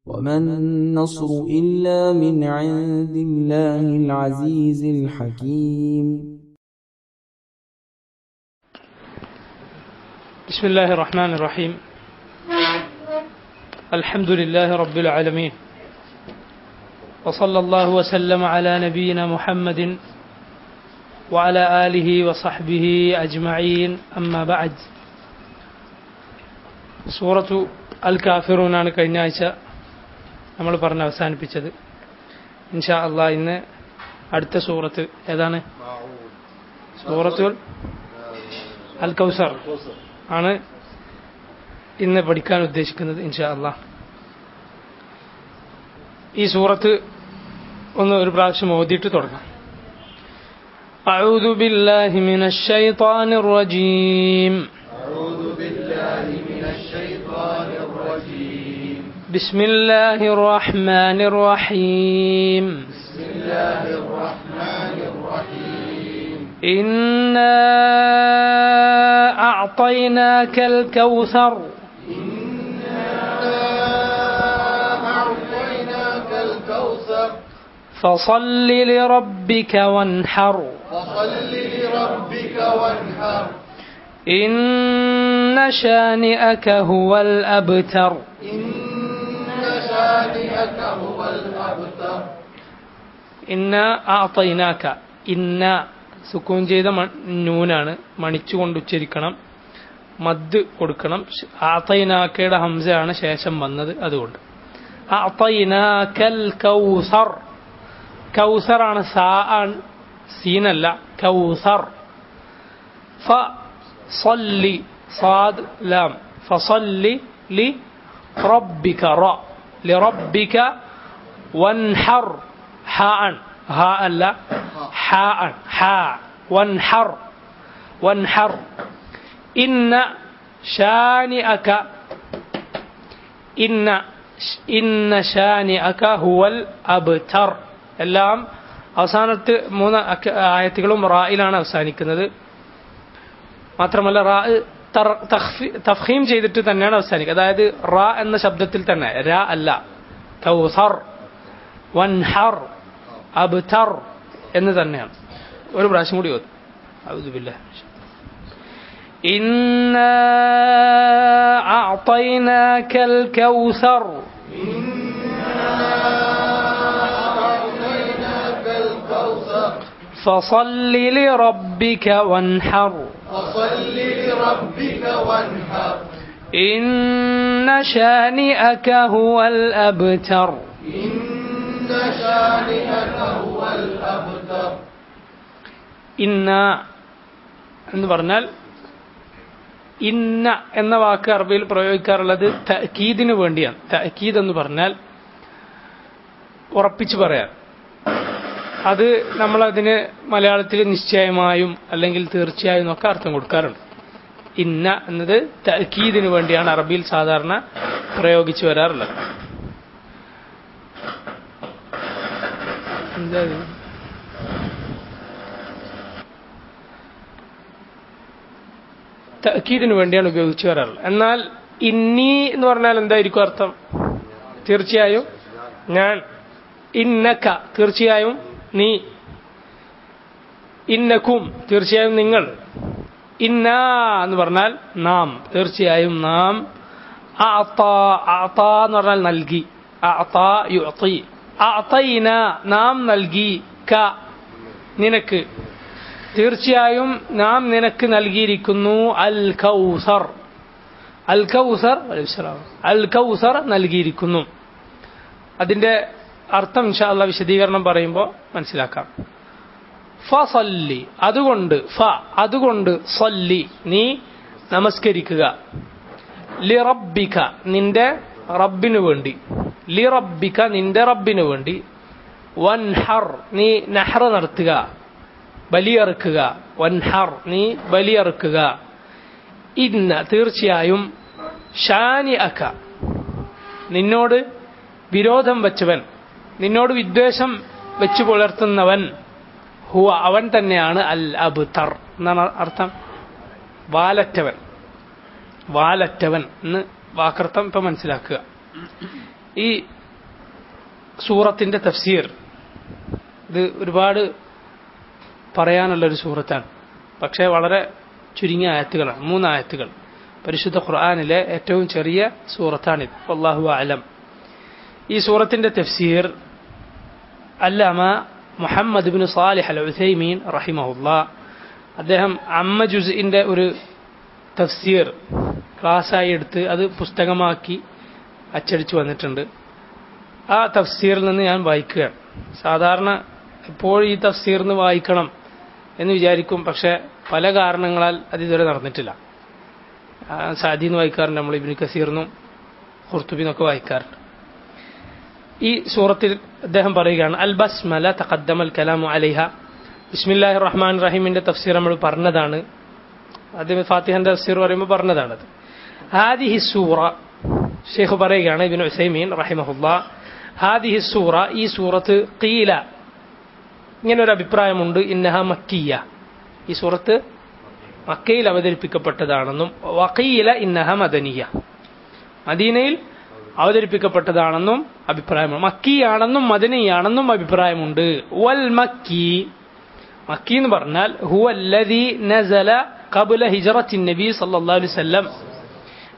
وما النصر إلا من عند الله العزيز الحكيم. بسم الله الرحمن الرحيم. الحمد لله رب العالمين، وصلى الله وسلم على نبينا محمد وعلى آله وصحبه أجمعين. أما بعد. സൂറത്തു അൽ കാഫിറൂനാണ് കഴിഞ്ഞ ആഴ്ച നമ്മൾ പറഞ്ഞ് അവസാനിപ്പിച്ചത്. ഇൻഷാ അല്ലാഹ് ഇന്ന് അടുത്ത സൂറത്ത് ഏതാണ്? സൂറത്തുൽ അൽ കൗസർ ആണ് ഇന്ന് പഠിക്കാൻ ഉദ്ദേശിക്കുന്നത് ഇൻഷാ അല്ലാഹ്. ഈ സൂറത്ത് ഒരു പ്രാവശ്യം ഓതിയിട്ട് തുടങ്ങാം. അഊദു ബില്ലാഹി മിനശ് ശൈത്വാനിർ റജീം. بسم الله الرحمن الرحيم. إنا أعطيناك الكوثر. فصل لربك وانحر. إن شانئك هو الأبتر. ഇന്ന അഅതൈനാക. ഇന്ന സുക്കൂൻ ചെയ്ത നൂനാണ്, മണിച്ചുകൊണ്ട് ഉച്ചരിക്കണം, മദ് കൊടുക്കണം. അഅതൈനാകയുടെ ഹംസയാണ് ശേഷം വന്നത്, അതുകൊണ്ട് അഅതൈനാകൽ കൗസർ. കൗസറാണ്, സാആൻ സീനല്ല, കൗസർ. ഫസല്ലി സാദ് ലാം. ഫസല്ലി ലി റബ്ബിക റ لربك وانحر. حاء هاء لا حاء حاء وانحر وانحر. إن شانئك إن شانئك هو الأبتر. എല്ലാം അവസാനത്തെ 3 ആയത്തുകളും റായിലാണ് അവസാനിക്കുന്നത്. മാത്രമല്ല റാ തഫ്ഖീം ചെയ്തിട്ട് തന്നെയാണ് അവസാനിക്കുക. അതായത് റാ എന്ന ശബ്ദത്തിൽ തന്നെ, രാ അല്ല. കൗസർ, വൻഹർ, അബ്തർ എന്ന് തന്നെയാണ്. ഒരു പ്രാവശ്യം കൂടി ഓത്. അഊദു ബില്ലാഹി. ഇന്നാ അഅതൈനാകൽ കൗസർ. فصل لربك وانحر. إن شانئك هو الأبتر. ഇന്ന എന്ന് പറഞ്ഞാൽ, ഇന്ന എന്ന വാക്ക് അറബിയിൽ പ്രയോഗിക്കാറുള്ളത് തഅക്കീദിന് വേണ്ടിയാണ്. തഅക്കീദ് എന്ന് പറഞ്ഞാൽ ഉറപ്പിച്ചു പറയാൻ. അത് നമ്മളതിന് മലയാളത്തിൽ നിശ്ചയമായും അല്ലെങ്കിൽ തീർച്ചയായും ഒക്കെ അർത്ഥം കൊടുക്കാറുണ്ട്. ഇന്ന എന്നത് തഅക്കീദിന് വേണ്ടിയാണ് അറബിയിൽ സാധാരണ പ്രയോഗിച്ചു വരാറുള്ളത്. തഅക്കീദിന് വേണ്ടിയാണ് ഉപയോഗിച്ചു വരാറുള്ളത്. എന്നാൽ ഇന്നി എന്ന് പറഞ്ഞാൽ എന്തായിരിക്കും അർത്ഥം? തീർച്ചയായും ഞാൻ. ഇന്നക തീർച്ചയായും നീ. ഇന്നക്കും തീർച്ചയായും നിങ്ങൾ. ഇന്ന എന്ന് പറഞ്ഞാൽ നാം, തീർച്ചയായും നാം. അഅത എന്ന് പറഞ്ഞാൽ നൽകി. അഅത യുഅതി. അഅതൈന നാം നൽകി. ക നിനക്ക്. തീർച്ചയായും നാം നിനക്ക് നൽകിയിരിക്കുന്നു. അൽ കൗസർ. അൽ കൗസർ അൽ കൗസർ നൽകിയിരിക്കുന്നു. അതിന്റെ അർത്ഥം ഇൻഷാ അല്ലാഹ് വിശദീകരണം പറയുമ്പോൾ മനസ്സിലാക്കാം. ഫസല്ലി അതുകൊണ്ട്, അതുകൊണ്ട്, സല്ലി നീ നമസ്കരിക്കുക. ലിറബ്ബിക നിന്റെ റബ്ബിനു വേണ്ടി. ലിറബ്ബിക നിന്റെ റബ്ബിനു വേണ്ടി. വൻഹർ നീ നഹ്ർ നടത്തുക, ബലിയറുക്കുക. വൻഹർ നീ ബലിയറുക്കുക. ഇന്ന തീർച്ചയായും, ഷാനിഅക നിന്നോട് വിരോധം വച്ചവൻ, നിന്നോട് വിദ്വേഷം വെച്ചു പുലർത്തുന്നവൻ, ഹുവ അവൻ തന്നെയാണ്, അൽ അബ്തർ എന്നാണ് അർത്ഥം. വാലറ്റവൻ. വാലറ്റവൻ എന്ന് വാക്കർത്ഥം ഇപ്പൊ മനസ്സിലാക്കുക. ഈ സൂറത്തിന്റെ തഫ്സീർ ഇത് ഒരുപാട് പറയാനുള്ളൊരു സൂറത്താണ്. പക്ഷേ വളരെ ചുരുങ്ങിയ ആയത്തുകളാണ്, 3 ആയത്തുകൾ. പരിശുദ്ധ ഖുർആനിലെ ഏറ്റവും ചെറിയ സൂറത്താണിത്. വല്ലാഹു അഅലം. ഈ സൂറത്തിന്റെ തഫ്സീർ അല്ലാമ മുഹമ്മദ് ഇബ്നു സാലിഹ് അൽ ഉസൈമീൻ റഹിമഹുല്ലാ അദ്ദേഹം അമ്മ ജുസ്ഇന്റെ ഒരു തഫ്സീർ ക്ലാസ്സായി എടുത്ത് അത് പുസ്തകമാക്കി അച്ചടിച്ചു വന്നിട്ടുണ്ട്. ആ തഫ്സീറിൽ നിന്ന് ഞാൻ വായിക്കുകയാണ്. സാധാരണ എപ്പോഴും ഈ തഫ്സീറിന് വായിക്കണം എന്ന് വിചാരിക്കും, പക്ഷെ പല കാരണങ്ങളാൽ അത് ഇതുവരെ നടന്നിട്ടില്ല. സാദീന്ന് വായിക്കാറുണ്ട്, നമ്മൾ ഇബ്നു കസീറിനും ഖുർത്തുബിന്നൊക്കെ വായിക്കാറുണ്ട്. ഈ സൂറത്തിൽ അദ്ദേഹം പറയുകയാണ്, അൽ ബസ്മല തഖദ്ദമൽ കലാമു അലൈഹ. ബിസ്മില്ലാഹിർ റഹ്മാനിർ റഹീമിന്റെ തഫ്സീർ നമ്മൾ പറഞ്ഞതാണ്. ആദ്യം ഫാത്തിഹന്റെ തഫ്സീർ പറയുമ്പോൾ പറഞ്ഞതാണത്. ഹാദിഹി സൂറ, ഷെയ്ഖ് പറയുകയാണ് ഇബ്നു ഉസൈമീൻ റഹിമഹുല്ലാ, ഹാദിഹി സൂറ, ഈ സൂറത്ത് ഖീല, ഇങ്ങനൊരു അഭിപ്രായമുണ്ട്, ഇന്നഹ മക്കിയ, ഈ സൂറത്ത് മക്കയിൽ അവതരിപ്പിക്കപ്പെട്ടതാണെന്നും, വഖീല ഇന്നഹ മദനിയ, മദീനയിൽ അവതരിപ്പിക്കപ്പെട്ടതാണെന്നും അഭിപ്രായമുണ്ട്. മക്കിയാണെന്നും മദനിയാണെന്നും അഭിപ്രായമുണ്ട്. വൽ മക്കി, മക്കി എന്ന് പറഞ്ഞാൽ ഹുവല്ലദീ നസല ഖബ്ല ഹിജ്റത്തിൻ നബി സല്ലല്ലാഹു അലൈഹി വസല്ലം,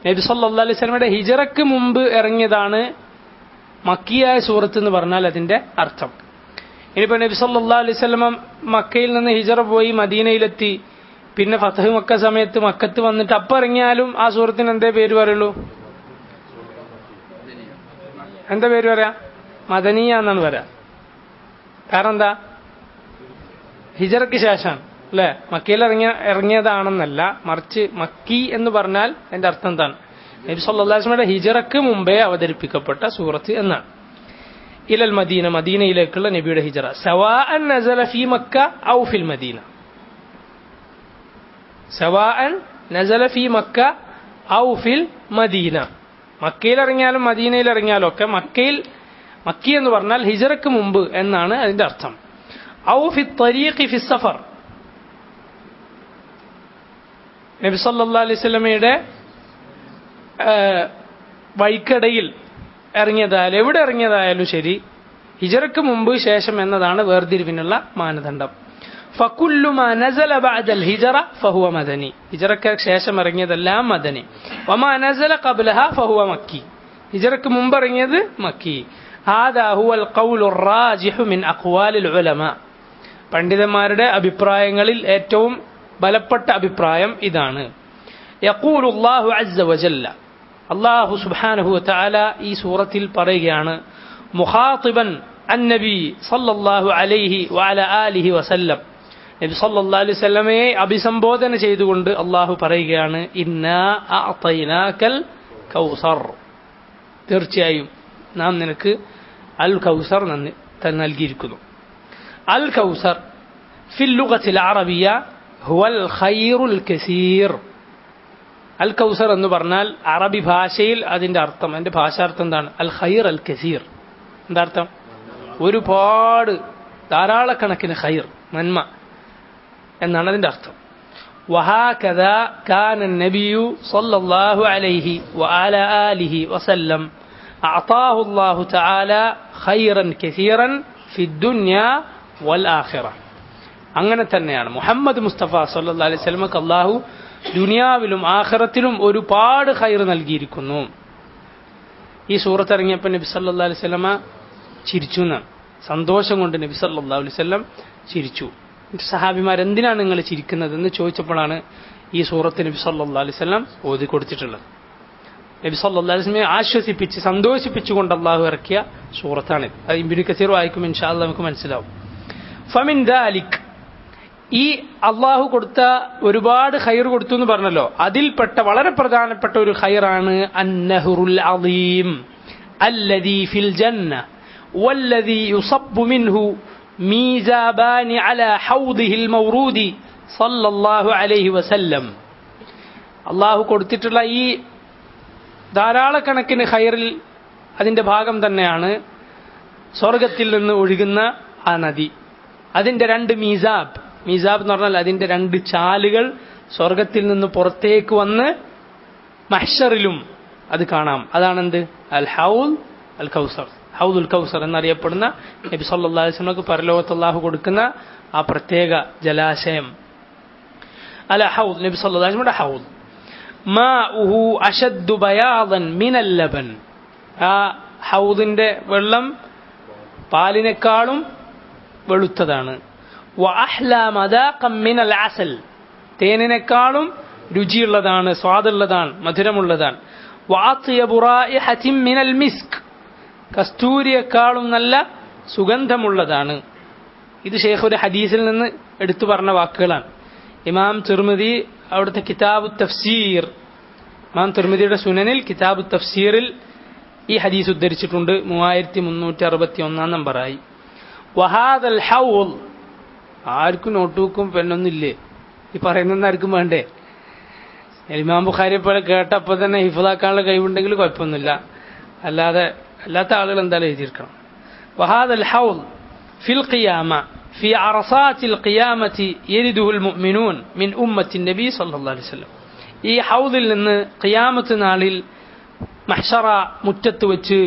നബി സല്ലല്ലാഹു അലൈഹി വസല്ലമയുടെ ഹിജ്റക്ക് മുമ്പ് ഇറങ്ങിയതാണ് മക്കിയായ സൂറത്ത് എന്ന് പറഞ്ഞാൽ അതിന്റെ അർത്ഥം. ഇനിയിപ്പോൾ നബി സല്ലല്ലാഹു അലൈഹി വസല്ലം മക്കയിൽ നിന്ന് ഹിജ്റ പോയി മദീനയിലെത്തി, പിന്നെ ഫതഹ് മക്ക സമയത്ത് മക്കത്ത് വന്നിട്ട് അപ്പം ഇറങ്ങിയാലും ആ സൂറത്തിന് എന്തേ പേര് പറയുള്ളൂ? എന്താ പേര് പറയാ? മദനിയ എന്നാണ് പറയാ. കാരണം എന്താ? ഹിജ്റയ്ക്ക് ശേഷമാണ് അല്ലെ, മക്കയിൽ ഇറങ്ങിയതാണെന്നല്ല, മറിച്ച് മക്കി എന്ന് പറഞ്ഞാൽ അതിന്റെ അർത്ഥം എന്താണ്? നബി സല്ലല്ലാഹു അലൈഹി വസല്ലമയുടെ ഹിജ്റയ്ക്ക് മുമ്പേ അവതരിപ്പിക്കപ്പെട്ട സൂറത്ത് എന്നാണ്. ഇലൽ മദീന, മദീനയിലേക്കുള്ള നബിയുടെ ഹിജ്റ. സവാഅൻ നസല ഫീ മക്ക ഔ ഫിൽ മദീന, സവാഅൻ നസല ഫീ മക്ക ഔ ഫിൽ മദീന, മക്കയിൽ ഇറങ്ങിയാലും മദീനയിൽ ഇറങ്ങിയാലും ഒക്കെ മക്കി എന്ന് പറഞ്ഞാൽ ഹിജ്റയ്ക്ക് മുമ്പ് എന്നാണ് അതിന്റെ അർത്ഥം. ഔ ഫി ത്വരീഖി ഫി സഫർ, നബി സല്ലല്ലാഹു അലൈഹി വസല്ലമയുടെ വഴിക്കടയിൽ ഇറങ്ങിയതായാലും എവിടെ ഇറങ്ങിയതായാലും ശരി, ഹിജ്റയ്ക്ക് മുമ്പ് ശേഷം എന്നതാണ് വേർതിരിവിനുള്ള മാനദണ്ഡം. ഫകുല്ലു മാ നസല ബഅദൽ ഹിജ്റ ഫഹുവ മദനി, ഹിജ്റയ്ക്ക് ശേഷം ഇറങ്ങിയതെല്ലാം മദനി. വമാ നസല ഖബ്ലഹ ഫഹുവ മക്കി, ഹിജ്റയ്ക്ക് മുമ്പ് ഇറങ്ങിയത് മക്കി. ഹാദാ ഹുവൽ ഖൗലുർ റാജിഹു മിൻ അഖ്വാലിൽ ഉലമാ, പണ്ഡിതന്മാരുടെ അഭിപ്രായങ്ങളിൽ ഏറ്റവും ബലപ്പെട്ട അഭിപ്രായം ഇതാണ്. യഖൂലു അല്ലാഹു അസ്സ വജല്ല, അല്ലാഹു സുബ്ഹാനഹു വതആല ഈ സൂറത്തിൽ പറയുകയാണ്, മുഖാതിബൻ അന്നബി സല്ലല്ലാഹു അലൈഹി വഅല ആലിഹി വസല്ലം, നബി സല്ലല്ലാഹു അലൈഹി വസല്ലമയെ അഭിസംബോധന ചെയ്തുകൊണ്ട് അല്ലാഹു പറയുകയാണ്, ഇന്നാ അഅതൈനാകൽ കൗസർ, തീർച്ചയായും നാം നിനക്ക് അൽ കൗസർ നൽകിയിരിക്കുന്നു. അൽ കൗസർ ഫിൽ ലുഗത്തിൽ അറബിയ ഹുവൽ ഖൈറുൽ കസീർ. അൽ കൗസർ എന്ന് പറഞ്ഞാൽ അറബി ഭാഷയിൽ അതിന്റെ അർത്ഥം, അതിന്റെ ഭാഷാർത്ഥം എന്താണ്? അൽ ഖൈർ അൽ കസീർ. എന്താ അർത്ഥം? ഒരുപാട് ധാരാളക്കണക്കിന് ഖൈർ, നന്മ എന്നാണ് അതിന്റെ അർത്ഥം. വഹാകദാ കാന നബിയു സല്ലല്ലാഹു അലൈഹി വഅല ആലിഹി വസല്ലം അഅതാഹു അല്ലാഹു തആല ഖൈറൻ കസീറൻ ഫിദ്ദുനിയ വൽ ആഖിറ. അങ്ങനെ തന്നെയാണ് മുഹമ്മദ് മുസ്തഫ സല്ലല്ലാഹു അലൈഹി വസല്ലമക്ക് അല്ലാഹു ദുനിയാവിലും ആഖിറത്തിലും ഒരുപാട് ഖൈർ നൽകിയിരിക്കുന്നു. ഈ സൂറത്ത് ഇറങ്ങിയപ്പോൾ നബി സല്ലല്ലാഹു അലൈഹി വസല്ലമ ചിരിച്ചു എന്നാണ്, സന്തോഷം കൊണ്ട് നബി സല്ലല്ലാഹു അലൈഹി വസല്ലം ചിരിച്ചു. സഹാബിമാർ എന്തിനാണ് നിങ്ങൾ ചിരിക്കുന്നതെന്ന് ചോദിച്ചപ്പോഴാണ് ഈ സൂറത്ത് നബി സല്ലല്ലാഹു അലൈഹി വസല്ലം ഓതി കൊടുത്തിട്ടുള്ളത്. നബി സല്ലല്ലാഹു അലൈഹി വസല്ലമയെ ആശ്വസിപ്പിച്ച് സന്തോഷിപ്പിച്ചുകൊണ്ട് അള്ളാഹു ഇറക്കിയ സൂറത്താണ്. അത് ഇബ്നു കസീർ വായിക്കും, ഇൻഷാ അല്ലാഹ് നമുക്ക് മനസ്സിലാവും. ഫമിൻ ദാലിക്, ഈ അള്ളാഹു കൊടുത്ത ഒരുപാട് ഖൈർ കൊടുത്തു എന്ന് പറഞ്ഞല്ലോ, അതിൽപ്പെട്ട വളരെ പ്രധാനപ്പെട്ട ഒരു ഖൈറാണ് അന്നഹറുൽ അളീം അല്ലദീ ഫിൽ ജന്ന വല്ലദീ യുസബ്ബു മിൻഹു മീസാബാനി അലാ ഹൗദിഹിൽ മൗറൂദി സല്ലല്ലാഹു അലൈഹി വസല്ലം. അള്ളാഹു കൊടുത്തിട്ടുള്ള ഈ ധാരാളക്കണക്കിന് ഖൈറിൽ അതിന്റെ ഭാഗം തന്നെയാണ് സ്വർഗത്തിൽ നിന്ന് ഒഴുകുന്ന ആ നദി. അതിന്റെ 2 മീസാബ്, മീസാബ് എന്ന് പറഞ്ഞാൽ അതിന്റെ 2 ചാലുകൾ സ്വർഗത്തിൽ നിന്ന് പുറത്തേക്ക് വന്ന് മഹ്ശറിലും അത് കാണാം. അതാണെന്ത്? അൽ ഹൗൽ അൽ കൗസർ, ഹൗദുൽ കൗസർ എന്നറിയപ്പെടുന്ന നബി സല്ലല്ലാഹു അലൈഹി വസല്ലമക്ക് പരലോകത്ത് അല്ലാഹു കൊടുക്കുന്ന ആ പ്രത്യേക ജലാശയം. അല ഹൗദ്, നബി സല്ലല്ലാഹു അലൈഹി വസല്ലമയുടെ ഹൗദ്. മാഉഹു അശദ്ദു ബയാദൻ മിനൽ ലബൻ, ആ ഹൗദിന്റെ വെള്ളം പാലിനേക്കാളും വെളുത്തതാണ്. വ അഹ്ലാ മദാഖൻ മിനൽ അസൽ, തേനിനേക്കാളും രുചിയുള്ളതാണ്, സ്വാദുള്ളതാണ്, മധുരമുള്ളതാണ്. വ അത്യബു റായിഹത്തിൻ മിനൽ മിസ്ക്, കസ്തൂരിയേക്കാളും നല്ല സുഗന്ധമുള്ളതാണ്. ഇത് ഷെയ്ഖ് ഒരു ഹദീസിൽ നിന്ന് എടുത്തു പറഞ്ഞ വാക്കുകളാണ്. ഇമാം തിർമിദി അവിടുത്തെ കിതാബു തഫ്സീർ, ഇമാം തിർമിദിയുടെ സുനനിൽ കിതാബു തഫ്സീറിൽ ഈ ഹദീസ് ഉദ്ധരിച്ചിട്ടുണ്ട്. 3361 നമ്പറായി. വഹാദൽ ഹൗൽ, ആർക്കും നോട്ടുബുക്കും പെണ്ണൊന്നുമില്ലേ? ഈ പറയുന്ന ആർക്കും വേണ്ടേ? ഇമാം ബുഖാരിയെ പോലെ കേട്ടപ്പോൾ തന്നെ ഹിഫ്ളാക്കാനുള്ള കഴിവുണ്ടെങ്കിൽ കുഴപ്പമൊന്നുമില്ല, അല്ലാത്ത ആളുകൾ എന്തായാലും എഴുതിയിരിക്കണം. വഹാദൽ ഹൗൽ ഫിൽ ഖിയാമ ഫി അറസാത്തിൽ ഖിയാമത്തി യരിദുൽ മുഅ്മിനൂൻ മിൻ ഉമ്മത്തി നബി സല്ലല്ലാഹു അലൈഹി വസല്ലം, ഈ ഹൗദിൽ നിന്ന് ഖിയാമത്ത് നാളിൽ മഹ്ശറ മുറ്റത്ത് വെച്ച്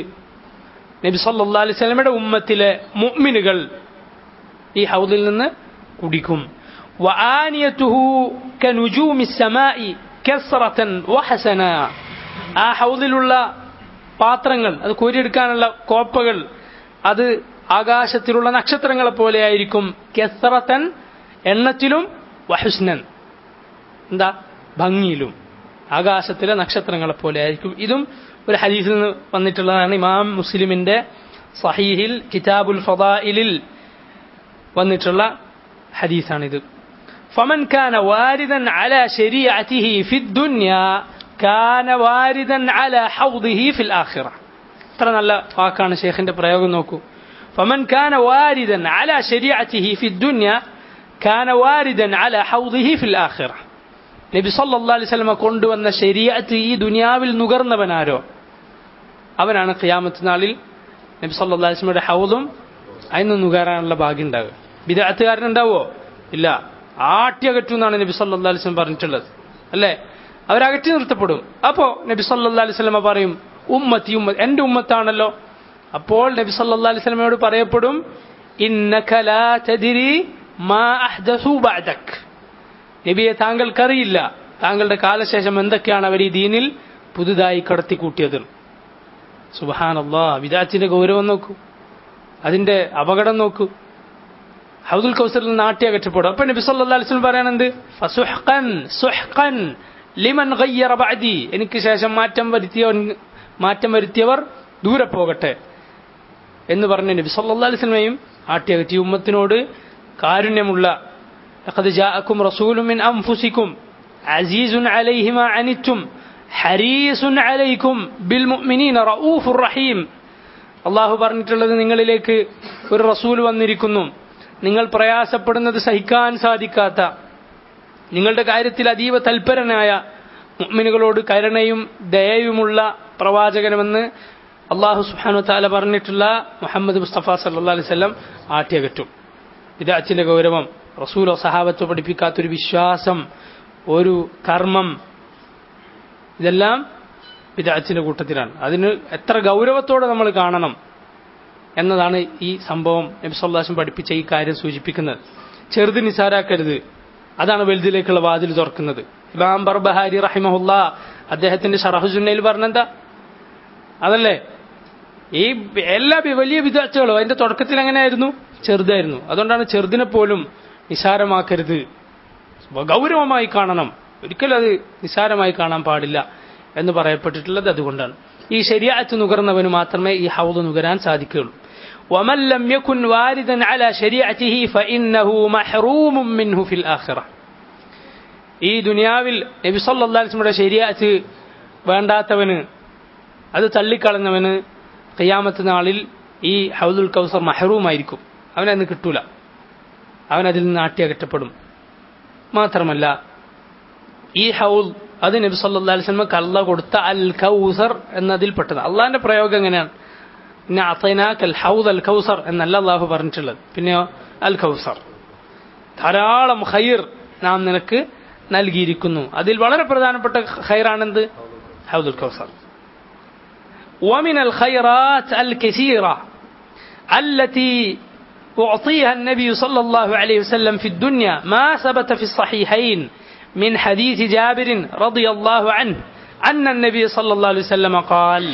നബി സല്ലല്ലാഹു അലൈഹി വസല്ലമയുടെ ഉമ്മത്തിലെ മുഅ്മിനുകൾ ഈ ഹൗദിൽ നിന്ന് കുടിക്കും. വആനിയതുഹു കനുജൂമിസ് സമാഇ കസ്റതൻ വഹസന, ആ ഹൗദിലുള്ള പാത്രങ്ങൾ, അത് കോരിയെടുക്കാനുള്ള കോപ്പകൾ, അത് ആകാശത്തിലുള്ള നക്ഷത്രങ്ങളെ പോലെയായിരിക്കും. കസ്റതൻ, എണ്ണത്തിലും, വഹുസ്നൻ, എന്താ, ഭംഗിയിലും, ആകാശത്തിലെ നക്ഷത്രങ്ങളെ പോലെ ആയിരിക്കും. ഇതും ഒരു ഹദീസിൽ നിന്ന് വന്നിട്ടുള്ളതാണ്. ഇമാം മുസ്ലിമിന്റെ സഹീഹിൽ കിതാബുൽ ഫദായിലിൽ വന്നിട്ടുള്ള ഹദീസാണിത്. ഫമൻ കാന വാരിദൻ അലാ ശരീഅതിഹി ഫിദ്ദുനിയ കാന വാരിദൻ അലാ ഹൗദിഹി ഫിൽ ആഖിറ. എത്ര നല്ല വാക്കാണ് ഷെയ്ഖിന്റെ പ്രയോഗം നോക്കൂ. ഫമൻ കാന വാരിദൻ അലാ ശരീഅതിഹി ഫിദ്ദുനിയ കാന വാരിദൻ അലാ ഹൗദിഹി ഫിൽ ആഖിറ. നബി സല്ലല്ലാഹു അലൈഹി വസല്ലമ കൊണ്ടുവന്ന ശരീഅത്ത് ഈ ദുനിയാവിൽ നുകർന്നവനാരോ അവനാണ് ഖിയാമത്ത് നാളിൽ നബി സല്ലല്ലാഹു അലൈഹി വസല്ലമയുടെ ഹൗദും അതിന് നുകരാനുള്ള ഭാഗ്യം ഉണ്ടാവുക. ബിദ്അത്തുകാരനുണ്ടാവോ? ഇല്ല, ആട്ടിയകറ്റുമെന്നാണ് നബി സല്ലല്ലാഹു അലൈഹി വസല്ലം പറഞ്ഞിട്ടുള്ളത്, അല്ലേ? അവരകറ്റി നിർത്തപ്പെടും. അപ്പോ നബി സല്ലല്ലാഹു അലൈഹി വസല്ലമ പറയും, ഉമ്മത്തി ഉമ്മത്ത്, എന്റെ ഉമ്മത്താണല്ലോ. അപ്പോൾ നബി സല്ലല്ലാഹു അലൈഹി വസല്ലമയോട് പറയപ്പെടും, ഇന്നക ലാ തദ്രി മാ അഹ്ദസു ബഅദക്, നബിയെ താങ്കൾക്കറിയില്ല താങ്കളുടെ കാലശേഷം എന്തൊക്കെയാണ് അവർ ഈ ദീനിൽ പുതുതായി കടത്തിക്കൂട്ടിയത്. സുബ്ഹാനല്ലാഹ്, ബിദ്അത്തിന്റെ ഗൗരവം നോക്കൂ, അതിന്റെ അപകടം നോക്കൂ. ഹൗദുൽ കൗസറിൽ നിന്ന് നാട്ടിയകറ്റപ്പെടും. അപ്പൊ നബി സല്ലല്ലാഹു അലൈഹി വസല്ലം പറയണത് ഫസുഹ്ഖൻ സുഹ്ഖൻ ലിമൻ ഗയ്യറ ബഅദി, എനിക്ക് ശേഷം മാറ്റം വരുത്തിയവർ ദൂരെ പോകട്ടെ എന്ന് പറഞ്ഞ നബി സല്ലല്ലാഹു അലൈഹി വസല്ലമയും ആട്ടിയകറ്റി. ഉമ്മത്തിനോട് കാരുണ്യമുള്ള, ലഖദ് ജാഅകും റസൂലുൻ മിൻ അൻഫുസികും അസീസുൻ അലൈഹി മാ അനിത്തും ഹരീസുൻ അലൈക്കും ബിൽ മുഅ്മിനീന റഊഫുർ റഹീം. അല്ലാഹു പറഞ്ഞിട്ടുള്ളത്, നിങ്ങളിലേക്ക് ഒരു റസൂൽ വന്നിരിക്കുന്നു, നിങ്ങൾ പ്രയാസപ്പെടുന്നത് സഹിക്കാൻ സാധിക്കാത്ത, നിങ്ങളുടെ കാര്യത്തിൽ അതീവ തൽപരനായ, മുഅ്മിനുകളോട് കരുണയും ദയയുമുള്ള പ്രവാചകനുമെന്ന് അല്ലാഹു സുബ്ഹാനഹു വ തആല പറഞ്ഞിട്ടുള്ള മുഹമ്മദ് മുസ്തഫ സല്ലല്ലാഹു അലൈഹി വസല്ലം ആട്ടിയകറ്റും. ബിദ്അത്തിന്റെ ഗൗരവം, റസൂലോ സഹാബത്തോ പഠിപ്പിക്കാത്തൊരു വിശ്വാസം, ഒരു കർമ്മം, ഇതെല്ലാം ബിദ്അത്തിന്റെ കൂട്ടത്തിലാണ്. അതിന് എത്ര ഗൗരവത്തോടെ നമ്മൾ കാണണം എന്നതാണ് ഈ സംഭവം നബി സല്ലല്ലാഹു അലൈഹി വസല്ലം പഠിപ്പിച്ച ഈ കാര്യം സൂചിപ്പിക്കുന്നത്. ചെറുത് നിസാരാക്കരുത്, അതാണ് വലുതിലേക്കുള്ള വാതിൽ തുറക്കുന്നത്. ഇമാം ബർബഹാരി റഹിമഹുല്ലാ അദ്ദേഹത്തിന്റെ ശറഹു സുന്നയിൽ പറഞ്ഞെന്താ, അതല്ലേ, ഈ എല്ലാ വലിയ ബിദ്അത്തുകളും അതിന്റെ തുടക്കത്തിൽ എങ്ങനെയായിരുന്നു? ചെറുതായിരുന്നു. അതുകൊണ്ടാണ് ചെറുതിനെ പോലും നിസാരമാക്കരുത്, ഗൗരവമായി കാണണം, ഒരിക്കലും അത് നിസാരമായി കാണാൻ പാടില്ല എന്ന് പറയപ്പെട്ടിട്ടുള്ളത് അതുകൊണ്ടാണ്. ഈ ശരീഅത്ത് നുകർന്നവന് മാത്രമേ ഈ ഹൗദ് നുകരാൻ സാധിക്കുകയുള്ളൂ. ومن لم يكن واردا على شريعته فإنه محروم منه في الآخرة. ഈ ദുനിയാവിൽ നബി സല്ലല്ലാഹു അലൈഹി വസല്ലമയുടെ ശരീഅത്ത് വേണ്ടാത്തവന്, അത് തള്ളിക്കളഞ്ഞവന് ഖിയാമത്ത് നാളിൽ ഈ ഹൗദുൽ കൗസർ മഹ്റൂമായിരിക്കും, അവനത് കിട്ടൂല, അവനതിൽ നിന്ന് ആട്ടിയകറ്റപ്പെടും. മാത്രമല്ല ഈ ഹൗദ് അത് നബി സല്ലല്ലാഹു അലൈഹി വസല്ലമക്ക് അല്ലാഹു കൊടുത്ത അൽ കൗസർ എന്നതിൽപ്പെട്ടത്. അള്ളാഹിന്റെ പ്രയോഗം എങ്ങനെയാണ്? ഇന്ന അഅതൈനാകൽ ഹൗദ് അൽ കൗസർ എന്നല്ല അല്ലാഹു പറഞ്ഞിട്ടുള്ളത്, പിന്നെയോ അൽ കൗസർ, ധാരാളം ഖൈർ നാം നിനക്ക് നൽകിയിരിക്കുന്നു. അതിൽ വളരെ പ്രധാനപ്പെട്ട ഖൈറാണെന്ത്? ഹൗദുൽ കൗസർ. ومن الخيرات الكثيرة التي أعطيها النبي صلى الله عليه وسلم في الدنيا ما ثبت في الصحيحين من حديث جابر رضي الله عنه أن النبي صلى الله عليه وسلم قال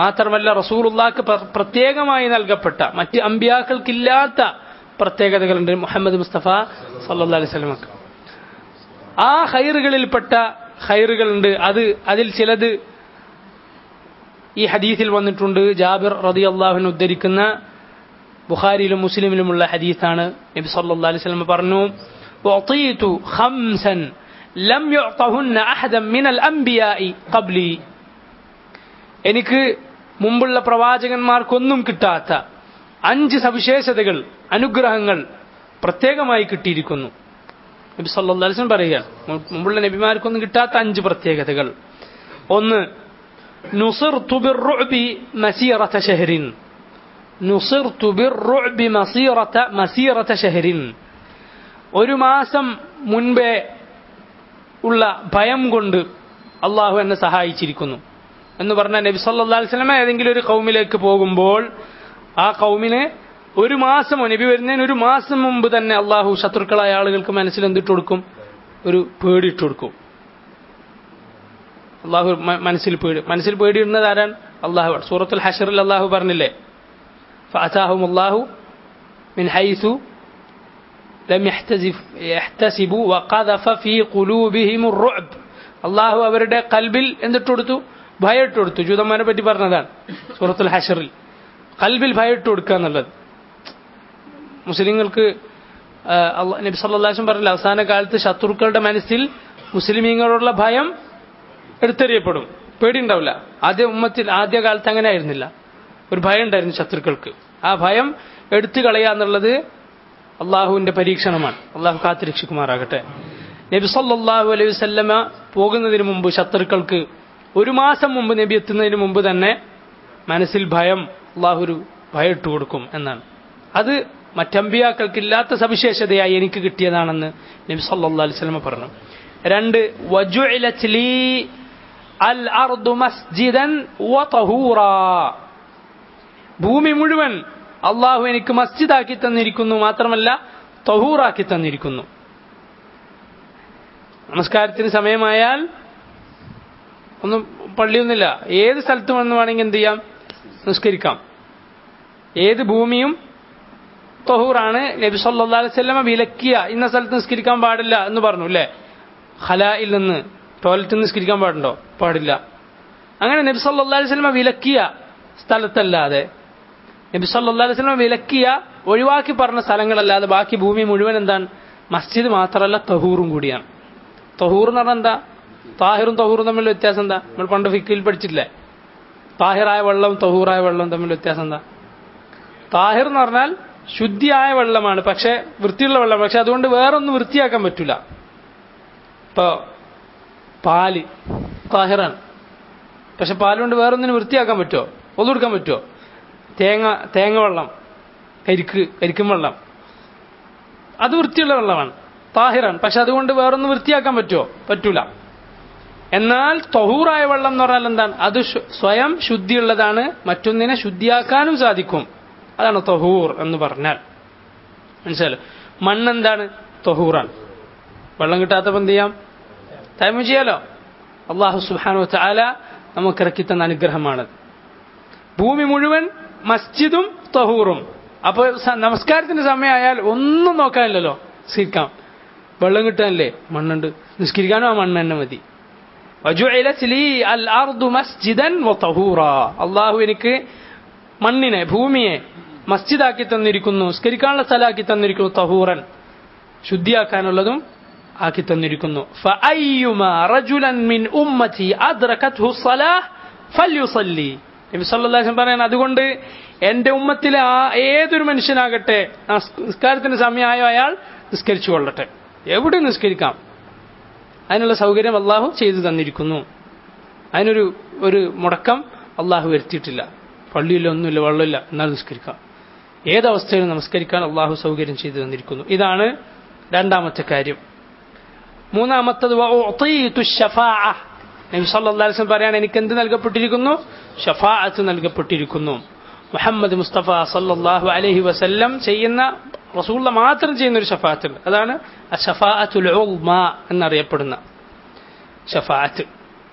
മാത്രമല്ല റസൂലുള്ളാഹിക്ക് പ്രത്യേകമായി നൽകപ്പെട്ട മറ്റ് അമ്പിയാക്കൾക്കില്ലാത്ത പ്രത്യേകതകളുണ്ട് മുഹമ്മദ് മുസ്തഫ സല്ലല്ലാഹു അലൈഹി വസല്ലമക്ക്. ആ ഖൈറുകളിൽപ്പെട്ട ഖൈറുകളുണ്ട്. അതിൽ ചിലത് ഈ ഹദീസിൽ വന്നിട്ടുണ്ട്. ജാബിർ റളിയല്ലാഹു അൻഹു ഉദ്ധരിക്കുന്ന ബുഖാരിയിലും മുസ്ലിമിലുമുള്ള ഹദീസാണ്. നബി സല്ലല്ലാഹു അലൈഹി വസല്ലം പറഞ്ഞു, ഉഅതീതു ഖംസൻ ലം യുഅതഹുന്ന അഹദൻ മിനൽ അംബിയാഇ ഖബ്ലി, എനിക്ക് മുമ്പുള്ള പ്രവാചകന്മാർക്കൊന്നും കിട്ടാത്ത 5 സവിശേഷതകൾ, അനുഗ്രഹങ്ങൾ പ്രത്യേകമായി കിട്ടിയിരിക്കുന്നു. നബി സല്ലല്ലാഹു അലൈഹി വസല്ലം പറയുക, മുമ്പുള്ള നബിമാർക്കൊന്നും കിട്ടാത്ത 5 പ്രത്യേകതകൾ. ഒന്ന്, നുസിർതു ബിർറുഅബി മസീറത ശഹ്റിൻ, നുസിർതു ബിർറുഅബി മസീറത ശഹ്റിൻ, ഒരു മാസം മുൻപേ ഉള്ള ഭയം കൊണ്ട് അള്ളാഹു എന്നെ സഹായിച്ചിരിക്കുന്നു എന്ന് പറഞ്ഞാൽ നബി സല്ലല്ലാഹു അലൈഹി വസല്ലം ഏതെങ്കിലും ഒരു ഖൗമിലേക്ക് പോകുമ്പോൾ ആ ഖൗമിനെ ഒരു മാസം, നബി വരുന്നതിന് ഒരു മാസം മുമ്പ് തന്നെ അള്ളാഹു ശത്രുക്കളായ ആളുകൾക്ക് മനസ്സിൽ എന്തിട്ട് കൊടുക്കും? ഒരു പേടിയിട്ട് കൊടുക്കും. അള്ളാഹു മനസ്സിൽ പേടിയിടുന്നത് ആരാണ്? അള്ളാഹു. സൂറത്തുൽ ഹശറിൽ അള്ളാഹു പറഞ്ഞില്ലേ, ഫഅതാഹുമുല്ലാഹു മിൻ ഹൈസു ലം യഹ്തസിബു വഖദഫ ഫീ ഖുലൂബിഹിമുർ റുഅബ്, അള്ളാഹു അവരുടെ കൽബിൽ എന്തിട്ട് കൊടുത്തു? ഭയമിട്ട് കൊടുത്തു. ജൂതന്മാരെ പറ്റി പറഞ്ഞതാണ് സൂറത്തുൽ ഹശറിൽ. കൽബിൽ ഭയമിട്ട് കൊടുക്കുക എന്നുള്ളത് മുസ്ലിങ്ങൾക്ക് നബി സല്ലല്ലാഹു അലൈഹി വസല്ലം പറഞ്ഞില്ല, അവസാന കാലത്ത് ശത്രുക്കളുടെ മനസ്സിൽ മുസ്ലിമീങ്ങളോടുള്ള ഭയം എടുത്തെറിയപ്പെടും, പേടി ഉണ്ടാവില്ല. ആദ്യ കാലത്ത് അങ്ങനെ ആയിരുന്നില്ല, ഒരു ഭയം ഉണ്ടായിരുന്നു ശത്രുക്കൾക്ക്. ആ ഭയം എടുത്തു കളയുക എന്നുള്ളത് അള്ളാഹുവിന്റെ പരീക്ഷണമാണ്. അള്ളാഹു കാത്തുരക്ഷിക്കുമാറാകട്ടെ. നബി സല്ലല്ലാഹു അലൈഹി വസല്ലമ പോകുന്നതിന് മുമ്പ് ശത്രുക്കൾക്ക് ഒരു മാസം മുമ്പ് നബി എത്തുന്നതിന് മുമ്പ് തന്നെ മനസ്സിൽ ഭയം, അള്ളാഹു ഒരു ഭയം ഇട്ട് കൊടുക്കും എന്നാണ്. അത് മറ്റമ്പിയാക്കൾക്കില്ലാത്ത സവിശേഷതയായി എനിക്ക് കിട്ടിയതാണെന്ന് നബി സല്ലല്ലാഹു അലൈഹി വസല്ലമ പറഞ്ഞു. 2, വജുഇലത് ലീ അൽ അർദു മസ്ജിദൻ വതഹൂറാ, ഭൂമി മുഴുവൻ അള്ളാഹു എനിക്ക് മസ്ജിദാക്കി തന്നിരിക്കുന്നു, മാത്രമല്ല തഹൂറാക്കി തന്നിരിക്കുന്നു. നമസ്കാരത്തിന് സമയമായാൽ ഒന്നും പള്ളിയൊന്നുമില്ല, ഏത് സ്ഥലത്ത് വന്ന് വേണമെങ്കിൽ എന്ത് ചെയ്യാം? നിസ്കരിക്കാം. ഏത് ഭൂമിയും തഹൂറാണ്. നബി സല്ലല്ലാഹു അലൈഹി വസല്ലമ വിലക്കിയ ഇന്ന സ്ഥലത്ത് നിസ്കരിക്കാൻ പാടില്ല എന്ന് പറഞ്ഞു അല്ലേ? ഖലായിൽ നിന്ന്, ടോയ്ലറ്റിൽ നിന്ന് നിസ്കരിക്കാൻ പാടുണ്ടോ? പാടില്ല. അങ്ങനെ നബി സല്ലല്ലാഹു അലൈഹി വസല്ലമ വിലക്കിയ സ്ഥലത്തല്ലാതെ, നബി സല്ലല്ലാഹു അലൈഹി വസല്ലമ വിലക്കിയ ഒഴിവാക്കി പറഞ്ഞ സ്ഥലങ്ങളല്ലാതെ ബാക്കി ഭൂമി മുഴുവൻ എന്താണ്? മസ്ജിദ് മാത്രമല്ല തഹൂറും കൂടിയാണ്. തഹൂർ എന്ന് പറഞ്ഞാൽ എന്താ? താഹിറും തഹൂറും തമ്മിലുള്ള വ്യത്യാസം എന്താ? നമ്മൾ പണ്ട് ഫിഖിൽ പഠിച്ചിട്ടില്ലേ? താഹിറായ വെള്ളവും തഹൂറായ വെള്ളവും തമ്മിലുള്ള വ്യത്യാസം എന്താ? താഹിർ എന്ന് പറഞ്ഞാൽ ശുദ്ധിയായ വെള്ളമാണ്, പക്ഷെ വൃത്തിയുള്ള വെള്ളമാണ്, പക്ഷെ അതുകൊണ്ട് വേറൊന്നും വൃത്തിയാക്കാൻ പറ്റൂല. ഇപ്പോ പാല് താഹിറാണ്, പക്ഷെ പാലുകൊണ്ട് വേറൊന്നിനും വൃത്തിയാക്കാൻ പറ്റുമോ? ഒതുകൊടുക്കാൻ പറ്റുമോ? തേങ്ങ വെള്ളം, കരിക്കും വെള്ളം, അത് വൃത്തിയുള്ള വെള്ളമാണ്, താഹിറാണ്, പക്ഷെ അതുകൊണ്ട് വേറൊന്നും വൃത്തിയാക്കാൻ പറ്റുമോ? പറ്റൂല. എന്നാൽ തഹൂറായ വെള്ളം എന്ന് പറഞ്ഞാൽ എന്താണ്? അത് സ്വയം ശുദ്ധിയുള്ളതാണ്, മറ്റൊന്നിനെ ശുദ്ധിയാക്കാനും സാധിക്കും. അതാണ് തഹൂർ എന്ന് പറഞ്ഞാൽ. മനസ്സിലായോ? മണ്ണെന്താണ്? തഹൂറാണ്. വെള്ളം കിട്ടാത്തപ്പോൾ എന്ത് ചെയ്യാം? തയമ്മം ചെയ്യാലോ. അല്ലാഹു സുബ്ഹാനഹു വ തആല നമുക്ക് ഇറക്കി തന്ന അനുഗ്രഹമാണ്. ഭൂമി മുഴുവൻ മസ്ജിദും തഹൂറും. അപ്പോൾ നമസ്കാരത്തിന്റെ സമയമായാൽ ഒന്നും നോക്കാനില്ലല്ലോ, നിസ്കരിക്കാം. വെള്ളം കിട്ടാനല്ലേ? മണ്ണുണ്ട്, നിസ്കരിക്കാനും ആ മണ്ണ് തന്നെ മതി. വജുഇലത് ലീ അൽ അർദു മസ്ജിദൻ വതഹൂറാ, അല്ലാഹു എനിക്ക് മണ്ണിനെ, ഭൂമിയെ മസ്ജിദാക്കി തന്നിരിക്കുന്നു, നിസ്കരിക്കാനുള്ള സ്ഥലമാക്കി തന്നിരിക്കുന്നു, തഹൂറൻ ശുദ്ധിയാക്കാനുള്ളതും ആക്കി തന്നിരിക്കുന്നു. ഫഅയ്യുമാ റജുലൻ മിൻ ഉമ്മതി അദ്റകത്ഹു സ്വലാഹ് ഫൽയുസല്ലി, നബി സല്ലല്ലാഹു അലൈഹി വസല്ലം പറയുന്നത്, അതുകൊണ്ട് എന്റെ ഉമ്മത്തിലെ ഏതൊരു മനുഷ്യനാകട്ടെ നിസ്കാരത്തിന് സമയമായോ അയാൾ നിസ്കരിച്ചു കൊള്ളട്ടെ. എവിടെ നിസ്കരിക്കാം, അതിനുള്ള സൗകര്യം അള്ളാഹു ചെയ്തു തന്നിരിക്കുന്നു. അതിനൊരു മുടക്കം അള്ളാഹു വരുത്തിയിട്ടില്ല. പള്ളിയില്ല, ഒന്നുമില്ല, വെള്ളമില്ല, എന്നാൽ നിസ്കരിക്കാം. ഏതവസ്ഥയിലും നമസ്കരിക്കാൻ അള്ളാഹു സൗകര്യം ചെയ്തു തന്നിരിക്കുന്നു. ഇതാണ് രണ്ടാമത്തെ കാര്യം. മൂന്നാമത്തത് വഉതീതു ശഫാഅ നബി സല്ലല്ലാഹു അലൈഹി വസല്ലം പറയാണ്, എനിക്ക് എന്ത് നൽകപ്പെട്ടിരിക്കുന്നു? ഷഫാഅത്ത് നൽകപ്പെട്ടിരിക്കുന്നു. മുഹമ്മദ് മുസ്തഫ സല്ലല്ലാഹു അലൈഹി വസല്ലം ചെയ്യുന്ന, റസൂലുള്ള മാത്രം ചെയ്യുന്ന ഒരു ഷഫാഅത്ത് ഉണ്ട്. അതാണ് അഷ്ഫാഅത്തുൽ ഉൾമ എന്നറിയപ്പെടുന്ന ഷഫാഅത്ത്.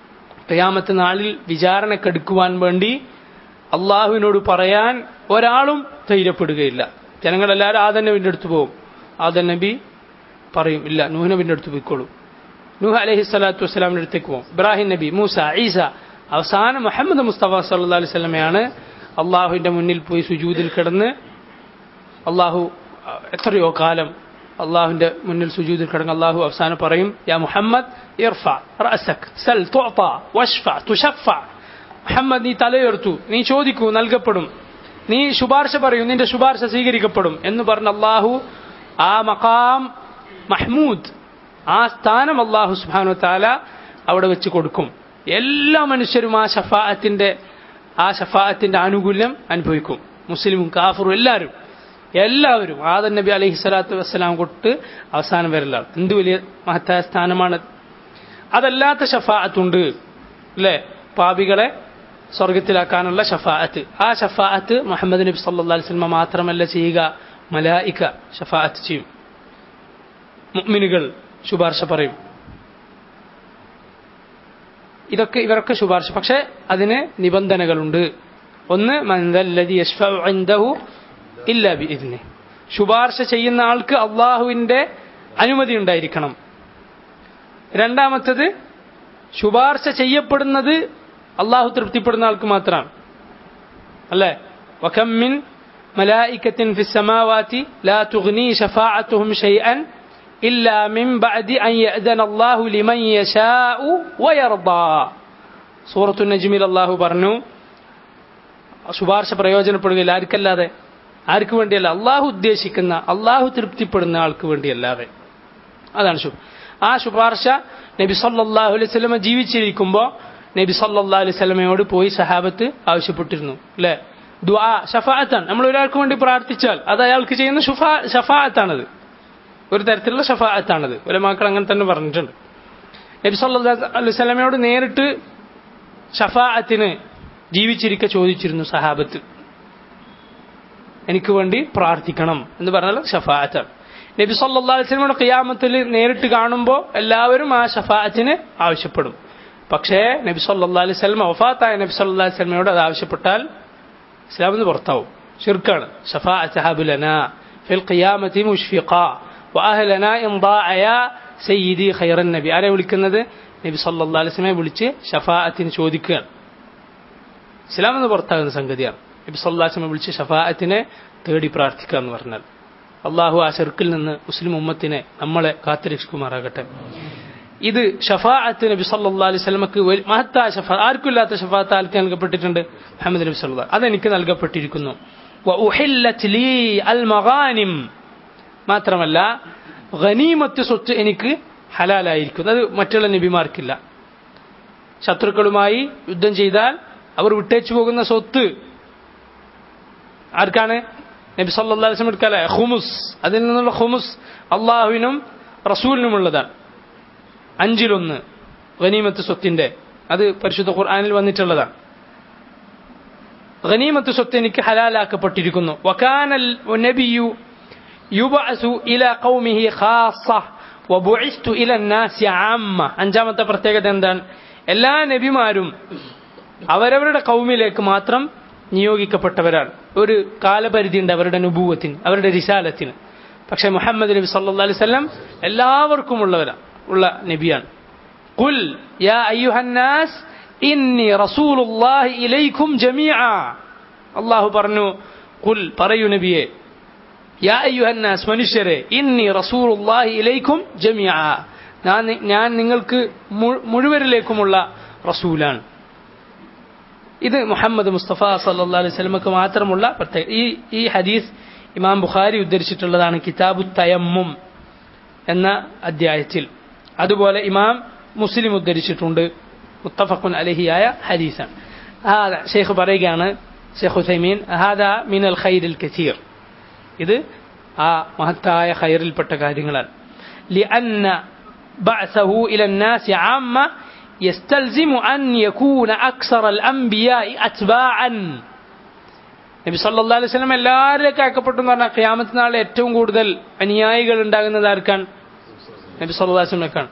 ഖിയാമത്ത് നാളിൽ വിചാരണക്കെടുക്കുവാൻ വേണ്ടി അള്ളാഹുവിനോട് പറയാൻ ഒരാളും ധൈര്യപ്പെടുകയില്ല. ജനങ്ങളെല്ലാവരും ആദം നബിന്റെ അടുത്ത് പോകും. ആദം നബി പറയും, ഇല്ല, നൂഹ് നബിന്റെ അടുത്ത് പോയിക്കോളൂ. നൂഹ് അലൈഹി സ്വലാത്തു വസ്സലാമിന്റെ അടുത്തേക്ക് പോകും. ഇബ്രാഹിം നബി, മൂസ, ഈസ. അവസാനം മുഹമ്മദ് മുസ്തഫ സല്ലല്ലാഹു അലൈഹി വസല്ലമയാണ് അള്ളാഹുവിന്റെ മുന്നിൽ പോയി സുജൂദിൽ കിടന്ന്, അള്ളാഹു എത്രയോ കാലം അള്ളാഹുവിന്റെ മുന്നിൽ സുജൂദിൽ കിടന്ന് അള്ളാഹു അവസാനം പറയും, യാ മുഹമ്മദ് ഇർഫ റഅസക് സൽ തുഅത വഷ്ഫ തുശഫ. മുഹമ്മദ്, നീ തലയുയർത്തു, നീ ചോദിക്കൂ, നൽകപ്പെടും. നീ ശുപാർശ പറയൂ, നിന്റെ ശുപാർശ സ്വീകരിക്കപ്പെടും എന്ന് പറഞ്ഞ അള്ളാഹു ആ മഖാം മഹ്മൂദ്, ആ സ്ഥാനം അള്ളാഹു സുബ്ഹാനഹു വ തആല അവിടെ വെച്ച് കൊടുക്കും. എല്ലാ മനുഷ്യരും ആ ഷഫാഅത്തിന്റെ ആനുകൂല്യം അനുഭവിക്കും. മുസ്ലിമും കാഫറും എല്ലാവരും ആദം നബി അലൈഹി സ്വലാത്തു വസ്സലാം തൊട്ട് അവസാനം വരെല്ലാം. എന്ത് വലിയ മഹത്തായ സ്ഥാനമാണ്. അതല്ലാത്ത ഷഫാഅത്തുണ്ട് അല്ലേ? പാപികളെ സ്വർഗത്തിലാക്കാനുള്ള ഷഫാഅത്ത്. ആ ഷഫാഅത്ത് മുഹമ്മദ് നബി സല്ലല്ലാഹു അലൈഹി വസല്ലം മാത്രമല്ല ചെയ്യുക, മലായിക ഷഫാഅത്ത് ചെയ്യും. മുഅ്മിനുകൾ ശുപാർശ പറയും. ഇവരൊക്കെ ശുപാർശ. പക്ഷെ അതിന് നിബന്ധനകളുണ്ട്. ഒന്ന്, മൻ ദല്ലദി യശ്ഫഉ ഇൻദഹു ഇല്ലാ ബിഇദ്നിഹി, ശുപാർശ ചെയ്യുന്ന ആൾക്ക് അള്ളാഹുവിന്റെ അനുമതി ഉണ്ടായിരിക്കണം. രണ്ടാമത്തത്, ശുപാർശ ചെയ്യപ്പെടുന്നത് അള്ളാഹു തൃപ്തിപ്പെടുന്ന ആൾക്ക് മാത്രമാണ്. അല്ലേ? വകം മിൻ മലായികത്തിൻ ഫിസ് സമാവാതി ലാ തുഗ്നി ശഫാഅത്തുഹും ശൈഅൻ ഇല്ലാ മിൻ ബഅദി അൻ യഅ്ദന അല്ലാഹു ലിമൻ യശാഉ വയർദാ. സൂറത്തുൻ നജ്മിൽ അല്ലാഹു പറഞ്ഞു, ശുപാർശ പ്രയോജനപ്പെടുകയില്ല ആർക്കല്ലാതെ. ആർക്ക് വേണ്ടിയല്ല? അള്ളാഹു ഉദ്ദേശിക്കുന്ന, അള്ളാഹു തൃപ്തിപ്പെടുന്ന ആൾക്ക് വേണ്ടിയല്ലാതെ. അതാണ് ആ ശുപാർശ നബി സല്ലല്ലാഹു അലൈഹി വസല്ലം ജീവിച്ചിരിക്കുമ്പോൾ നബി സല്ലല്ലാഹു അലൈഹി വസല്ലമയോട് പോയി സഹാബത്ത് ആവശ്യപ്പെട്ടിരുന്നു. അല്ലേ? ദുആ ഷഫാഅത്താണ്. നമ്മൾ ഒരാൾക്ക് വേണ്ടി പ്രാർത്ഥിച്ചാൽ അത് അയാൾക്ക് ചെയ്യുന്ന ഷഫാഅത്താണത്. ഒരു തരത്തിലുള്ള ഷഫാഅത്താണത്. ഉലമാക്കൾ അങ്ങനെ തന്നെ പറഞ്ഞിട്ടുണ്ട്. നബി സല്ലല്ലാഹു അലൈഹി വസല്ലമയോട് നേരിട്ട് ഷഫാഅത്തിന് ജീവിച്ചിരിക്കെ ചോദിച്ചിരുന്നു സഹാബത്ത്, എനിക്ക് വേണ്ടി പ്രാർത്ഥിക്കണം എന്ന് പറഞ്ഞാൽ ഷഫാഅത്താണ്. നബി സല്ലല്ലാഹു അലൈഹി വസല്ലമയുടെ ഖിയാമത്തിൽ നേരിട്ട് കാണുമ്പോൾ എല്ലാവരും ആ ഷഫാഅത്തിന് ആവശ്യപ്പെടും. പക്ഷേ നബി സല്ലല്ലാഹു അലൈഹി വസല്ലം വഫാത്തായ നബി സല്ലല്ലാഹു അലൈഹി വസല്ലമയോട് അത് ആവശ്യപ്പെട്ടാൽ ഇസ്ലാമിൽ നിന്ന് പുറത്താവും, ശിർക്കാണ്. ഷഫാഅത്ത് ഹബുലനാ ഫിൽ ഖിയാമത്തി മുഷ്ഫിഖാ വഅഹ്ലനാ ഇൻ ضاعയ സയ്യിദി ഖൈറൻ നബി. ആരെ വിളിക്കുന്നത്? നബി സല്ലല്ലാഹു അലൈഹി വസല്ലമയെ വിളിച്ച് ഷഫാഅത്തിന് ചോദിക്കുകയാണ്. ഇസ്ലാമിൽ നിന്ന് പുറത്താകുന്ന സംഗതിയാണ്. നബി സല്ലല്ലാഹു അലൈഹി വസല്ലമയെ വിളിച്ച് ഷഫാഅത്തിനെ തേടി പ്രാർത്ഥിക്കുക എന്ന് പറഞ്ഞാൽ അള്ളാഹു ആ ശിർക്കിൽ നിന്ന് മുസ്ലിം ഉമ്മത്തിനെ, നമ്മളെ കാത്തുരക്ഷിക്കുമാറാകട്ടെ. ഇത് ഷഫാഅത്ത് നബി സല്ലല്ലാഹു അലൈഹി വസല്ലമക്ക് മഹത്തായ ഷഫാഅത്ത്, ആർക്കില്ലാത്ത ഷഫാഅത്ത് ആർക്ക് നൽകപ്പെട്ടിട്ടുണ്ട്? മുഹമ്മദ് നബി സല്ലല്ലാഹു. അതെനിക്ക് നൽകപ്പെട്ടിരിക്കുന്നു. വഉഹില്ലത് ലീ അൽ മഗാനിം, മാത്രമല്ല ഗനീമത്ത് സ്വത്ത് എനിക്ക് ഹലാലായിരിക്കുന്നു. അത് മറ്റുള്ള നബിമാർക്കില്ല. ശത്രുക്കളുമായി യുദ്ധം ചെയ്താൽ അവർ വിട്ടേച്ചു പോകുന്ന സ്വത്ത് ആർക്കാണ്? നബി സല്ലല്ലാഹു അലൈഹി വസല്ലം എടുക്കാല്ലേ? ഖുമുസ്. അതിൽ നിന്നുള്ള ഖുമുസ് അള്ളാഹുവിനും റസൂലിനുമുള്ളതാണ്. 1/5 ഗനീമത്ത് സ്വത്തിന്റെ. അത് പരിശുദ്ധ ഖുർആനിൽ വന്നിട്ടുള്ളതാണ്. ഗനീമത്ത് സ്വത്ത് എനിക്ക് ഹലാലാക്കപ്പെട്ടിരിക്കുന്നു. വകാനൽ നബിയു യുബഅസു ഇലാ ഖൗമിഹി ഖാസ്സ വബുഇസ്തു ഇലാ നാസി ആമ്മ. അഞ്ചാമത്തെ പ്രത്യേകത എന്താണ്? എല്ലാ നബിമാരും അവരവരുടെ ഖൗമിലേക്ക് മാത്രം നിയോഗിക്കപ്പെട്ടവരാണ്. ഒരു കാലപരിധി ഉണ്ട് അവരുടെ നുബുവത്തിന്, അവരുടെ റിസാലത്തിന്. പക്ഷേ മുഹമ്മദ് നബി സല്ലല്ലാഹു അലൈഹി വസല്ലം എല്ലാവർക്കും ഉള്ള നബിയാണ്. ഖുൽ യാ അയ്യുഹന്നാസ് ഇന്നി റസൂലുള്ളാഹി ഇലൈക്കും ജമീഅ. അല്ലാഹു പറഞ്ഞു, ഖുൽ പറയൂ നബിയെ, യാ അയ്യുഹന്നാസ് മനുഷ്യരെ, ഇന്നി റസൂലുള്ളാഹി ഇലൈക്കും ജമീഅ, ഞാൻ നിങ്ങൾക്ക് മുഴുവനിലേക്കുമുള്ള റസൂലാണ്. ഇത് മുഹമ്മദ് മുസ്തഫ സല്ലല്ലാഹു അലൈഹി വസല്ലമക്ക് മാത്രമുള്ള പ്രത്യേക. ഈ ഹദീസ് ഇമാം ബുഖാരി ഉദ്ധരിച്ചിട്ടുള്ളതാണ് കിതാബു തയമ്മും എന്ന അധ്യായത്തിൽ. അതുപോലെ ഇമാം മുസ്ലിം ഉദ്ധരിച്ചിട്ടുണ്ട്. മുത്തഫഖുൻ അലൈഹിയായ ഹദീസാണ്. ഷെയ്ഖ് പറയുകയാണ്, ഷെയ്ഖ് ഉസൈമീൻ, ഹാദാ മിനൽ ഖൈറിൽ കസീർ, ഇത് ആ മഹത്തായ ഖൈറിൽപ്പെട്ട കാര്യങ്ങളാണ്. ലിഅന്ന ബഅസഹു ഇലൻ നാസി ആമ്മ يستلزم أن يكون أكثر الأنبياء أتباعا. നബി സല്ലല്ലാഹു അലൈഹി വസല്ലം എല്ലാവരിലേക്കും അയക്കപ്പെട്ടു എന്ന് പറഞ്ഞാൽ ഖിയാമത്ത് നാളിൽ ഏറ്റവും കൂടുതൽ അനുയായികൾ ഉണ്ടാകുന്നത് ആർക്കാണ്? നബി സല്ലല്ലാഹു അലൈഹി വസല്ലമക്കാണ്.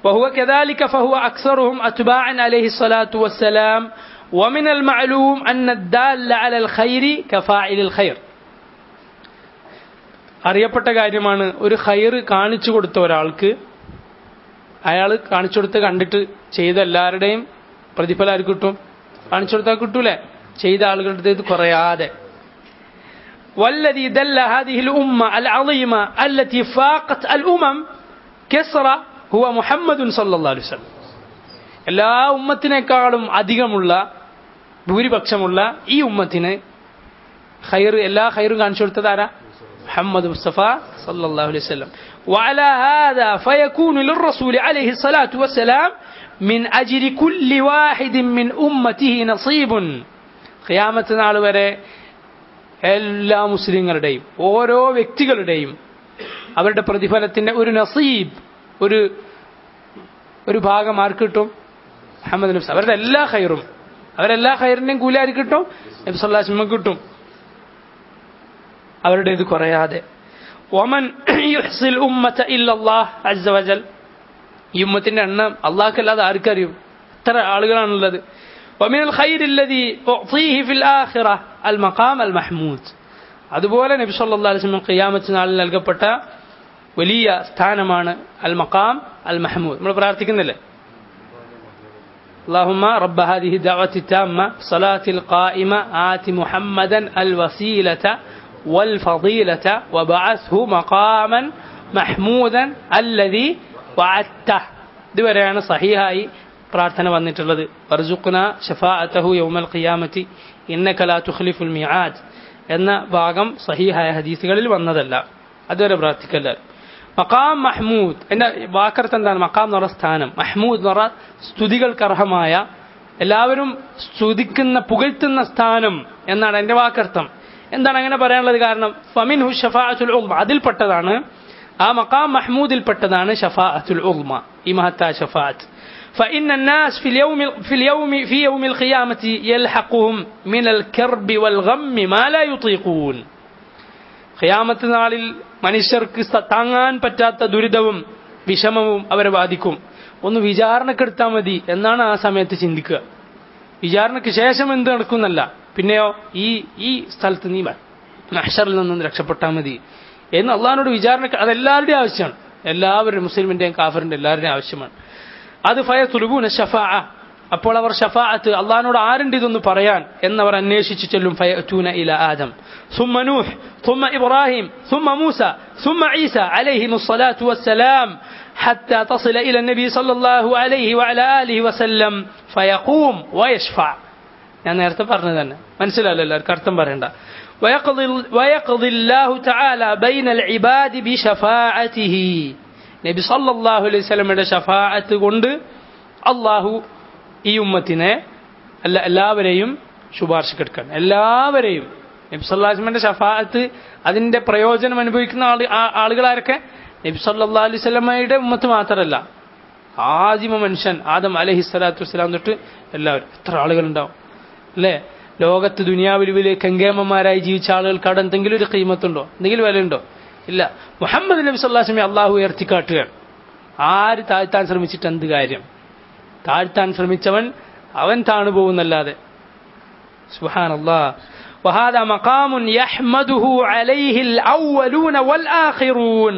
وهو كذلك فهو أكثرهم أتباعا عليه الصلاة والسلام. ومن المعلوم أن الدال على الخير كفاعل الخير. അറിയപ്പെട്ട കാര്യമാണ്, ഒരു ഖൈർ കാണിച്ചു കൊടുത്ത ഒരാൾക്ക് അയാൾ കാണിച്ചു കൊടുത്ത് കണ്ടിട്ട് ചെയ്ത എല്ലാവരുടെയും പ്രതിഫലം ആർക്ക് കിട്ടും? കാണിച്ചു കൊടുത്താൽ കിട്ടൂലേ? ചെയ്ത ആളുകളുടെ ഇത് കുറയാതെ. والذي دل هذه الأمة العظيمة التي فاقت الأمم كسرى هو محمد صلى الله عليه وسلم. എല്ലാ ഉമ്മത്തിനേക്കാളും അധികമുള്ള ഭൂരിപക്ഷമുള്ള ഈ ഉമ്മത്തിന് ഖൈർ, എല്ലാ ഖൈറും കാണിച്ചു കൊടുത്തത് ആരാ? محمد مصطفى صلى الله عليه وسلم. وعلى هذا فيكون للرسول عليه الصلاة والسلام من أجر كل واحد من أمته نصيب. ഖിയാമത്ത് നാൾ വരെ എല്ലാ മുസ്ലിങ്ങളുടെയും ഓരോ വ്യക്തികളുടെയും അവരുടെ പ്രതിഫലത്തിന്റെ ഒരു നസീബ്, ഒരു ഭാഗം ആർക്ക് കിട്ടും? മുഹമ്മദ് നബി. അവരുടെ എല്ലാ ഖൈറിന്റെയും കൂലി ആർക്ക് കിട്ടും? നബി സല്ലല്ലാഹു അലൈഹി വസല്ലം കിട്ടും, അവരുടെ ഇത് കുറയാതെ. വമൻ യുഹ്സിൽ ഉമ്മത ഇല്ലല്ലാഹ് അസ്സ വജൽ. ഈ ഉമ്മത്തിന്റെ എണ്ണം അല്ലാഹുക്കല്ലാതെ ആർക്കറിയും? എത്ര ആളുകളാണുള്ളത്. വമിനൽ ഖൈരിൽ ലദീ ഉഅ്തീഹി ഫിൽ ആഖിറ അൽ മഖാം അൽ മഹ്മൂദ്. അതുപോലെ നബി സല്ലല്ലാഹു അലൈഹി വസല്ലം ഖിയാമത്ത് നാളിൽ നൽകപ്പെട്ട വലിയ സ്ഥാനമാണ് അൽ മഖാം അൽ മഹ്മൂദ്. നമ്മൾ പ്രാർത്ഥിക്കുന്നില്ലേ? اللهم رب هذه الدعوة التامة صلاة القائمة آت محمدا الوسيلة والفضيلة وبعثه مقاما محمودا الذي وعدته. ഇതുവരെയാണ് സഹീഹായി പ്രാർത്ഥന വന്നിട്ടുള്ളത്. വർസുഖ്ന ശഫാഅതഹു യൗമൽ ഖിയാമത്തി ഇന്നക ലാ തുഖ്ലിഫുൽ മിആദ് എന്ന ഭാഗം സഹീഹായ ഹദീസുകളിൽ വന്നതല്ല. അതുവരെ പ്രാർത്ഥിക്കല്ല. മഖാം മഹ്മൂദ് എന്ന വാക്കർത്ഥം എന്താണ്? മഖാം എന്ന് പറഞ്ഞ സ്ഥാനം, മഹ്മൂദ് എന്ന് പറഞ്ഞ സ്തുതികൾക്ക് അർഹമായ, എല്ലാവരും സ്തുതിക്കുന്ന പുകഴ്ത്തുന്ന സ്ഥാനം എന്നാണ് എന്റെ വാക്കർത്ഥം. എന്താണ് അങ്ങനെ പറയാനുള്ളത്? കാരണം ഫമിൻഹു ശഫാഅത്തുൽ ഉൾമ, അതിൽപ്പെട്ടതാണ്, ആ മഖാം മഹ്മൂദിൽപ്പെട്ടതാണ് ശഫാഅത്തുൽ ഉൾമ, ഈ മഹത്തായ ശഫാഅത്ത്. فإن الناس في يوم القيامة يلحقهم من الكرب والغم ما لا يطيقون. ഖിയാമത്ത് നാളിൽ മനുഷ്യർക്ക് താങ്ങാൻ പറ്റാത്ത ദുരിതവും വിഷമവും അവരെ ബാധിക്കും. ഒന്ന് വിചാരണക്കെടുത്താൽ മതി എന്നാണ് ആ സമയത്ത് ചിന്തിക്കുക. വിചാരണയ്ക്ക് ശേഷം എന്ത് നടക്കുന്നല്ല, പിന്നെയോ ഈ സ്ഥലത്ത് നീ മഹ്ശറിൽ നിന്നും രക്ഷപ്പെട്ടാൽ മതി എന്ന് അള്ളാഹിനോട് വിചാരണ. അതെല്ലാവരുടെയും ആവശ്യമാണ്, എല്ലാവരും മുസ്ലിമിന്റെയും കാഫറിന്റെ എല്ലാവരുടെയും ആവശ്യമാണ്. അത് ഫയതുലുബൂന ശഫാഅ, അപ്പോൾ അവർ ഷഫാഅത്ത്, അള്ളാഹിനോട് ആരുണ്ട് ഇതൊന്ന് പറയാൻ എന്നവർ അന്വേഷിച്ചു ചെല്ലും. ഫയഅതൂന ഇലാ ആദം ثم نوح ثم إبراهيم ثم موسى ثم عيسى عليهم الصلاة والسلام حتى تصل إلى النبي صلى الله عليه وعلى آله وسلم فيقوم ويشفع. ഞാൻ നേരത്തെ പറഞ്ഞതാണ്, മനസ്സിലായല്ലോ എല്ലാവർക്കും, അർത്ഥം പറയണ്ട. ويقضي الله تعالى بين العباد بشفاعته. നബി സല്ലല്ലാഹു അലൈഹി വസല്ലമയുടെ ഷഫാഅത്ത് കൊണ്ട് അല്ലാഹു ഈ ഉമ്മത്തിനെ എല്ലാവരെയും ശുപാർശക്കെടുക്കാൻ, എല്ലാവരെയും. നബി സല്ലല്ലാഹു അലൈഹി വസല്ലമയുടെ ഷഫാഅത്ത്, അതിന്റെ പ്രയോജനം അനുഭവിക്കുന്ന ആളുകളാരൊക്കെ? നബി സല്ലല്ലാഹു അലൈഹി വസല്ലമയുടെ ഉമ്മത്ത് മാത്രമല്ല, ആദിമ മനുഷ്യൻ ആദം അലൈഹിസ്സലാത്തു വസ്സലാം തൊട്ട് എല്ലാവരും. എത്ര ആളുകളുണ്ടാവും അല്ലേ? ലോകത്ത് ദുനിയാവിൽ വലിയ കങ്കേമന്മാരായി ജീവിച്ച ആളുകൾക്ക് അവിടെ എന്തെങ്കിലും ഒരു ഖീമത്തുണ്ടോ? എന്തെങ്കിലും വിലയുണ്ടോ? ഇല്ല. മുഹമ്മദ് നബി സല്ലല്ലാഹു അലൈഹി വസല്ലമയെ അള്ളാഹു ഉയർത്തിക്കാട്ടുകയാണ്. ആര് താഴ്ത്താൻ ശ്രമിച്ചിട്ട് എന്ത് കാര്യം? താഴ്ത്താൻ ശ്രമിച്ചവൻ അവൻ താണു പോകുന്നല്ലാതെ. സുബ്ഹാനല്ലാഹ്. വഹാദാ മഖാമുൻ യഹ്മദുഹു അലൈഹി അൽഅവ്വലൂന വൽആഖിറൂൻ.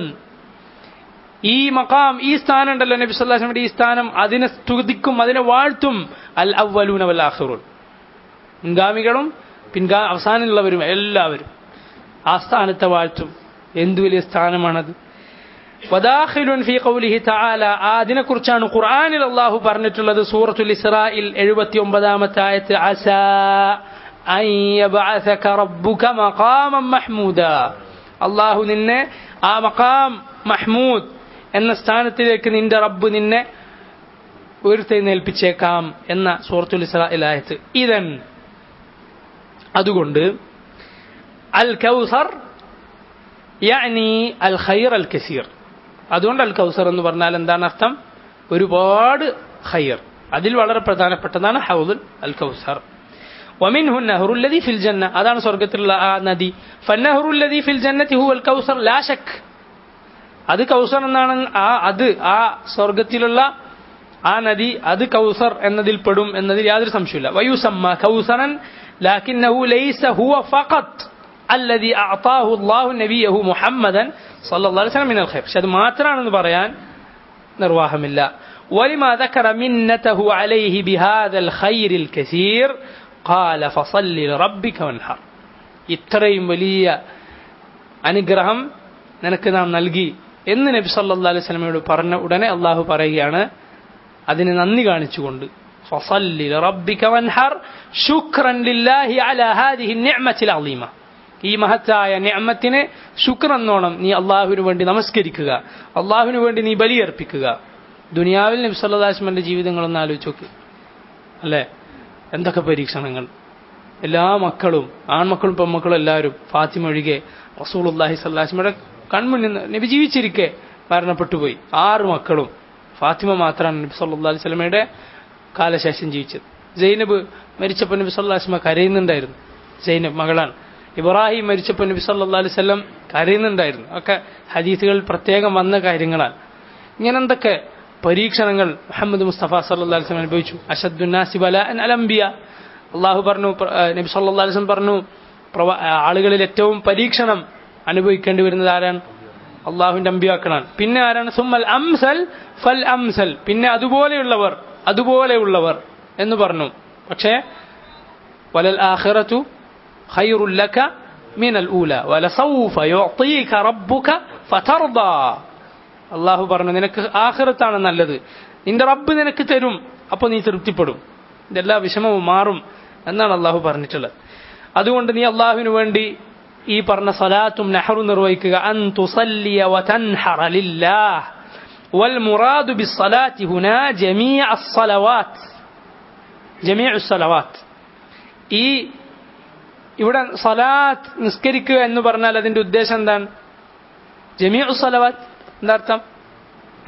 ഈ മഖാം, ഈ സ്ഥാനം ഉണ്ടല്ലോ നബി സല്ലല്ലാഹു അലൈഹി വസല്ലമയുടെ ഈ സ്ഥാനം, അതിനെ സ്തുതിക്കും, അതിനെ വാഴ്ത്തും അൽ അവ്വലൂന വൽ ആഖിറൂൻ, മുൻഗാമികളും അവസാനമുള്ളവരും എല്ലാവരും ആ സ്ഥാനത്തെ വാഴ്ത്തും. എന്ത് വലിയ സ്ഥാനമാണത്. വദാഖിലുൻ ഫീ ഖൗലിഹി തആല, അതിനെക്കുറിച്ചാണ് ഖുർആനിൽ അല്ലാഹു പറഞ്ഞിട്ടുള്ളത്. സൂറത്തുൽ ഇസ്രായിൽ 79-ാമത്തെ ആയത്ത്, അസാ അൻ യബ്അസക റബ്ബുക മഖാമൻ മഹ്മൂദാ. അല്ലാഹു നിന്നെ ആ മഖാം മഹ്മൂദ് എന്ന സ്ഥാനത്തിലേക്ക് നിന്റെ റബ്ബ് നിന്നെ ഉയർത്തെഴുന്നേൽപ്പിച്ചേക്കാം എന്ന സൂറത്തുൽ ഇസ്രായിൽ ആയത്ത്. ഇദൻ, അതുകൊണ്ട് അൽ കൗസർ യഅനി അൽ ഖൈർ അൽ കസീർ. അതുകൊണ്ട് അൽ കൗസർ എന്ന് പറഞ്ഞാൽ എന്താണ് അർത്ഥം? ഒരുപാട് ഖൈർ. അതിൽ വളരെ പ്രധാനപ്പെട്ടതാണ് ഹൗദുൽ അൽ കൗസർ. ومنه النهر الذي في الجنة അതാണ് സ്വർഗ്ഗത്തിലുള്ള ആ നദി. فالنهر الذي في الجنة هو الكوثر لا شك. അത് കൗസർ എന്നാണ്. ആ സ്വർഗ്ഗത്തിലുള്ള ആ നദി അത് കൗസർ എന്നതിൽ പെടും എന്നതിൽ യാതൊരു സംശയമില്ല. ويسمى كوثرا لكنه ليس هو فقط الذي أعطاه الله نبيه محمدا صلى الله عليه وسلم من الخير. പക്ഷെ അത് മാത്രമാണെന്ന് പറയാൻ നിർവാഹമില്ല. ولما ذكر منته عليه بهذا الخير الكثير قال فصل لربك وانحر. ഇത്രയും വലിയ അനുഗ്രഹം നിനക്ക് നാം നൽകി എന്ന് നബി സല്ലല്ലാഹു അലൈഹി വസല്ലമയോട് പറഞ്ഞ ഉടനെ അള്ളാഹു പറയുകയാണ് അതിന് നന്ദി കാണിച്ചുകൊണ്ട് ഫസല്ലി ലറബ്ബിക വൻഹർ ശുക്രൻ ലില്ലാഹി അലാ ഹാദിഹി നിഅമത്തിൽ അളീമ. ഈ മഹത്തായ നിഅമത്തിനെ ശുക്രെന്നോണം നീ അള്ളാഹുവിന് വേണ്ടി നമസ്കരിക്കുക, അള്ളാഹുവിന് വേണ്ടി നീ ബലിയർപ്പിക്കുക. ദുനിയാവിൽ നബി സല്ലല്ലാഹു അലൈഹി വസല്ലമയുടെ ജീവിതങ്ങളൊന്ന് ആലോചിച്ച് നോക്ക് അല്ലേ, എന്തൊക്കെ പരീക്ഷണങ്ങൾ. എല്ലാ മക്കളും, ആൺമക്കളും പെൺമക്കളും എല്ലാവരും, ഫാത്തിമ ഒഴികെ റസൂലുള്ളാഹി സ്വല്ലല്ലാഹു അലൈഹി വസല്ലമയുടെ കൺമുന്നിൽ നബി ജീവിച്ചിരിക്കെ മരണപ്പെട്ടുപോയി. 6 മക്കളും. ഫാത്തിമ മാത്രമാണ് നബി സല്ലല്ലാഹു അലൈഹി വസല്ലമയുടെ കാലശേഷം ജീവിച്ചത്. സൈനബ് മരിച്ചപ്പോൾ നബി സല്ലല്ലാഹു അലൈഹി വസല്ലം കരയുന്നുണ്ടായിരുന്നു. സൈനബ് മകളാണ്. ഇബ്രാഹിം മരിച്ചപ്പോൾ നബി സല്ലല്ലാഹു അലൈഹി വസല്ലം കരയുന്നുണ്ടായിരുന്നു. ഒക്കെ ഹദീസുകൾ പ്രത്യേകം വന്ന കാര്യങ്ങളാണ്. ഇങ്ങനെ എന്തൊക്കെ പരീക്ഷണങ്ങൾ മുഹമ്മദ് മുസ്തഫ സല്ലല്ലാഹു അലൈഹി വസല്ലം അനുഭവിച്ചു. അശദ്ദുന്നാസി ബലാഅൻ അൽ അംബിയ. അല്ലാഹു പറഞ്ഞു, നബി സല്ലല്ലാഹു അലൈഹി വസല്ലം പറഞ്ഞു, ആളുകളിൽ ഏറ്റവും പരീക്ഷണം അനുഭവിക്കേണ്ടി വരുന്നത് ആരാണ്? അള്ളാഹുവിന്റെ അമ്പിയാക്കളാണ്. പിന്നെ ആരാണ്? സുമ്മൽ അംസൽ ഫൽ അംസൽ. പിന്നെ അതുപോലെയുള്ളവർ എന്ന് പറഞ്ഞു. പക്ഷേ വലൽ ആഖിറതു ഖൈറുൽ ലക മിനൽ ഊല വലസൗഫ യുഅതീക റബ്ബുക ഫതർദാ. അള്ളാഹു പറഞ്ഞു, നിനക്ക് ആഖിറത്താണ് നല്ലത്, നിന്റെ റബ്ബ് നിനക്ക് തരും, അപ്പോൾ നീ തൃപ്തിപ്പെടും, ഇതെല്ലാ വിഷമവും മാറും എന്നാണ് അള്ളാഹു പറഞ്ഞിട്ടുള്ളത്. അതുകൊണ്ട് നീ അള്ളാഹുവിന് വേണ്ടി ഈ പറഞ്ഞ സലാത്തും നഹറും നിർവഹിക്കുക. അൻ തുസല്ലിയ വതൻഹറ ലില്ലാഹ് വൽ മുറാദു ബിസ്സലാത്തി ഹുനാ ജമീഅസ് സലവാത്ത്. ഈ ഇവിടെ സലാത്ത് നിസ്കരിക്കുക എന്ന് പറഞ്ഞാൽ അതിന്റെ ഉദ്ദേശം എന്താണ്? ജമീഉസ് സലവാത്ത് എന്താ അർത്ഥം?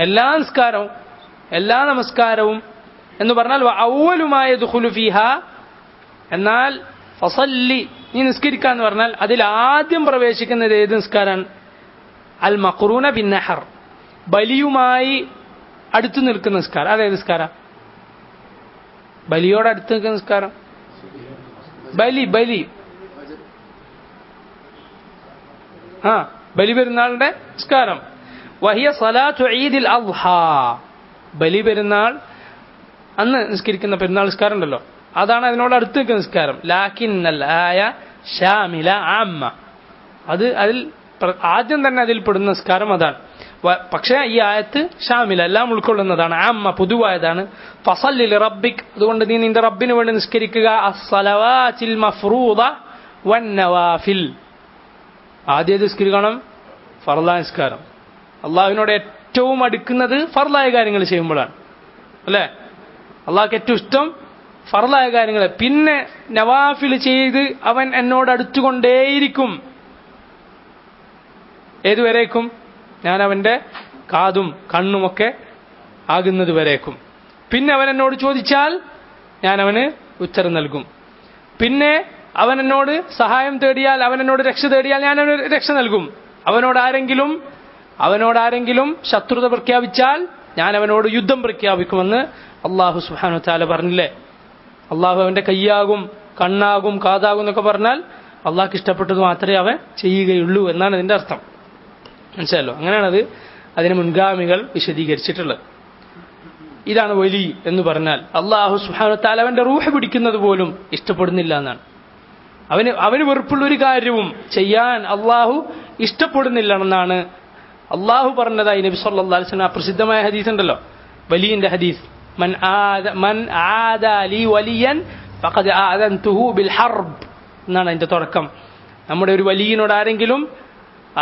എല്ലാ നിസ്കാരവും, എല്ലാ നമസ്കാരവും എന്ന് പറഞ്ഞാൽ അവ്വലു മാ യദ്ഖുലു ഫീഹാ. എന്നാൽ ഫസല്ലി, നീ നിസ്കരിക്കുക എന്ന് പറഞ്ഞാൽ അതിൽ ആദ്യം പ്രവേശിക്കുന്നത് ഏത് നിസ്കാരാണ്? അൽ മഖ്റൂന ബിൻ നഹർ, ബലിയുമായി അടുത്തു നിൽക്കുന്ന നിസ്കാരം. അതേത് നിസ്കാരം? ബലിയോട് അടുത്ത് നിൽക്കുന്ന നിസ്കാരം. ബലി ബലി പെരുന്നാളിന്റെ നിസ്കാരം. വഹിയ സലാത്തു ഈദിൽ അദ്ഹാ. ബലി പെരുന്നാൾ അന്ന് നിസ്കരിക്കുന്ന പെരുന്നാൾ നിസ്കാരം ഉണ്ടല്ലോ, അതാണ് അതിനോട് അടുത്ത് നിൽക്കുന്ന നിസ്കാരം. ലാകിന്നൽ ആയ ശാമില ആമ്മ. അതിൽ ആദ്യം തന്നെ അതിൽ പെടുന്ന നിസ്കാരം അതാണ്. പക്ഷേ ഈ ആയത്ത് ഷാമില, എല്ലാം ഉൾക്കൊള്ളുന്നതാണ്. ആമ്മ പൊതുവായതാണ്. ഫസല്ലി ലിറബ്ബിക്, അതുകൊണ്ട് നീ നിന്റെ റബ്ബിന് വേണ്ടി നിസ്കരിക്കുക. അസ്സലവാത്തിൽ മഫ്റൂദ വന്നവാഫിൽ. ആദ്യം നിസ്കരിക്കണം ഫർളായ നിസ്കാരം. അള്ളാഹുവിനോട് ഏറ്റവും അടുക്കുന്നത് ഫർളായ കാര്യങ്ങൾ ചെയ്യുമ്പോഴാണ് അല്ലേ? അള്ളാഹ്ക്ക് ഏറ്റവും ഇഷ്ടം ഫർളായ കാര്യങ്ങൾ. പിന്നെ നവാഫിൽ ചെയ്ത് അവൻ എന്നോട് അടുത്തുകൊണ്ടേയിരിക്കും. ഏതുവരേക്കും? ഞാൻ അവന്റെ കാതും കണ്ണുമൊക്കെ ആകുന്നത് വരേക്കും. പിന്നെ അവൻ എന്നോട് ചോദിച്ചാൽ ഞാൻ അവന് ഉത്തരം നൽകും. പിന്നെ അവൻ എന്നോട് സഹായം തേടിയാൽ, അവൻ എന്നോട് രക്ഷ തേടിയാൽ ഞാൻ അവന് രക്ഷ നൽകും. അവനോടാരെങ്കിലും ശത്രുത പ്രഖ്യാപിച്ചാൽ ഞാൻ അവനോട് യുദ്ധം പ്രഖ്യാപിക്കുമെന്ന് അള്ളാഹു സുബ്ഹാനഹു വ തആല പറഞ്ഞില്ലേ? അള്ളാഹു അവന്റെ കയ്യാകും കണ്ണാകും കാതാകും എന്നൊക്കെ പറഞ്ഞാൽ അള്ളാഹ്ക്ക് ഇഷ്ടപ്പെട്ടത് മാത്രമേ അവൻ ചെയ്യുകയുള്ളൂ എന്നാണ് ഇതിന്റെ അർത്ഥം. മനസ്സിലല്ലോ? അങ്ങനെയാണത് അതിന് മുൻഗാമികൾ വിശദീകരിച്ചിട്ടുള്ളത്. ഇതാണ് വലി എന്ന് പറഞ്ഞാൽ. അള്ളാഹു സുബ്ഹാനഹു വ തആല അവന്റെ റൂഹ് പിടിക്കുന്നത് പോലും ഇഷ്ടപ്പെടുന്നില്ല എന്നാണ്. അവന് വെറുപ്പുള്ള ഒരു കാര്യവും ചെയ്യാൻ അള്ളാഹു ഇഷ്ടപ്പെടുന്നില്ലെന്നാണ് അള്ളാഹു പറഞ്ഞതായി നബി സല്ലല്ലാഹു അലൈഹി വസല്ലം പ്രസിദ്ധമായ ഹദീസ് ഉണ്ടല്ലോ, വലിയുടെ ഹദീസ്. മൻ ആദാ ലി വലിയൻ ഫഖദ് ആദൻതുഹു ബിൽ ഹർബ് എന്നാണ് അതിന്റെ തുടക്കം. നമ്മുടെ ഒരു വലിയനോട്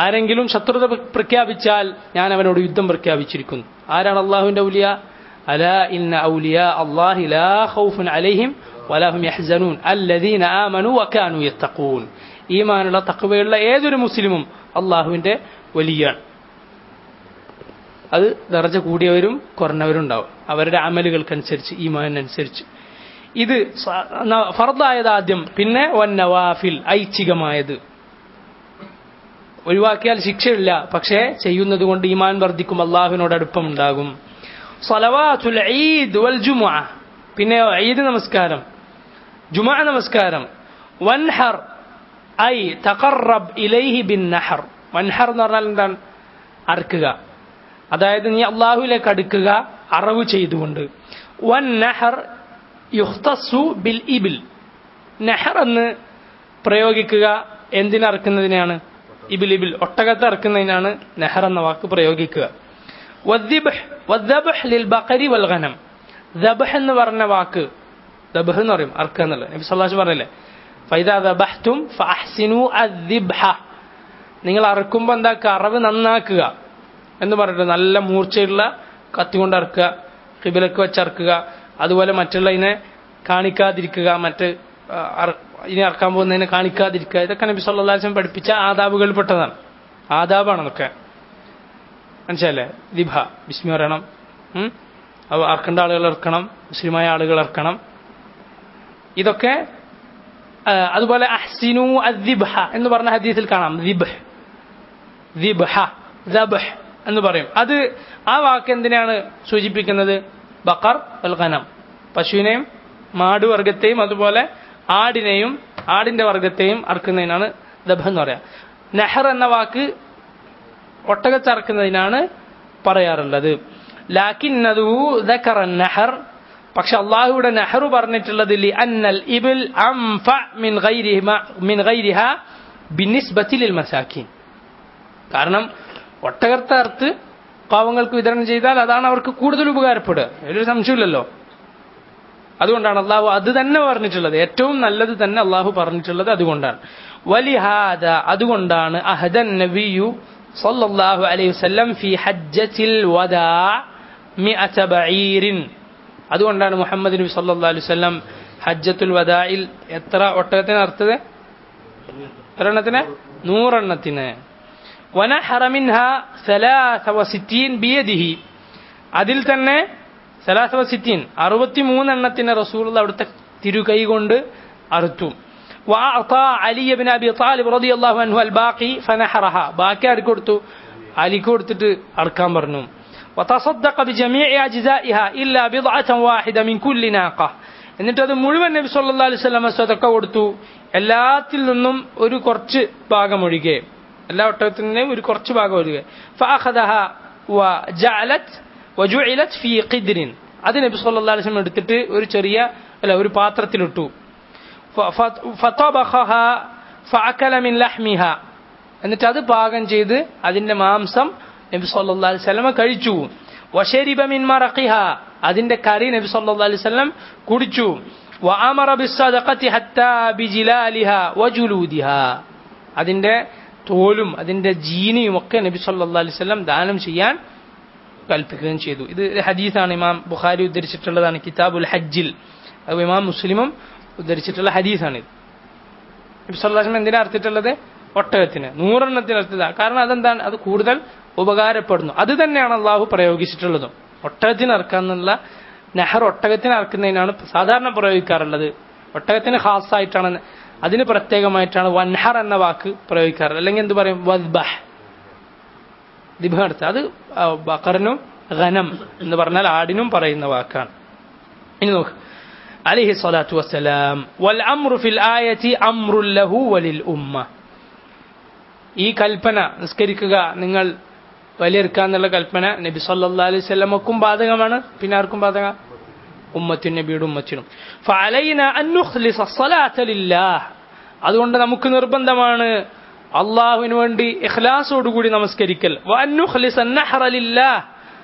ആരെങ്കിലും ശത്രുത പ്രഖ്യാപിച്ചാൽ ഞാൻ അവനോട് യുദ്ധം പ്രഖ്യാപിച്ചിരിക്കുന്നു. ആരാണ് അള്ളാഹുവിന്റെ ഔലിയ? അലാ ഇന്ന ഔലിയാ അല്ലാഹി ലാ ഖൗഫുൻ അലൈഹിം വലാ ഹും യഹ്സനൂൻ അല്ലദീന ആമനൂ വകാനൂ യത്തഖൂൻ. ഈമാനുള്ള തഖ്വയുള്ള ഏതൊരു മുസ്ലിമും അള്ളാഹുവിന്റെ വലിയാണ്. അത് ദർജ കൂടിയവരും കുറഞ്ഞവരും ഉണ്ടാവും അവരുടെ അമലുകൾക്കനുസരിച്ച് ഈമാനനുസരിച്ച്. ഇത് ഫർദായത് ആദ്യം, പിന്നെ വന്നവാഫിൽ ഐച്ഛികമായത്. ഒഴിവാക്കിയാൽ ശിക്ഷയില്ല, പക്ഷേ ചെയ്യുന്നത് കൊണ്ട് ഈമാൻ വർദ്ധിക്കും, അള്ളാഹുവിനോട് അടുപ്പമുണ്ടാകും. സ്വലവാത്തുൽ ഈദ് വൽ ജുമുഅ, പിന്നെ ഈദ് നമസ്കാരം, ജുമുഅ നമസ്കാരം. വൻഹർ ഐ തഖറബ് ഇലൈഹി ബിൻ നഹർ. വൻഹർ എന്ന് പറഞ്ഞാൽ എന്താണ്? അറുക്കുക, അതായത് നീ അള്ളാഹുവിലേക്ക് അടുക്കുക അറവ് ചെയ്തുകൊണ്ട്. വൻ നഹർ യുഖ്തസു ബിൽ ഇബിൽ. നഹർ എന്ന് പ്രയോഗിക്കുക എന്തിനറുക്കുന്നതിനാണ്? ഇബിൽ ഒട്ടകത്തെ അറുക്കുന്നതിനാണ് നഹർ എന്ന വാക്ക് പ്രയോഗിക്കുക. വദ്ദബ്ഹ് ലിൽ ബഖരി വൽ ഗനം. ദബ്ഹ് എന്ന് പറഞ്ഞ വാക്ക്, ദബ്ഹ് എന്ന് പറയും അറുക്കുക എന്നുള്ളത്. നബി സല്ലല്ലാഹു അലൈഹി വസല്ലം പറഞ്ഞില്ലേ, ഫൈദാ ദബഹ്തും ഫഅഹ്സിനു അദ്ദിബ്ഹ. നിങ്ങൾ അറുക്കുമ്പോൾ എന്താക്കുക? അറവ് നന്നാക്കുക എന്ന് പറഞ്ഞിട്ട് നല്ല മൂർച്ചയുള്ള കത്തി കൊണ്ട് അറുക്കുക, ഖിബിലക്ക് വെച്ചറുക്കുക, അതുപോലെ മറ്റുള്ളതിനെ കാണിക്കാതിരിക്കുക, ഇനി അറക്കാൻ പോകുന്നതിനെ കാണിക്കാതിരിക്കുക. ഇതൊക്കെ നബി സല്ലല്ലാഹു അലൈഹി വസല്ലം പഠിപ്പിച്ച ആദാബുകളിൽ പെട്ടതാണ്. ആദാബാണെന്നൊക്കെ മനസ്സിലല്ലേ? ദിബ ബിസ്മി പറയണം, അറക്കേണ്ട ആളുകൾ ഇറക്കണം, മുസ്ലിമായ ആളുകൾ ഇറക്കണം. ഇതൊക്കെ അതുപോലെ അഹ്സിനു അദ്ദിബ്ഹ എന്ന് പറഞ്ഞ ഹദീസിൽ കാണാം. ദിബ്ഹ ദബ്ഹ് എന്ന് പറയും. അത് ആ വാക്ക് എന്തിനാണ് സൂചിപ്പിക്കുന്നത്? ബഖർ വൽ ഗനം, പശുവിനെയും മാടുവർഗത്തെയും അതുപോലെ ആടിനെയും ആടിന്റെ വർഗത്തെയും അറുക്കുന്നതിനാണ് ദബ്ഹ് എന്ന് പറയാം. നഹർ എന്ന വാക്ക് ഒട്ടകച്ചറക്കുന്നതിനാണ് പറയാറുള്ളത്. ലാകിന്നദു ദക്കറ നഹർ, പക്ഷെ അള്ളാഹുവിടെ നെഹ്റു പറഞ്ഞിട്ടുള്ളത് ലിഅന്നൽ ഇബിൽ അൻഫ മിൻ ഗൈരിഹാ ബിനിസ്ബതി ലിൽ മസാകിൻ. കാരണം ഒട്ടകത്തെ അറുത്ത് പാവങ്ങൾക്ക് വിതരണം ചെയ്താൽ അതാണ് അവർക്ക് കൂടുതൽ ഉപകാരപ്പെടുക, ഒരു സംശയമില്ലല്ലോ. അതുകൊണ്ടാണ് അള്ളാഹു അത് തന്നെ പറഞ്ഞിട്ടുള്ളത്, ഏറ്റവും നല്ലത് തന്നെ അള്ളാഹു പറഞ്ഞിട്ടുള്ളത്. അതുകൊണ്ടാണ് വലിഹാദ, അതുകൊണ്ടാണ് അഹദൻ നബിയു സല്ലല്ലാഹു അലൈഹി വസല്ലം ഫി ഹജ്ജത്തിൽ വദാ മിഅത ബഈരിൻ. അതുകൊണ്ടാണ് മുഹമ്മദ് നബി സല്ലല്ലാഹു അലൈഹി വസല്ലം ഹജ്ജത്തുൽ വദാഇൽ എത്ര ഒട്ടകത്തിന് അറുത്തത്? എത്ര എണ്ണത്തിന്? 100 എണ്ണത്തിന്. വനഹറ മിൻഹാ 63 ബിയദിഹി, അതിൽ തന്നെ 63 എണ്ണത്തിന് റസൂലുള്ളാഹി അവിടുത്തെ തിരുകൈ കൊണ്ട് അറുത്തു. വഅഅതാ അലി ഇബ്നു അബി ത്വാലിബ് റളിയല്ലാഹു അൻഹു അൽ ബാഖി ഫനഹറഹ, ബാക്കി ആർക്ക് കൊടുത്തു? അലിക്ക് കൊടുത്തിട്ട് അറുക്കാൻ പറഞ്ഞു. وتصدق بجميع أجزائها إلا بضعة واحدة من كل ناقة. എന്നിട്ട് അത് മുഴുവൻ നബി സല്ലല്ലാഹു അലൈഹി വസല്ലം സദഖ കൊടുത്തു, എല്ലാത്തിൽ നിന്നും ഒരു കുറച്ച് ഭാഗം ഒഴികെ, എല്ലാ ഒട്ടകത്തിനും ഒരു കുറച്ച് ഭാഗം ഒഴികെ. فأخذها وجعلت في قدر, അത് നബി സല്ലല്ലാഹു അലൈഹി വസല്ലം എടുത്തിട്ട് ഒരു പാത്രത്തിലിട്ടു. فطبخها فأكل من لحمها, എന്നിട്ട് അത് പാകം ചെയ്ത് അതിന്റെ മാംസം നബി സല്ലല്ലാഹു അലൈഹി വസല്ലം കഴിച്ചു. വശരിബ മിൻ മറഖിഹ, അതിന്റെ കറി നബി സല്ലല്ലാഹു അലൈഹി വസല്ലം കുടിച്ചു. വഅമറ ബിസ്സദഖതി ഹത്താ ബിജിലാലിഹ വജുലൂദിഹ, അതിന്റെ തോലും അതിന്റെ ജീനിയും ഒക്കെ നബി സല്ലല്ലാഹു അലൈഹി വസല്ലം ദാനം ചെയ്യാൻ കൽപ്പിക്കുകയും ചെയ്തു. ഇത് ഹദീസാണ്, ഇമാം ബുഖാരി ഉദ്ധരിച്ചിട്ടുള്ളതാണ് കിതാബുൽ ഹജ്ജിൽ, അത് ഇമാം മുസ്ലിമും ഉദ്ധരിച്ചിട്ടുള്ള ഹദീസാണിത്. നബി സല്ലല്ലാഹു അലൈഹി വസല്ലം എന്തിനാ അർത്ഥിട്ടുള്ളത്? ഒട്ടകത്തിന് 100 എണ്ണത്തിന് അർത്ഥതാണ്. കാരണം അതെന്താണ്? അത് കൂടുതൽ ഉപകാരപ്പെടുന്നു. അത് തന്നെയാണ് അള്ളാഹു പ്രയോഗിച്ചിട്ടുള്ളതും. ഒട്ടകത്തിന് അറക്കാന്നുള്ള നെഹർ ഒട്ടകത്തിന് അറക്കുന്നതിനാണ് സാധാരണ പ്രയോഗിക്കാറുള്ളത്. ഒട്ടകത്തിന് ഖാസായിട്ടാണ്, അതിന് പ്രത്യേകമായിട്ടാണ് വൻഹർ എന്ന വാക്ക് പ്രയോഗിക്കാറുള്ളത്. അല്ലെങ്കിൽ എന്ത് പറയും? വദ്ബഹ്, ദിബ് നടത്തുക. അത് ബഖറിനും ഗനം എന്ന് പറഞ്ഞാൽ ആടിനും പറയുന്ന വാക്കാണ്. ഇനി നോക്ക്, അലൈഹി സ്വലാത്തു വസ്സലാം വൽ അംറു ഫിൽ ആയതി അംറുൻ ലഹു വലിൽ ഉമ്മ. ഈ കൽപ്പന, നിസ്കരിക്കുക, നിങ്ങൾ വലിയെടുക്കുക എന്നുള്ള കൽപ്പന നബി സല്ലല്ലാഹു അലൈഹി വസല്ലമക്കും ബാധകമാണ്. പിന്നെ ആർക്കും ബാധകം? ഉമ്മത്തിനും, നബിയുടെ ഉമ്മത്തിനും. ഫഅലൈനാ അൻ നുഖ്ലിസ സ്വലാത ലില്ലാഹ്, അതുകൊണ്ട് നമുക്ക് നിർബന്ധമാണ് അള്ളാഹുവിന് വേണ്ടി ഇഖ്ലാസോടുകൂടി നമസ്കരിക്കൽ. വ അൻ നുഖ്ലിസ നഹറ ലില്ലാഹ്,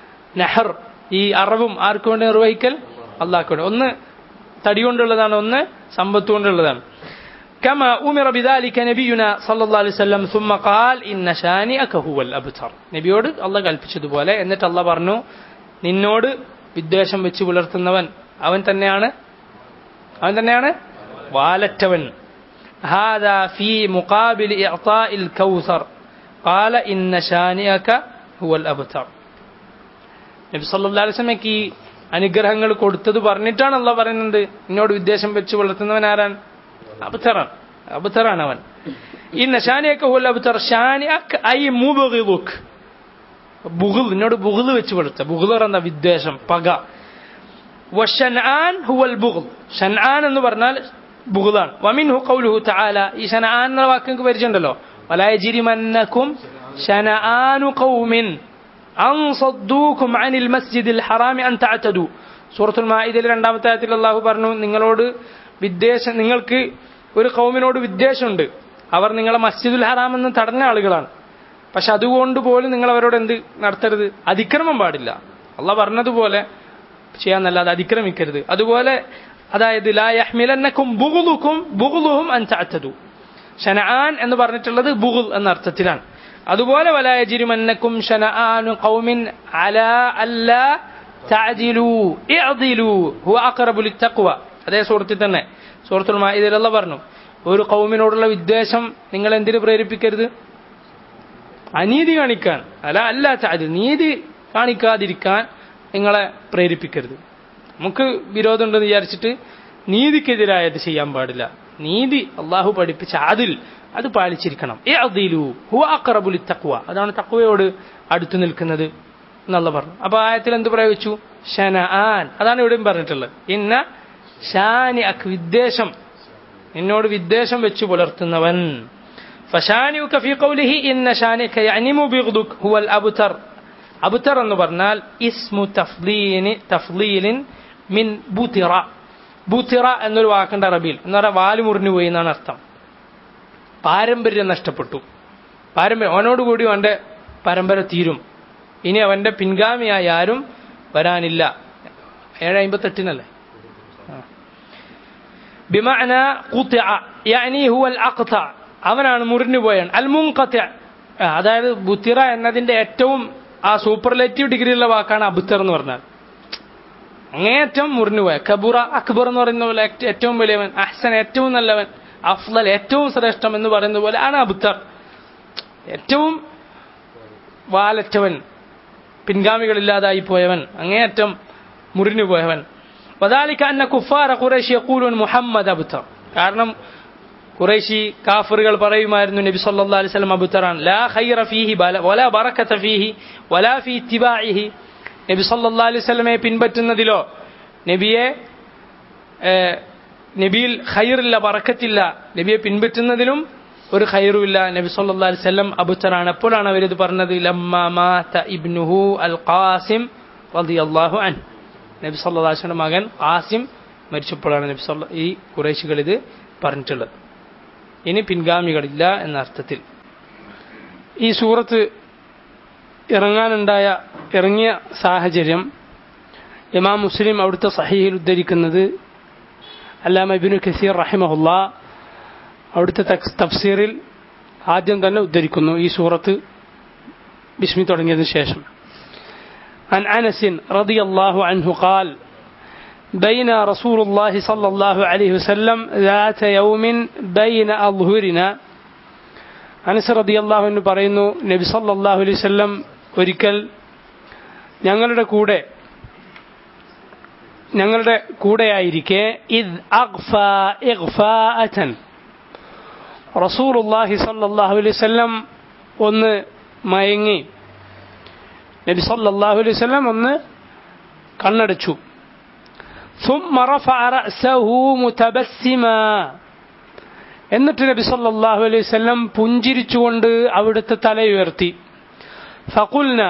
നഹർ ഈ അറവും ആർക്ക് വേണ്ടി നിർവഹിക്കൽ? അള്ളാഹ്ക്ക് വേണ്ടി. ഒന്ന് തടി കൊണ്ടുള്ളതാണ്, ഒന്ന് സമ്പത്ത് കൊണ്ടുള്ളതാണ്. كما أمر بذلك نبينا صلى الله عليه وسلم ثم قال إن شانئك هو الأبتر. നബിയോട് അള്ളാഹ് കൽപ്പിച്ചതുപോലെ എന്നിട്ട് അള്ളാഹ് പറഞ്ഞു, നിന്നോട് വിദ്വേഷം വെച്ച് പുലർത്തുന്നവൻ അവൻ തന്നെയാണ് വാലറ്റവൻ. هذا في مقابل إعطاء الكوثر قال إن شانئك هو الأبتر. നബി സല്ലല്ലാഹു അലൈഹി വസല്ലമയ്ക്ക് ഈ അനുഗ്രഹങ്ങൾ കൊടുത്തത് പറഞ്ഞിട്ടാണ് അള്ളാഹ് പറയുന്നത് എന്നോട് വിദ്വേഷം വെച്ച് പുലർത്തുന്നവൻ ആരാണ്? അബ്തറാണ് അവൻ. ഇന്ന ഷാനിയക ഹുവൽ അബ്തർ, ഷാനിയക ഐ മുബഗിദുക, ബുഗ്ദ്, എന്നോട് ബുഗ്ദ് വെച്ച് പുലർത്തുക. ബുഗ്ദ് പറഞ്ഞ വിദ്വേഷം, പക. വശൻആൻ ഹുവൽ ബുഗ്ദ്, ഷൻആൻ എന്ന് പറഞ്ഞാൽ ബുഗ്ദാണ്. വമിൻഹു ഖൗലുഹു തആല, ഈ ഷൻആൻ എന്ന വാക്ക് നിങ്ങൾക്ക് പരിചയമുണ്ടല്ലോ. വലാ യജ്രിമന്നകും ഷനആനു ഖൗമിൻ അൻ സദ്ദൂകും അനിൽ മസ്ജിദിൽ ഹറാമി അൻ തഅതദു. സൂറത്തുൽ മാഇദയിൽ 2-ാമത്തെ ആയത്തിൽ അല്ലാഹു പറഞ്ഞു, നിങ്ങൾക്ക് ഒരു ഖൗമിനോട് വിദ്വേഷമുണ്ട്, അവർ നിങ്ങളെ മസ്ജിദുൽ ഹറാം എന്ന് തടഞ്ഞ ആളുകളാണ്. പക്ഷെ അതുകൊണ്ട് പോലും നിങ്ങൾ അവരോട് എന്ത് നടത്തരുത്? അതിക്രമം പാടില്ല. അള്ളാഹ് പറഞ്ഞതുപോലെ ചെയ്യാന്നല്ലാതെ അതിക്രമിക്കരുത്. അതുപോലെ അതായത് ലാ യഹ്മിലന്നകും ബുഗ്ളുഹും അൻ തഅതദു. ഷനആൻ എന്ന് പറഞ്ഞിട്ടുള്ളത് ബുഗ്ൾ എന്ന അർത്ഥത്തിലാണ്. അതുപോലെ വലാ യജ്രിമന്നകും ഷനആനു ഖൗമിൻ അലാ അല്ലാ തഅദിലു ഇഅദിലു ഹുവ അഖറബു ലിത്തഖ്വ. അതേ സൂറത്തിൽ തന്നെ സൂറത്തുൽ മാഇദയിൽ അല്ലാഹ് പറഞ്ഞു, ഒരു ഖൗമിനോടുള്ള വിദ്വേഷം നിങ്ങൾ എന്തിനു പ്രേരിപ്പിക്കരുത്? അനീതി കാണിക്കാൻ. അല്ലാ തഅദിൽ, നീതി കാണിക്കാതിരിക്കാൻ നിങ്ങളെ പ്രേരിപ്പിക്കരുത്. നമുക്ക് വിരോധമുണ്ടെന്ന് വിചാരിച്ചിട്ട് നീതിക്കെതിരായത് ചെയ്യാൻ പാടില്ല. നീതി അള്ളാഹു പഠിപ്പിച്ച അതിൽ അത് പാലിച്ചിരിക്കണം. ഇഅദിലു ഹുവ അഖറബു ലിത്തഖ്വ, അതാണ് തഖ്വയോട് അടുത്തു നിൽക്കുന്നത് എന്നല്ല പറഞ്ഞു. അപ്പൊ ആയത്തിൽ എന്ത് പ്രയോഗിച്ചു? ഷനആൻ, അതാണ് ഇവിടെയും പറഞ്ഞിട്ടുള്ളത്. ഇന്ന ഷാനിഅക, വിദ്വേഷം, എന്നോട് വിദ്വേഷം വെച്ചു പുലർത്തുന്നവൻ. ഫശാനിഉക ഫീ ഖൗലിഹി ഇന്ന ഷാനിഅക യഅനി മുബിഗ്ദുക ഹുവൽ അബ്തർ. അബ്തർ എന്ന് പറഞ്ഞാൽ ഇസ്മു തഫ്ളീലിൻ മിൻ ബുതിറ. ബുതിറ എന്നൊരു വാക്കുണ്ട് അറബിയിൽ, എന്ന് പറഞ്ഞാൽ വാല് മുറിഞ്ഞു പോയി എന്നാണ് അർത്ഥം. പാരമ്പര്യം നഷ്ടപ്പെട്ടു. അവനോടുകൂടി അവന്റെ പരമ്പര തീരും. ഇനി അവന്റെ പിൻഗാമിയായി ആരും വരാനില്ല. 7:58 ബിമഅന ഖുതിഅ യഅനി ഹുവൽ അഖ്ത, അവനാണ് മുറിഞ്ഞുപോയൻ. അൽ മുൻഖതി, അതായത് ബുതിറ എന്നതിന്റെ ഏറ്റവും ആ സൂപ്പർലേറ്റീവ് ഡിഗ്രിയുള്ള വാക്കാണ് അബ്തർ എന്ന് പറഞ്ഞാൽ. അങ്ങേയറ്റം മുറിഞ്ഞുപോയ. കബുറ, അക്ബർ എന്ന് പറയുന്ന പോലെ ഏറ്റവും വലിയവൻ, അഹ്സൻ ഏറ്റവും നല്ലവൻ, അഫ്ളൽ ഏറ്റവും ശ്രേഷ്ഠം എന്ന് പറയുന്ന പോലെ ആണ് അബ്തർ. ഏറ്റവും വാലറ്റവൻ, പിൻഗാമികളില്ലാതായി പോയവൻ, അങ്ങേയറ്റം മുറിഞ്ഞുപോയവൻ. വദാലിക അന്ന കുഫാര ഖുറൈശ് യഖൂലുൻ മുഹമ്മദ് അബ്തർ, കാരണം ഖുറൈശി കാഫിറുകൾ പറയുമായിരുന്നു നബി സല്ലല്ലാഹു അലൈഹി വസല്ലം അബ്തറാണ്. ലാ ഖൈറ ഫീഹി വലാ ബറകത ഫീഹി വലാ ഫീ ഇത്തിബാഇഹി, നബി സല്ലല്ലാഹു അലൈഹി വസല്ലമയെ പിൻപറ്റുന്നതിലോ നബിയിൽ ഖൈറില്ല, ബറക്കത്തില്ല. നബിയെ പിൻപറ്റുന്നതിലും ഒരു ഖൈറുമില്ല. നബി സല്ലല്ലാഹു അലൈഹി വസല്ലം അബ്തറാണ്. എപ്പോഴാണ് അവരിത് പറഞ്ഞത്? ലമ്മാ മാത ഇബ്നുഹു അൽ ഖാസിം റളിയല്ലാഹു അൻഹു, നബി സല്ലല്ലാഹു അലൈഹി വസല്ലം മകൻ ഖാസിം മരിച്ചപ്പോഴാണ് ഈ ഖുറൈശികൾ ഇത് പറഞ്ഞിട്ടുള്ളത്. ഇനി പിൻഗാമികളില്ല എന്ന അർത്ഥത്തിൽ. ഈ സൂറത്ത് ഇറങ്ങിയ സാഹചര്യം ഇമാം മുസ്ലിം അവിടുത്തെ സഹീഹിൽ ഉദ്ധരിക്കുന്നത് അല്ലാമ ഇബ്നു കസീർ റഹിമഹുല്ലാ അവിടുത്തെ തഫ്സീറിൽ ആദ്യം തന്നെ ഉദ്ധരിക്കുന്നു ഈ സൂറത്ത് ബിസ്മി തുടങ്ങിയതിനു ശേഷം. عن أنس رضي الله عنه قال بين رسول الله صلى الله عليه وسلم ذات يوم بين أظهرنا. അനസ് റളിയല്ലാഹു അൻഹു പറയുന്നു, നബി സല്ലല്ലാഹു അലൈഹി വസല്ലം ഒരിക്കൽ ഞങ്ങളുടെ കൂടെയായിരിക്കെ ഇദ് അഗ്ഫാ ഇഗ്ഫാഅതൻ, റസൂലുള്ളാഹി സല്ലല്ലാഹു അലൈഹി വസല്ലം ഒന്ന് മയങ്ങി, നബി സല്ലല്ലാഹു അലൈഹി വസല്ലം ഒന്ന് കണ്ണടച്ചു. ثم رفع رأسه متبسما, എന്നിട്ട് നബി സല്ലല്ലാഹു അലൈഹി വസല്ലം പുഞ്ചിരിച്ചുകൊണ്ട് അവിടുത്തെ തല ഉയർത്തി. ഫഖുൽന,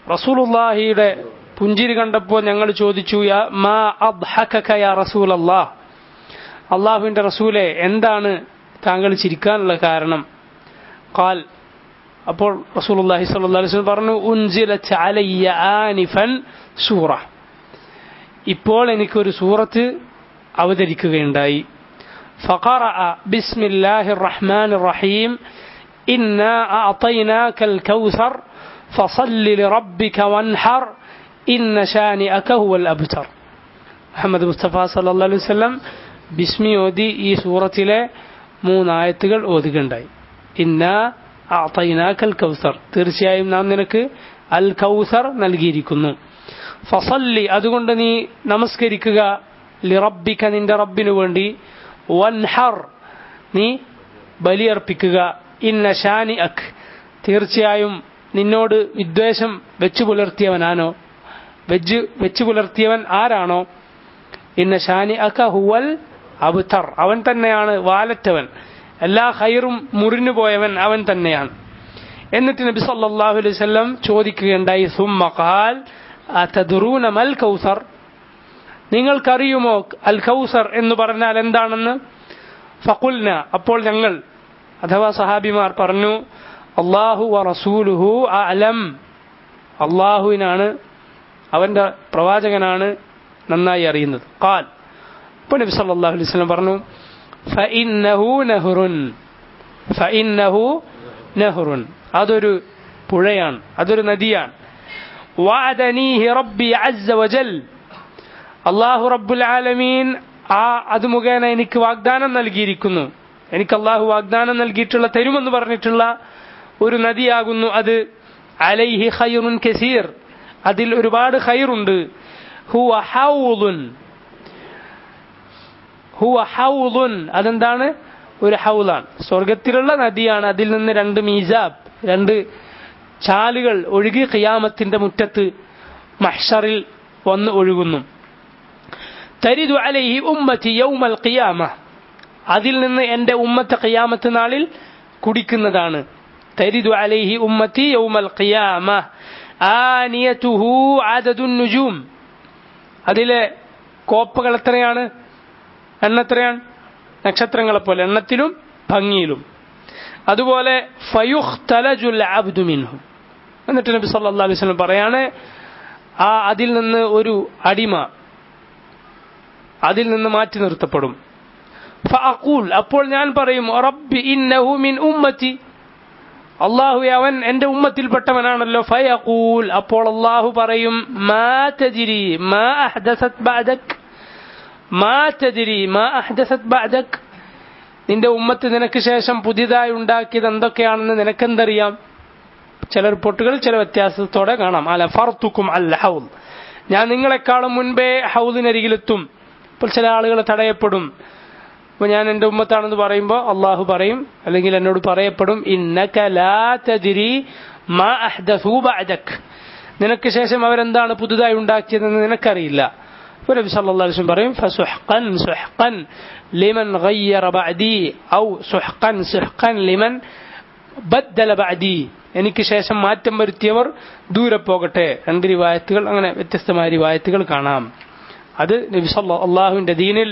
റസൂലുള്ളാഹിയുടെ പുഞ്ചിരി കണ്ടപ്പോൾ ഞങ്ങൾ ചോദിച്ചു, മാ അദ്ഹകക യാ റസൂലല്ലാഹ്, അല്ലാഹുവിന്റെ റസൂലേ എന്താണ് താങ്കൾ ചിരിക്കാനുള്ള കാരണം? ഖാൽ, അപ്പോൾ റസൂലുള്ളാഹി സ്വല്ലല്ലാഹു അലൈഹി വസല്ലം പറഞ്ഞു, ഉൻസിലത് അലയ്യ ആനിഫൻ സൂറ, ഇപ്പോൾ എനിക്കൊരു സൂറത്ത് അവതരിക്കുകയുണ്ടായി. ഫഖറഅ ബിസ്മില്ലാഹിർ റഹ്മാനിർ റഹീം ഇന്നാ അഅതൈനാകൽ കൗസർ ഫസല്ലി ലിറബ്ബിക വൻഹർ ഇന്ന ശാനിഅക ഹുവൽ അബ്തർ. മുഹമ്മദ് മുസ്തഫ സല്ലല്ലാഹു അലൈഹി വസല്ലം ബിസ്മി ഓതി ഈ സൂറത്തിലെ 3 ആയത്തുകൾ ഓതുകയുണ്ടായി. ഇന്നാ അഅതൈനാകൽ കൗസർ, തീർച്ചയായും നാം നിനക്ക് അൽ കൗസർ നൽകിയിരിക്കുന്നു. ഫസല്ലി, അതുകൊണ്ട് നീ നമസ്കരിക്കുക, ലിറബ്ബിക, നിന്റെ റബ്ബിനു വേണ്ടി, വൻഹർ, നീ ബലിയർപ്പിക്കുക, ഇന്ന ഷാനിഅക്, തീർച്ചയായും നിന്നോട് വിദ്വേഷം വെച്ചു പുലർത്തിയവൻ ആരാണോ, ഇന്ന ഷാനിഅക ഹുവൽ അബ്തർ, അവൻ തന്നെയാണ് വാലറ്റവൻ, എല്ലാ ഖൈറും മുറിഞ്ഞു പോയവൻ അവൻ തന്നെയാണ്. എന്നിട്ട് നബി സല്ലല്ലാഹു അലൈഹി വസല്ലം ചോദിക്കുകയുണ്ടായി, സുമ്മ ഖാൽ അതദ്റൂന മൽ കൗസർ, നിങ്ങൾക്കറിയുമോ അൽ കൗസർ എന്ന് പറഞ്ഞാൽ എന്താണെന്ന്? ഫഖുൽന, അപ്പോൾ ഞങ്ങൾ അഥവാ സഹാബിമാർ പറഞ്ഞു, അല്ലാഹു വറസൂലുഹു അഅലം, അല്ലാഹുവിനാണ്, അവന്റെ പ്രവാചകനാണ് നന്നായി അറിയുന്നത്. ഖാൽ, അപ്പോൾ നബി സല്ലല്ലാഹു അലൈഹി വസല്ലം പറഞ്ഞു, ഫഇന്നഹു നഹ്റുൻ, അതൊരു പുഴയാണ്, അതൊരു നദിയാണ്. വഅദനീഹി റബ്ബി അസ്സ വജൽ, അല്ലാഹു റബ്ബുൽ ആലമീൻ അത് മുഖേന എനിക്ക് വാഗ്ദാനം നൽകിയിരിക്കുന്നു, എനിക്ക് അല്ലാഹു വാഗ്ദാനം നൽകിയിട്ടുള്ള, തരുമെന്ന് പറഞ്ഞിട്ടുള്ള ഒരു നദിയാകുന്നു അത്. അലൈഹി ഖൈറുൻ കസീർ, അതിൽ ഒരുപാട് ഖൈറുണ്ട്. ഹുവ ഹൗളുൻ, അതെന്താണ്? ഒരു ഹൗലാണ്, സ്വർഗത്തിലുള്ള നദിയാണ്. അതിൽ നിന്ന് 2 മീസാബ്, 2 ചാലുകൾ ഒഴുകി ഖിയാമത്തിന്റെ മുറ്റത്ത് മഹ്ശറിൽ വന്ന് ഒഴുകുന്നു. തരിദു അലൈഹി ഉമ്മത്തി യൗമൽ ഖിയാമ, അതിൽ നിന്ന് എന്റെ ഉമ്മത്ത് ഖിയാമത്ത് നാളിൽ കുടിക്കുന്നതാണ്. തരിദു അലൈഹി ഉമ്മത്തി യൗമൽ ഖിയാമ ആനിയതുഹു അദദുൻ നുജൂം, അതിലെ കോപ്പകൾ എത്രയാണ്? എണ്ണത്രയാണ്? നക്ഷത്രങ്ങളെ പോലെ എണ്ണത്തിലും ഭംഗിയിലും. അതുപോലെ ഫയുഖ്തലജുൽ അബ്ദു മിൻഹു, എന്നിട്ട് നബി സല്ലല്ലാഹു അലൈഹി വസല്ലം പറയാണ്, അതിൽ നിന്ന് ഒരു അടിമ അതിൽ നിന്ന് മാറ്റി നിർത്തപ്പെടും. ഫഅഖൂൽ, അപ്പോൾ ഞാൻ പറയും, റബ്ബി ഇന്നഹു മിൻ ഉമ്മത്തി, അല്ലാഹുവേ അവൻ എന്റെ ഉമ്മത്തിൽപ്പെട്ടവനാണല്ലോ. ഫയഖൂൽ, അപ്പോൾ അല്ലാഹു പറയും, മാ തദ്രി മാ അഹ്ദസത് ബഅദക്, നിന്റെ ഉമ്മത്ത് നിനക്ക് ശേഷം പുതിയതായി ഉണ്ടാക്കിയത് എന്തൊക്കെയാണെന്ന് നിനക്കെന്തറിയാം? ചില റിപ്പോർട്ടുകൾ ചില വ്യത്യാസത്തോടെ കാണാം. അല ഫർതുക്കും അൽ ഹൗൽ, ഞാൻ നിങ്ങളെക്കാളും മുൻപേ ഹൗദിനരികിലെത്തും. ഇപ്പോൾ ചില ആളുകൾ തടയപ്പെടും. അപ്പോൾ ഞാൻ എൻ്റെ ഉമ്മത്താണെന്ന് പറയുമ്പോൾ അള്ളാഹു പറയും, അല്ലെങ്കിൽ എന്നോട് പറയപ്പെടും, ഇന്നക ലാ തദ്രി മാ അഹ്ദസു ബഅദക്, നിനക്ക് ശേഷം അവരെന്താണ് പുതുതായി ഉണ്ടാക്കിയതെന്ന് നിനക്കറിയില്ല. അപ്പോൾ നബി സല്ലല്ലാഹു അലൈഹി വസല്ലം പറയും, ഫസുഹ്ഖൻ ലിമൻ ഗയ്യറ ബഅദി ഔ സുഹ്ഖൻ ലിമൻ ബദ്ദല ബഅദി, എനിക്ക് ശേഷം മാറ്റം വരുത്തിയവർ ദൂരെ പോകട്ടെ. 2 റിവായത്തുകൾ, അങ്ങനെ വ്യത്യസ്തമായ റിവായത്തുകൾ കാണാം. അത് നബി അള്ളാഹുവിന്റെ ദീനിൽ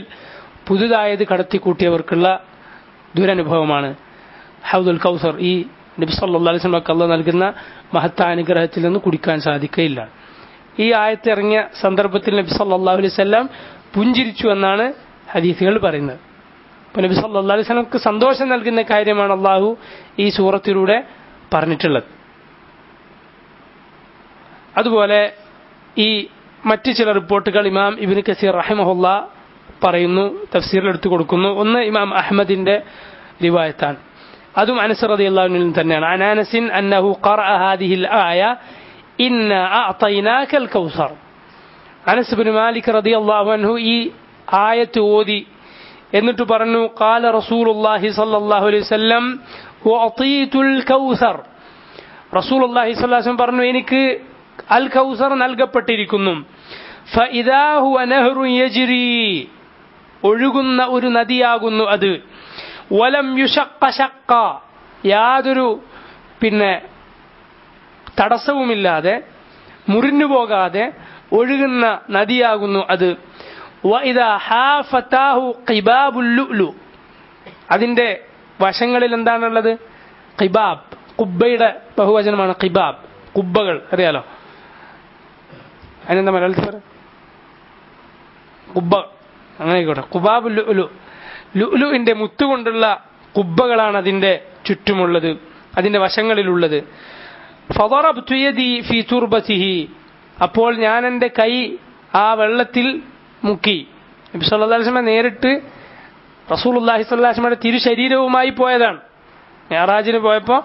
പുതുതായത് കടത്തിക്കൂട്ടിയവർക്കുള്ള ദുരനുഭവമാണ്. ഹൗദുൽ കൗസർ, ഈ നബി സല്ലല്ലാഹു അലൈഹി വസല്ലം അല്ലാഹു നൽകുന്ന മഹത്താനുഗ്രഹത്തിൽ നിന്ന് കുടിക്കാൻ സാധിക്കുകയില്ല. ഈ ആയത്ത് ഇറങ്ങിയ സന്ദർഭത്തിൽ നബി സല്ലല്ലാഹു അലൈഹി വസല്ലം പുഞ്ചിരിച്ചു എന്നാണ് ഹദീസുകൾ പറയുന്നത്. അപ്പോൾ നബി സല്ലല്ലാഹു അലൈഹി വസല്ലംക്ക് സന്തോഷം നൽകുന്ന കാര്യമാണ് അള്ളാഹു ഈ സൂറത്തിലൂടെ പറഞ്ഞിട്ടുള്ളത്. അതുപോലെ ഈ മറ്റ് ചില റിപ്പോർട്ടുകൾ ഇമാം ഇബ്നു കസീർ റഹിമഹുല്ലാ പറയുന്നു, തഫ്സീറിൽ എടുത്തു കൊടുക്കുന്നു. ഒന്ന് ഇമാം അഹ്മദിന്റെ റിവായത്താണ്, അതും അനസ് റളിയല്ലാഹു അൻഹു തന്നെയാണ്. അൻ അനസിൻ അന്നഹു ഖറഅ ഹാദിഹിൽ ആയ ഇന്നാ അഅതൈനാകൽ കൗസർ. അനസ് ഇബ്നു മാലിക് റളിയല്ലാഹു അൻഹു ഈ ആയത്ത് ഓതി, എന്നിട്ട് പറഞ്ഞു, ഖാല റസൂലുള്ളാഹി സ്വല്ലല്ലാഹു അലൈഹി വസല്ലം വഅതീതുൽ കൗസർ, റസൂലുള്ളാഹി സ്വല്ലല്ലാഹു അലൈഹി വസല്ലം പറഞ്ഞു, എനിക്ക് അൽ കൗസർ നൽകപ്പെട്ടിരിക്കുന്നു. ഫഇദാ ഹുവ നഹ്റുൻ യജ്രി, ഒഴുകുന്ന ഒരു നദിയാകുന്നു അത്. വലം യുശഖ്ഖ ശഖ്ഖ, യാതൊരു തടസ്സവുമില്ലാതെ മുറിഞ്ഞു പോകാതെ ഒഴുകുന്ന നദിയാകുന്നു അത്. വഇദാ ഹാഫതാഹു ഖിബാബുൽ ലുഅ്ലു, അതിന്റെ വശങ്ങളിൽ എന്താണുള്ളത്? ഖിബാബ്, ഖുബ്ബയുടെ ബഹുവചനമാണ് ഖിബാബ്, കുബ്ബകൾ അറിയാലോ, അതിനെന്താ മലയാളത്തിൽ പറയാം? കുബ്ബ, അങ്ങനെ ആയിക്കോട്ടെ. ഖുബാബ് ലുഅ്ലു, ലുഅ്ലുവിന്റെ മുത്തുകൊണ്ടുള്ള കുബ്ബകളാണ് അതിന്റെ ചുറ്റുമുള്ളത്, അതിന്റെ വശങ്ങളിലുള്ളത്. ഫദറബ്തു യദി ഫീ തുർബതിഹി, അപ്പോൾ ഞാൻ എൻ്റെ കൈ ആ വെള്ളത്തിൽ മുക്കി. നബി സല്ലല്ലാഹു അലൈഹി വസല്ലം നേരിട്ട് റസൂലുള്ളാഹി സ്വല്ലല്ലാഹു അലൈഹി വസല്ലമയുടെ തിരുശരീരവുമായി പോയതാണ്. മിഅ്റാജിന് പോയപ്പോൾ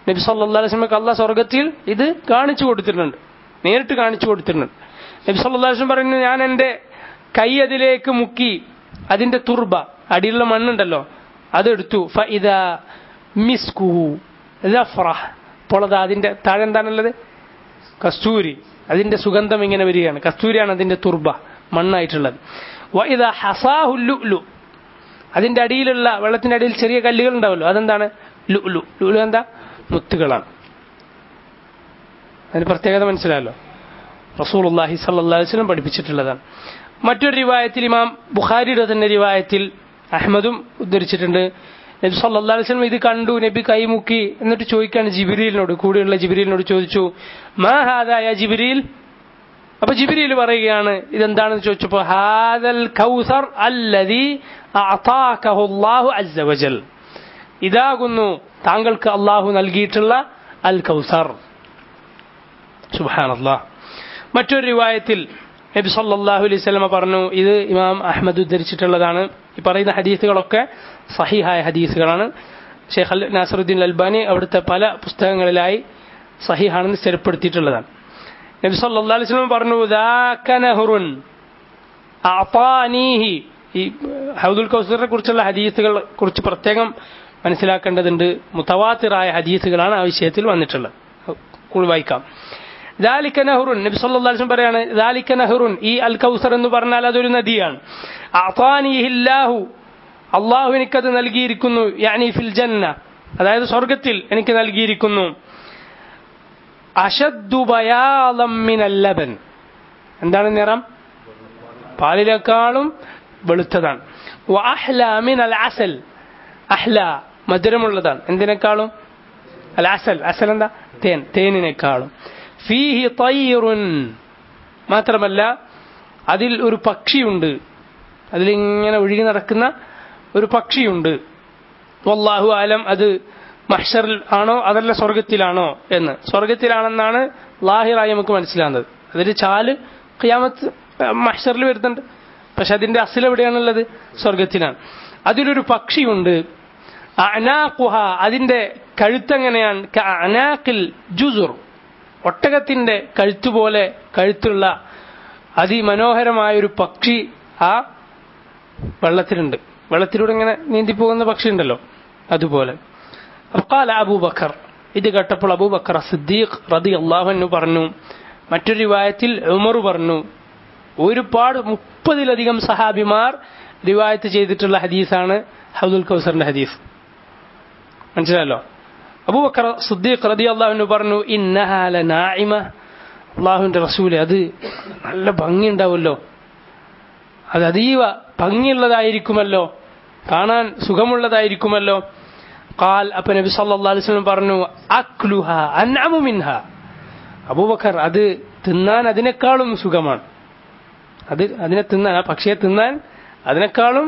നബി സല്ലല്ലാഹു അലൈഹി വസല്ലമക്ക് അല്ലാഹ് സ്വർഗ്ഗത്തിൽ ഇത് കാണിച്ചു കൊടുത്തിട്ടുണ്ട്, നേരിട്ട് കാണിച്ചു കൊടുത്തിട്ടുണ്ട്. നബി സല്ലല്ലാഹു അലൈഹി വസല്ലം പറയുന്നു, ഞാൻ എൻ്റെ കൈ അതിലേക്ക് മുക്കി അതിന്റെ തുർബ, അടിയിലുള്ള മണ്ണുണ്ടല്ലോ, അതെടുത്തു. ഫഇദാ മിസ്കുഹു സഫറഹ്, അപ്പോൾ അത് അതിന്റെ താഴെ എന്താണുള്ളത്? കസ്തൂരി, അതിന്റെ സുഗന്ധം ഇങ്ങനെ വരികയാണ്. കസ്തൂരിയാണ് അതിന്റെ തുർബ, മണ്ണായിട്ടുള്ളത്. വഇദാ ഹസാഹു ലുഅ്ലു, അതിന്റെ അടിയിലുള്ള വെള്ളത്തിന്റെ അടിയിൽ ചെറിയ കല്ലുകൾ ഉണ്ടാവല്ലോ, അതെന്താണ്? ലുഅ്ലു. ലുഅ്ലു എന്താ? മുത്തുകളാണ്. അതിന് പ്രത്യേകത മനസ്സിലായല്ലോ, റസൂലുള്ളാഹി സ്വല്ലല്ലാഹു അലൈഹി വസല്ലം പഠിപ്പിച്ചിട്ടുള്ളതാണ്. മറ്റൊരു റിവായത്തിൽ, ഇമാം ബുഖാരിയുടെ തന്നെ റിവായത്തിൽ, അഹ്മദും ഉദ്ധരിച്ചിട്ടുണ്ട്, നബി സല്ലല്ലാഹു അലൈഹി വസല്ലം ഇത് കണ്ടു, നബി കൈമുക്കി, എന്നിട്ട് ചോദിക്കാണ് ജിബ്രീലിനോട്, കൂടെയുള്ള ജിബ്രീലിനോട് ചോദിച്ചു, മാ ഹാദാ യാ ജിബ്രീൽ. അപ്പൊ ജിബ്രീൽ പറയുകയാണ് ഇതെന്താണെന്ന് ചോദിച്ചപ്പോൾ, ഹാദൽ കൗസർ അല്ലദീ അഅതാകഹു അല്ലാഹു അസ്സ വജൽ, ഇതാകുന്നു താങ്കൾക്ക് അല്ലാഹു നൽകിയിട്ടുള്ള അൽ കൗസർ. സുബ്ഹാനല്ലാഹ്. മറ്റൊരു റിവായത്തിൽ നബി സല്ലല്ലാഹു അലൈഹി വസല്ലം പറഞ്ഞു, ഇത് ഇമാം അഹ്മദ് ഉദ്ധരിച്ചിട്ടുള്ളതാണ്, ഈ പറയുന്ന ഹദീസുകളൊക്കെ സഹീഹായ ഹദീസുകളാണ്. ഷെയ്ഖ് നാസറുദ്ദീൻ അൽബാനി അവിടുത്തെ പല പുസ്തകങ്ങളിലായി സഹീഹാണെന്ന് സ്ഥിരപ്പെടുത്തിയിട്ടുള്ളതാണ്. നബി സല്ലല്ലാഹു അലൈഹി വസല്ലം പറഞ്ഞു, ദാക നഹറുൻ അഅതാനീഹി. ഈ ഹൗദുൽ കൗസറിനെ കുറിച്ചുള്ള ഹദീസുകളെ കുറിച്ച് പ്രത്യേകം മനസ്സിലാക്കേണ്ടതുണ്ട്. മുതവാത്തിറായ ഹദീസുകളാണ് ആ വിഷയത്തിൽ വന്നിട്ടുള്ളത്. കൂടി വായിക്കാം. ദാലിക നഹറുൻ, നബി സല്ലല്ലാഹു അലൈഹി വസല്ലം പറയാണ്, ദാലിക നഹറുൻ, ഈ അൽ കൗസർ എന്ന് പറഞ്ഞാൽ അതൊരു നദിയാണ്. അഅതാനിഹില്ലാഹു, അല്ലാഹു എനിക്കത് നൽകിയിരിക്കുന്നു. യാനി ഫിൽ ജന്ന, അതായത് സ്വർഗ്ഗത്തിൽ എനിക്ക് നൽകിയിരിക്കുന്നു. അശദ്ദു ബയാദം മിനൽ ലബൻ, എന്താണ് നിറം? പാലിനേക്കാളും വെളുത്തതാണ്. വ അഹ്ലാ മിനൽ അസൽ, അഹ്ലാ മധുരമുള്ളതാണ്. എന്തിനേക്കാളും? അൽ അസൽ, അസൽ എന്താ? തേൻ, തേനിനേക്കാളും. ഫീഹി തയ്റുൻ, മാത്രമല്ല അതിൽ ഒരു പക്ഷിയുണ്ട്, അതിലിങ്ങനെ ഒഴുകി നടക്കുന്ന ഒരു പക്ഷിയുണ്ട്. വല്ലാഹു ആലം, അത് മഹ്ശറിൽ ആണോ അതല്ല സ്വർഗത്തിലാണോ എന്ന്. സ്വർഗത്തിലാണെന്നാണ് ലാഹിറായി നമുക്ക് മനസ്സിലാകുന്നത്. അതിൽ ചാല് ഖിയാമത്ത് മഹ്ശറിൽ വരുന്നുണ്ട്, പക്ഷെ അതിന്റെ അസ്ൽ എവിടെയാണുള്ളത്? സ്വർഗത്തിലാണ്. അതിലൊരു പക്ഷിയുണ്ട്. അഅനാഖുഹ, അതിന്റെ കഴുത്തെങ്ങനെയാണ്? കഅനാഖിൽ ജുസുർ, ഒട്ടകത്തിന്റെ കഴുത്തുപോലെ കഴുത്തുള്ള അതിമനോഹരമായൊരു പക്ഷി ആ വെള്ളത്തിലുണ്ട്. വെള്ളത്തിലൂടെ ഇങ്ങനെ നീന്തിപ്പോകുന്ന പക്ഷി ഉണ്ടല്ലോ, അതുപോലെ. ഖാല അബൂബക്കർ, ഇത് കേട്ടപ്പോൾ അബൂബക്കർ സിദ്ദീഖ് റളിയല്ലാഹു അൻഹു പറഞ്ഞു. മറ്റൊരു റിവായത്തിൽ ഉമർ പറഞ്ഞു. ഒരുപാട് 30-ലധികം സഹാബിമാർ റിവായത്ത് ചെയ്തിട്ടുള്ള ഹദീസാണ് ഹൗദുൽ കൗസറിന്റെ ഹദീസ്. മനസ്സിലായല്ലോ. അബൂബക്കർ സിദ്ദീഖ് റളിയല്ലാഹു അൻഹു പറഞ്ഞു, ഇന്നഹാ ലനാഇമ, അല്ലാഹുവിന്റെ റസൂലെ, അത് നല്ല ഭംഗിയുണ്ടാവുമല്ലോ, അത് അതീവ ഭംഗിയുള്ളതായിരിക്കുമല്ലോ, കാണാൻ സുഖമുള്ളതായിരിക്കുമല്ലോ. ഖാൽ, അപ്പൊ നബി സല്ലല്ലാഹു അലൈഹി വസല്ലം പറഞ്ഞു, അക്ലുഹാ അൻഅമു മിൻഹാ. അബൂബക്കർ, അത് തിന്നാൻ അതിനേക്കാളും സുഖമാണ്. അതിനെ തിന്നാൻ, ആ പക്ഷിയെ തിന്നാൻ അതിനേക്കാളും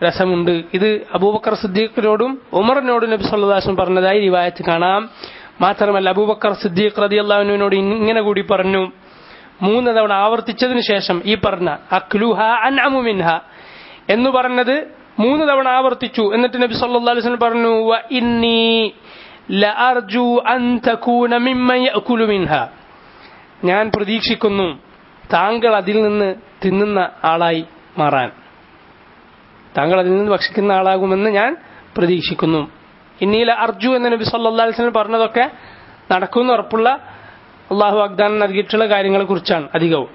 രസമുണ്ട്. ഇത് അബൂബക്കർ സിദ്ദീഖിനോടും ഉമറിനോടും നബി സല്ലല്ലാഹു അലൈഹി വസല്ലം പറഞ്ഞതായി റിവായത്ത് കാണാം. മാത്രമല്ല അബൂബക്കർ സിദ്ദീഖ് റളിയല്ലാഹു അൻഹുവിനോട് ഇങ്ങനെ കൂടി പറഞ്ഞു, 3 തവണ ആവർത്തിച്ചതിന് ശേഷം ഈ പറഞ്ഞ അക്ലുഹാ അൻഅമു മിൻഹാ എന്ന് പറഞ്ഞത് 3 തവണ ആവർത്തിച്ചു. എന്നിട്ട് നബി സല്ലല്ലാഹു അലൈഹി വസല്ലം പറഞ്ഞു, വ ഇന്നി ലഅർജു അൻ തകൂന മിമ്മൻ യഅകുലു മിൻഹാ, ഞാൻ പ്രതീക്ഷിക്കുന്നു താങ്കൾ അതിൽ നിന്ന് തിന്നുന്ന ആളായി മാറാൻ, താങ്കൾ അതിൽ നിന്ന് ഭക്ഷിക്കുന്ന ആളാകുമെന്ന് ഞാൻ പ്രതീക്ഷിക്കുന്നു. ഇന്നീല അർജു എന്ന് നബി സല്ലല്ലാഹു അലൈഹി വസല്ലം പറഞ്ഞതൊക്കെ നടക്കുമെന്ന് ഉറപ്പുള്ള അള്ളാഹു വാഗ്ദാനം നൽകിയിട്ടുള്ള കാര്യങ്ങളെ കുറിച്ചാണ് അധികവും.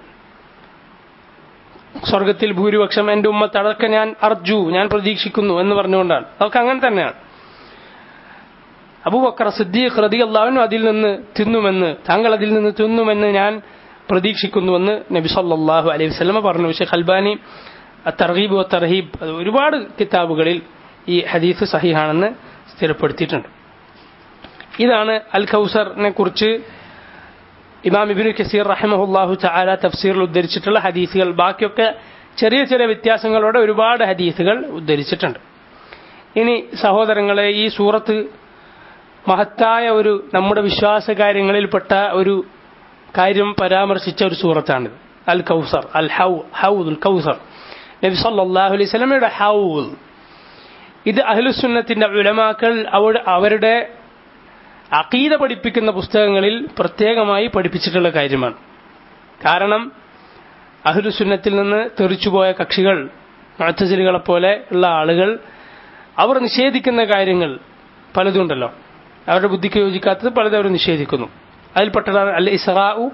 സ്വർഗത്തിൽ ഭൂരിപക്ഷം എന്റെ ഉമ്മത്ത്, അതൊക്കെ ഞാൻ അർജു, ഞാൻ പ്രതീക്ഷിക്കുന്നു എന്ന് പറഞ്ഞുകൊണ്ടാണ്. അതൊക്കെ അങ്ങനെ തന്നെയാണ്. അബൂബക്കർ സിദ്ദീഖ് റളിയല്ലാഹു അൻഹു അതിൽ നിന്ന് തിന്നുമെന്ന്, താങ്കൾ അതിൽ നിന്ന് തിന്നുമെന്ന് ഞാൻ പ്രതീക്ഷിക്കുന്നുവെന്ന് നബി സല്ലല്ലാഹു അലൈഹി വസല്ലം പറഞ്ഞു. ഷെയ്ഖ് അൽബാനി തർഗീബ് വ തർഹീബ്, ഒരുപാട് കിതാബുകളിൽ ഈ ഹദീസ് സഹീഹാണെന്ന് സ്ഥിരപ്പെടുത്തിയിട്ടുണ്ട്. ഇതാണ് അൽ കൗസറിനെ കുറിച്ച് ഇമാം ഇബ്നു കസീർ റഹിമഹുല്ലാഹു തആല തഫ്സീറിൽ ഉദ്ധരിച്ചിട്ടുള്ള ഹദീസുകൾ. ബാക്കിയൊക്കെ ചെറിയ ചെറിയ വ്യത്യാസങ്ങളോടെ ഒരുപാട് ഹദീസുകൾ ഉദ്ധരിച്ചിട്ടുണ്ട്. ഇനി സഹോദരങ്ങളെ, ഈ സൂറത്ത് മഹത്തായ ഒരു നമ്മുടെ വിശ്വാസ കാര്യങ്ങളിൽപ്പെട്ട ഒരു കാര്യം പരാമർശിച്ച ഒരു സൂറത്താണിത്. അൽ കൗസർ, അൽ ഹൗദുൽ കൗസർ, നബി സല്ലല്ലാഹു അലൈഹി വസല്ലമയുടെ ഹൗദ്. ഇത് അഹ്ലുസുന്നത്തിന്റെ ഉലമാക്കൾ അവരുടെ അഖീദ പഠിപ്പിക്കുന്ന പുസ്തകങ്ങളിൽ പ്രത്യേകമായി പഠിപ്പിച്ചിട്ടുള്ള കാര്യമാണ്. കാരണം അഹ്ലുസുന്നത്തിൽ നിന്ന് തെറിച്ചുപോയ കക്ഷികൾ, മുഅ്തസിലികളെ പോലെ ഉള്ള ആളുകൾ, അവർ നിഷേധിക്കുന്ന കാര്യങ്ങൾ പലതുണ്ടല്ലോ, അവരുടെ ബുദ്ധിക്ക് യോജിക്കാത്തത് പലതും അവർ നിഷേധിക്കുന്നു. അതിൽപ്പെട്ടതാണ് അൽ ഇസ്റാഉ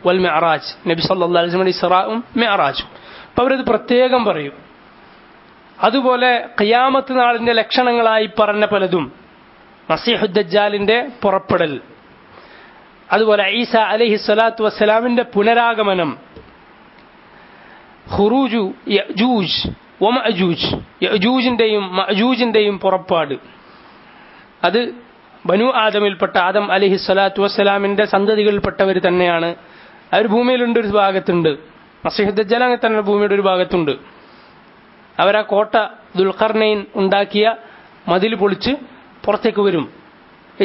വൽ മിഅ്റാജ്, നബി സല്ലല്ലാഹു അലൈഹി വസല്ലം ഇസ്റാഉം മിഅ്റാജും. അപ്പോൾ അവരത് പ്രത്യേകം പറയും. അതുപോലെ ഖിയാമത്ത് നാളിന്റെ ലക്ഷണങ്ങളായി പറഞ്ഞ പലതും, മസീഹുദ് ദജ്ജാലിന്റെ പുറപ്പെടൽ, അതുപോലെ ഈസ അലൈഹി സ്വലാത്തു വസ്സലാമിന്റെ പുനരാഗമനം, ഖുറൂജു യഅജൂജ് വമഅജൂജ്, യഅജൂജിന്റെയും മഅജൂജിന്റെയും പുറപ്പാട്, അത് ബനു ആദമിൽപ്പെട്ട ആദം അലൈഹി സ്വലാത്തു വസ്സലാമിന്റെ സന്തതികളിൽപ്പെട്ടവർ തന്നെയാണ്. അവർ ഭൂമിയിലുണ്ട്, ഒരു ഭാഗത്തുണ്ട്. മസീഹുദ് ദജ്ജാൽ അങ്ങനെ തന്നെ ഭൂമിയുടെ ഒരു ഭാഗത്തുണ്ട്. അവരാ കോട്ട ദുൽഖർനൈൻ ഉണ്ടാക്കിയ മതിൽ പൊളിച്ച് പുറത്തേക്ക് വരും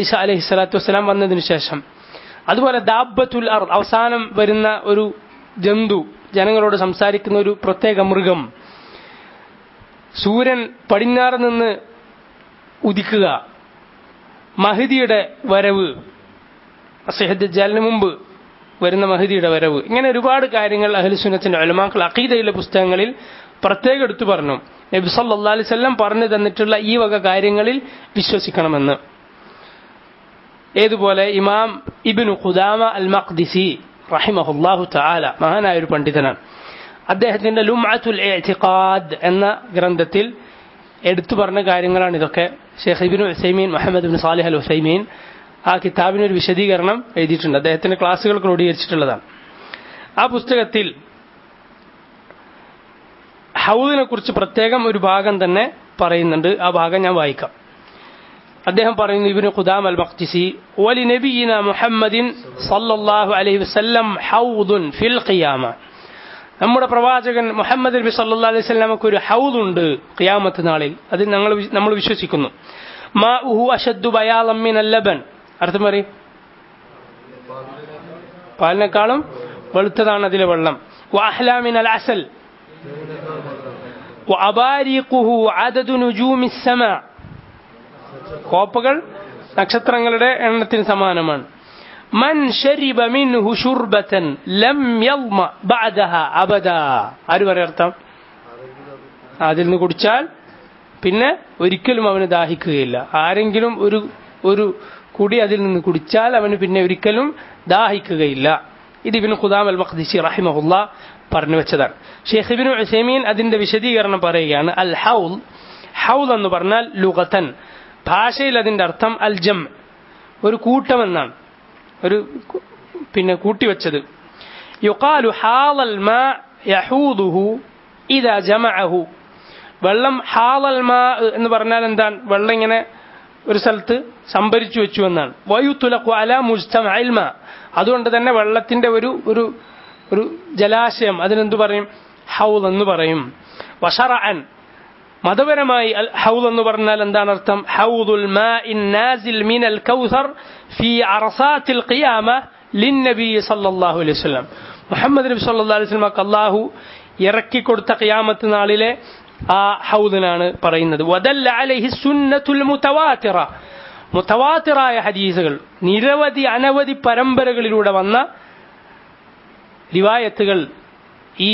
ഈസ അലൈഹി സ്വലാത്തു വസ്സലാം വന്നതിന് ശേഷം. അതുപോലെ ദാബത്തുൽ അർദ്, അവസാനം വരുന്ന ഒരു ജന്തു, ജനങ്ങളോട് സംസാരിക്കുന്ന ഒരു പ്രത്യേക മൃഗം, സൂര്യൻ പടിഞ്ഞാറ് നിന്ന് ഉദിക്കുക, മഹദിയുടെ വരവ്, മസീഹുദ് ദജ്ജാലിന് മുമ്പ് വരുന്ന മഹദിയുടെ വരവ്, ഇങ്ങനെ ഒരുപാട് കാര്യങ്ങൾ അഹ്ലുസുന്നത്തിന്റെ ഉലമാക്കൾ അഖീദയിലെ പുസ്തകങ്ങളിൽ പ്രത്യേകം എടുത്തു പറഞ്ഞു. നബി സല്ലല്ലാഹു അലൈഹി വസല്ലം പറഞ്ഞു തന്നിട്ടുള്ള ഈ വക കാര്യങ്ങളിൽ വിശ്വസിക്കണമെന്ന്. ഏതുപോലെ ഇമാം ഇബ്നു ഖുദാമ അൽ മഖ്ദിസി റഹിമഹുല്ലാഹു തആല, മഹാനായ ഒരു പണ്ഡിതനാണ്. അദ്ദേഹത്തിന്റെ ലുംഅത്തുൽ ഇഅ്തിഖാദ് എന്ന ഗ്രന്ഥത്തിൽ എടുത്തു പറഞ്ഞ കാര്യങ്ങളാണ് ഇതൊക്കെ. ഷെയ്ഖ് ഇബ്നു ഉസൈമീൻ, മുഹമ്മദ് ഇബ്നു സാലിഹ് അൽ ഉസൈമീൻ ആ കിതാബിനൊരു വിശദീകരണം എഴുതിയിട്ടുണ്ട്. അദ്ദേഹത്തിന്റെ ക്ലാസ്സുകൾ ക്രോഡീകരിച്ചിട്ടുള്ളതാണ്. ആ പുസ്തകത്തിൽ ഹൗദിനെ കുറിച്ച് പ്രത്യേകം ഒരു ഭാഗം തന്നെ പറയുന്നുണ്ട്. ആ ഭാഗം ഞാൻ വായിക്കാം. അദ്ദേഹം പറയുന്നു, ഇബ്നു ഖുദാമ അൽ മഖ്ദിസി, വലി നബിയിന മുഹമ്മദിൻ സല്ലല്ലാഹു അലൈഹി വസല്ലം ഹൗദുൻ ഫിൽ ഖിയാമ, നമ്മുടെ പ്രവാചകൻ മുഹമ്മദ് നബി സല്ലല്ലാഹു അലൈഹി വസല്ലമക്ക് ഒരു ഹൗദുണ്ട് ഖിയാമത്ത് നാളിൽ. അതിൽ നമ്മൾ വിശ്വസിക്കുന്നു. മാഉഹു അശദ്ദു ബയാളൻ മിനൽ ലബൻ, അർത്ഥം പറയും, പാലിനേക്കാളും വെളുത്തതാണ് അതിലെ വെള്ളം. വഅഹ്ലാ മിനൽ അസൽ വഅബാരിഖുഹു അദദു നുജൂമിസ് സമാ, കോപ്പകൾ നക്ഷത്രങ്ങളുടെ എണ്ണത്തിന് സമാനമാണ്. മൻ ശരിബ മിൻഹു ശുർബതൻ ലം യൽമ ബഅദഹാ അബദാ, ആര് പറയർത്ഥം, അതിൽ നിന്ന് കുടിച്ചാൽ പിന്നെ ഒരിക്കലും അവന് ദാഹിക്കുകയില്ല. ആരെങ്കിലും ഒരു കുടി അതിൽ നിന്ന് കുടിച്ചാൽ അവന് പിന്നെ ഒരിക്കലും ദാഹിക്കുകയില്ല. ഇത് ഇബ്നു ഖുദാമ അൽ മഖ്ദിസി റഹിമഹുല്ലാഹ് പറഞ്ഞു വെച്ചതാണ്. ഷെയ്ഖ് ഇബ്നു ഉസൈമീൻ അതിന്റെ വിശദീകരണം പറയുകയാണ്. അൽ ഹൗൽ, ഹൗൽ എന്ന് പറഞ്ഞാൽ ലുഗതൻ, ഭാഷയിൽ അതിന്റെ അർത്ഥം അൽ ജം, ഒരു കൂട്ടമെന്നാണ്, ഒരു പിന്നെ കൂട്ടിവെച്ചത്. യുഖാലു ഹാളൽ മാ യഹൂദുഹു ഇദാ ജമഅഹു, വെള്ളം ഹാളൽ മാ എന്ന് പറഞ്ഞാൽ എന്താണ്, വെള്ളം ഇങ്ങനെ ഒരു സ്ഥലത്ത് സംഭരിച്ചു വെച്ചു എന്നാണ്. വയുത്തുലഖു അലാ മുജ്തമഇൽ മാ, അതുകൊണ്ട് തന്നെ വെള്ളത്തിന്റെ ഒരു ഒരു ജലാശയം, അതിനെന്തു പറയും, ഹൗൽ എന്ന് പറയും. വശറഅൻ, മതപരമായി ഹൗൽ എന്ന് പറഞ്ഞാൽ എന്താണ് അർത്ഥം, ഹൗദുൽ മാഇൻ നാസിൽ മിനൽ കൗസർ ഫീ അറസാത്തിൽ ഖിയാമ ലിന്നബി സല്ലല്ലാഹു അലൈഹി വസല്ലം, മുഹമ്മദ് നബി സല്ലല്ലാഹു അലൈഹി വസല്ലമക്ക് അല്ലാഹു ഇറക്കി കൊടുത്ത ഖിയാമത്ത് നാളിലെ ആ ഹൗദിനാണ് പറയുന്നത്. വദല്ല അലൈഹി സുന്നത്തുൽ മുതവാതിറ, മുതവാതിറായ ഹദീസുകൾ, നിരവധി അനവധി പരമ്പരകളിലൂടെ വന്ന റിവായത്തുകൾ, ഈ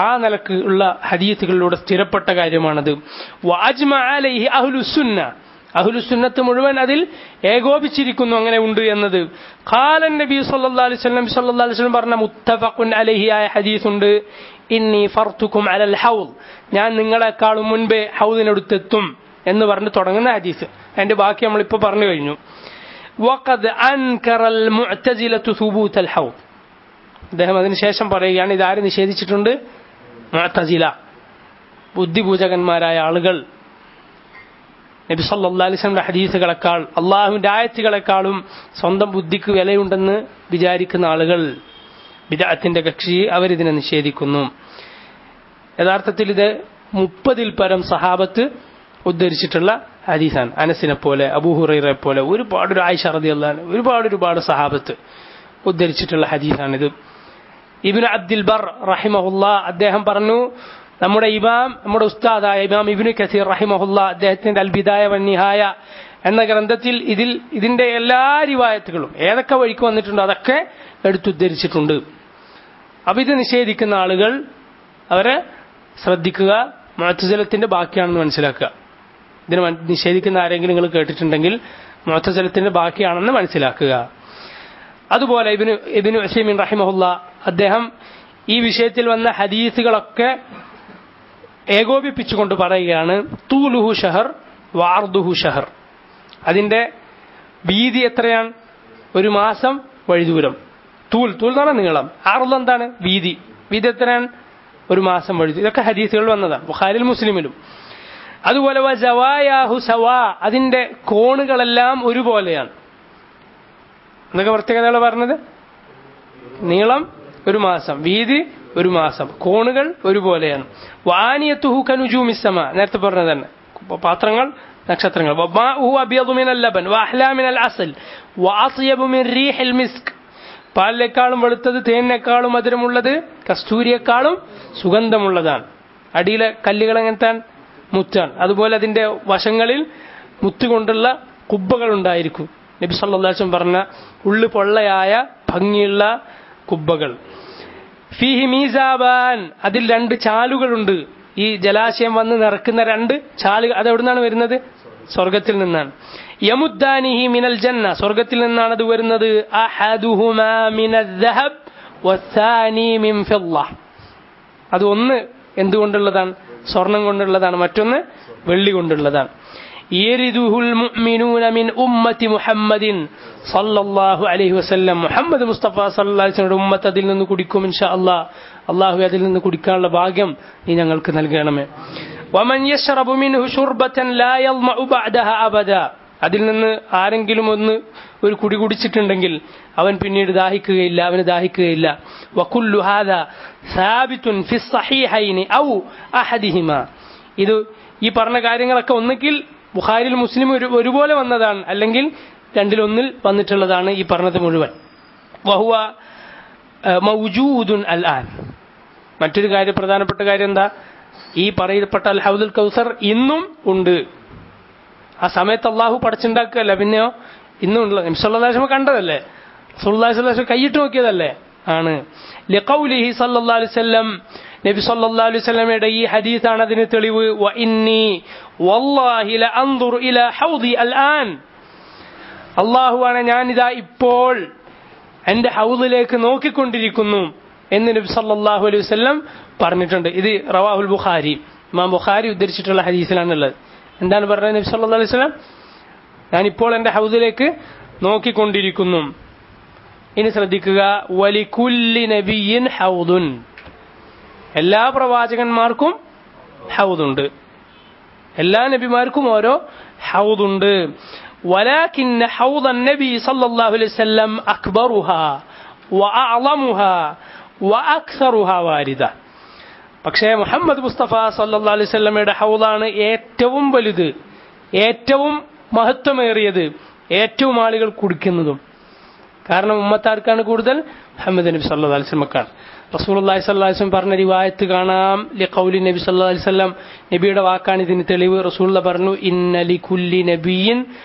ആ നിലക്ക് ഉള്ള ഹദീസുകളിലൂടെ സ്ഥിരപ്പെട്ട കാര്യമാണത്. വഅജ്മഅ അലൈഹി അഹ്ലുസുന്ന, അഹ്ലുസുന്നത്ത് മുഴുവൻ അതിൽ ഏകോപിച്ചിരിക്കുന്നു അങ്ങനെ ഉണ്ട് എന്നത്. ഖാലൻ നബി സല്ലല്ലാഹു അലൈഹി വസല്ലം പറഞ്ഞ മുത്തഫഖുൻ അലൈഹി ആയ ഹദീസുണ്ട്, ഇന്നി ഫർതുക്കും അലൽ ഹൗദ്, ഞാൻ നിങ്ങളെക്കാളും മുൻപേ ഹൗദിനടുത്തെത്തും എന്ന് പറഞ്ഞ് തുടങ്ങുന്ന ഹദീസ്. അതിന്റെ ബാക്കി നമ്മളിപ്പോൾ പറഞ്ഞു കഴിഞ്ഞു. വഖദ് അൻകറൽ മുഅ്തസിലതു സുബൂതൽ ഹൗദ്, അദ്ദേഹം അതിനുശേഷം പറയുകയാണ്, ഇതാര് നിഷേധിച്ചിട്ടുണ്ട്, മുഅ്തസില, ബുദ്ധിപൂജകന്മാരായ ആളുകൾ, നബി സല്ലല്ലാഹു അലൈഹി വസല്ലം ഹദീസുകളെക്കാൾ അള്ളാഹുവിന്റെ ആയത്തുകളെക്കാളും സ്വന്തം ബുദ്ധിക്ക് വിലയുണ്ടെന്ന് വിചാരിക്കുന്ന ആളുകൾ, ബിദ്അത്തിന്റെ കക്ഷി, അവരിതിനെ നിഷേധിക്കുന്നു. യഥാർത്ഥത്തിൽ ഇത് 30-ൽ പരം സഹാബത്ത് ഉദ്ധരിച്ചിട്ടുള്ള ഹദീസാണ്. അനസിനെ പോലെ, അബൂ ഹുറൈറയെ പോലെ, ഒരുപാട് ആയിഷ റളിയല്ലാഹു അൻഹ, ഒരുപാട് സഹാബത്ത് ഉദ്ധരിച്ചിട്ടുള്ള ഹദീസാണിത്. ഇബ്നു അബ്ദുൽ ബർ റഹിമഹുല്ലാഹ് അദ്ദേഹം പറഞ്ഞു, നമ്മുടെ ഉസ്താദായ ഇമാം ഇബ്നു കസീർ റഹിമഹുല്ലാഹ് അദ്ദേഹത്തിന്റെ അൽ ബിദായ വൻ നിഹായ എന്ന ഗ്രന്ഥത്തിൽ ഇതിന്റെ എല്ലാ റിവായത്തുകളും ഏതൊക്കെ വഴിക്ക് വന്നിട്ടുണ്ടോ അതൊക്കെ എടുത്തുദ്ധരിച്ചിട്ടുണ്ട്. അപ്പൊ ഇത് നിഷേധിക്കുന്ന ആളുകൾ അവരെ ശ്രദ്ധിക്കുക, മുഅ്തസിലത്തിന്റെ ബാക്കിയാണെന്ന് മനസ്സിലാക്കുക. ഇതിനെ നിഷേധിക്കുന്ന ആരെങ്കിലും നിങ്ങൾ കേട്ടിട്ടുണ്ടെങ്കിൽ മുഅ്തസിലത്തിന്റെ ബാക്കിയാണെന്ന് മനസ്സിലാക്കുക. അതുപോലെ ഇബ്നു ഉസൈമീൻ റഹിമഹുല്ലാ അദ്ദേഹം ഈ വിഷയത്തിൽ വന്ന ഹദീസുകളൊക്കെ ഏകോപിപ്പിച്ചുകൊണ്ട് പറയുകയാണ്, തൂലുഹു ഷഹർ വാർദുഹു ഷഹർ. അതിന്റെ വീതി എത്രയാണ്? 1 മാസം വഴിദൂരം. തൂൽ എന്ന് പറഞ്ഞാൽ നീളം, ആർദ് എന്താണ്? വീതി എത്രയാണ്? 1 മാസം വഴി. ഇതൊക്കെ ഹദീസുകൾ വന്നതാണ്, ബുഖാരിയിലും മുസ്ലിമിലും. അതുപോലെ വസവായാഹു സവാ, അതിന്റെ കോണുകളെല്ലാം ഒരുപോലെയാണ്. എന്നൊക്കെ പ്രത്യേകതകൾ പറഞ്ഞത്, നീളം 1 മാസം, വീതി 1 മാസം, കോണുകൾ ഒരുപോലെയാണ്. വാനിയത്തുഹു കനുജൂമിസ്സമാ, നേരത്തെ പറഞ്ഞത് തന്നെ, പാത്രങ്ങൾ നക്ഷത്രങ്ങൾ. വമാഉഹു അബ്യദു മിനൽ ലബൻ വഅഹ്ലാ മിനൽ അസ്ൽ വഅസ്യബു മിൻ റീഹിൽ മിസ്ക്, പാലിനേക്കാളും വെളുത്തത്, തേനിനേക്കാളും മധുരമുള്ളത്, കസ്തൂരിയേക്കാളും സുഗന്ധമുള്ളതാണ്. അടിയിലെ കല്ലുകൾ എങ്ങനത്തെ? മുത്താണ്. അതുപോലെ അതിന്റെ വശങ്ങളിൽ മുത്തുകൊണ്ടുള്ള കുബ്ബകൾ ഉണ്ടായിരിക്കും. നബി സല്ലല്ലാഹു അലൈഹി വസല്ലം പറഞ്ഞ ഉള്ളു പൊള്ളയായ ഭംഗിയുള്ള കുബ്ബകൾ. ഫീഹി മീസാബാൻ, അതിൽ 2 ചാലുകളുണ്ട്. ഈ ജലാശയം വന്ന് നിറക്കുന്ന 2 ചാലുകൾ, അതെവിടുന്നാണ് വരുന്നത്? സ്വർഗത്തിൽ നിന്നാണ്. യമുദ്ദാനിഹി മിനൽ ജന്ന, സ്വർഗത്തിൽ നിന്നാണ് അത് വരുന്നത്. അഹദുഹുമാ മിനൽ ദഹബ് വസ്സാനി മിൻ ഫിദ്ദ, അത് ഒന്ന് എന്തുകൊണ്ടുള്ളതാണ്? സ്വർണം കൊണ്ടുള്ളതാണ്, മറ്റൊന്ന് വെള്ളി കൊണ്ടുള്ളതാണ്. യരിദുഹുൽ മുഅ്മിനൂന മിൻ ഉമ്മത്തി മുഹമ്മദിൻ സല്ലല്ലാഹു അലൈഹി വസല്ലം, മുഹമ്മദ് മുസ്തഫ സല്ലല്ലാഹു അലൈഹി വസല്ലം ഉമ്മത്ത് അതിൽ നിന്ന് കുടിക്കും ഇൻഷാ അല്ലാഹ്. അല്ലാഹു അതിൽ നിന്ന് കുടിക്കാനുള്ള ഭാഗ്യം നീ ഞങ്ങൾക്ക് നൽകണമേ. വമൻ യശ്റബു മിൻഹു ശുർബതൻ ലാ യൽമഉ ബഅദഹ അബദാ, അതിൽ നിന്ന് ആരെങ്കിലും ഒരു കുടി കുടിച്ചിട്ടുണ്ടെങ്കിൽ അവൻ പിന്നീട് അവന് ദാഹിക്കുകയില്ല. വകുല്ലു ഹാദാ സാബിതുൻ ഫിസ് സഹീഹൈനി ഔ അഹദിഹിമാ, ഇത് ഈ പറഞ്ഞ കാര്യങ്ങളൊക്കെ ഒന്നുകിൽ ബുഖാരിയിൽ മുസ്ലിം ഒരുപോലെ വന്നതാണ്, അല്ലെങ്കിൽ 2-1 വന്നിട്ടുള്ളതാണ് ഈ പറഞ്ഞത് മുഴുവൻ. വഹുവ മൗജൂദുൻ അൽ ആൻ. മറ്റൊരു കാര്യം, പ്രധാനപ്പെട്ട കാര്യം എന്താ? ഈ പറയപ്പെട്ട അൽ ഹൗദുൽ കൗസർ ഇന്നും ഉണ്ട്. ആ സമയത്ത് അള്ളാഹു പടച്ചുണ്ടാക്കുകയല്ല, പിന്നെയോ ഇന്നും ഉണ്ടല്ലോ. നബി സല്ലല്ലാഹു അലൈഹി വസല്ലം കണ്ടതല്ലേ, റസൂലുള്ളാഹി സ്വല്ലല്ലാഹു അലൈഹി വസല്ലം കൈയിട്ട് നോക്കിയതല്ലേ ആണ്. ലിഖൗലിഹി സല്ലല്ലാഹു അലൈഹി വസല്ലം, നബി സല്ലല്ലാഹു അലൈഹി വസല്ലമയുടെ ഈ ഹദീസാണ് അതിന് തെളിവ്. വ ഇന്നി വല്ലാഹി ലഅൻദുറു ഇലാ ഹൗദി അൽആൻ, അല്ലാഹുവാണ് ഞാനിതാ ഇപ്പോൾ എന്റെ ഹൗദിലേക്ക് നോക്കിക്കൊണ്ടിരിക്കുന്നു എന്ന് നബി സല്ലല്ലാഹു അലൈഹി വസല്ലം പറഞ്ഞിട്ടുണ്ട്. ഇത് റവാഹുൽ ബുഖാരി, ഇമാം ബുഖാരി ഉദ്ധരിച്ചിട്ടുള്ള ഹദീസിലാണുള്ളത്. എന്താണ് പറഞ്ഞത് നബി സല്ലല്ലാഹു അലൈഹി വസല്ലം? ഞാനിപ്പോൾ എന്റെ ഹൗദിലേക്ക് നോക്കിക്കൊണ്ടിരിക്കുന്നു. ഇനി ശ്രദ്ധിക്കുക, വലികുല്ലി നബിയിൻ ഹൗദുൻ, എല്ലാ പ്രവാചകന്മാർക്കും ഹൗദുണ്ട്, എല്ലാ നബിമാർക്കും ഓരോ ഹൗദുണ്ട്. വലാകിന്ന ഹൗദൻ നബി സല്ലല്ലാഹു അലൈഹി വസല്ലം അക്ബറുഹാ വഅഅളമുഹാ വഅക്സറുഹാ വാരിദ. പക്ഷേ മുഹമ്മദ് മുസ്തഫ സല്ലല്ലാഹു അലൈഹി വസല്ലമയുടെ ഹൗദാണ് ഏറ്റവും വലുത്, ഏറ്റവും മഹത്വമേറിയത്, ഏറ്റവും ആളുകൾ കുടിക്കുന്നതും. കാരണം ഉമ്മത്താർക്കാണ് കൂടുതൽ? മുഹമ്മദ് നബി സല്ലല്ലാഹു അലൈഹി വസല്ലമക്കാണ്. റസൂലുള്ളാഹി സ്വല്ലല്ലാഹു അലൈഹി വസല്ലം പറഞ്ഞ റിവായത്ത് കാണാം, ലിഖൗലി നബി സല്ലല്ലാഹു അലൈഹി വസല്ലം, നബിയുടെ വാക്കാണ് ഇതിന് തെളിവ്. റസൂലുള്ള പറഞ്ഞു, ഇന്ന ലികുല്ലി നബിയിൻ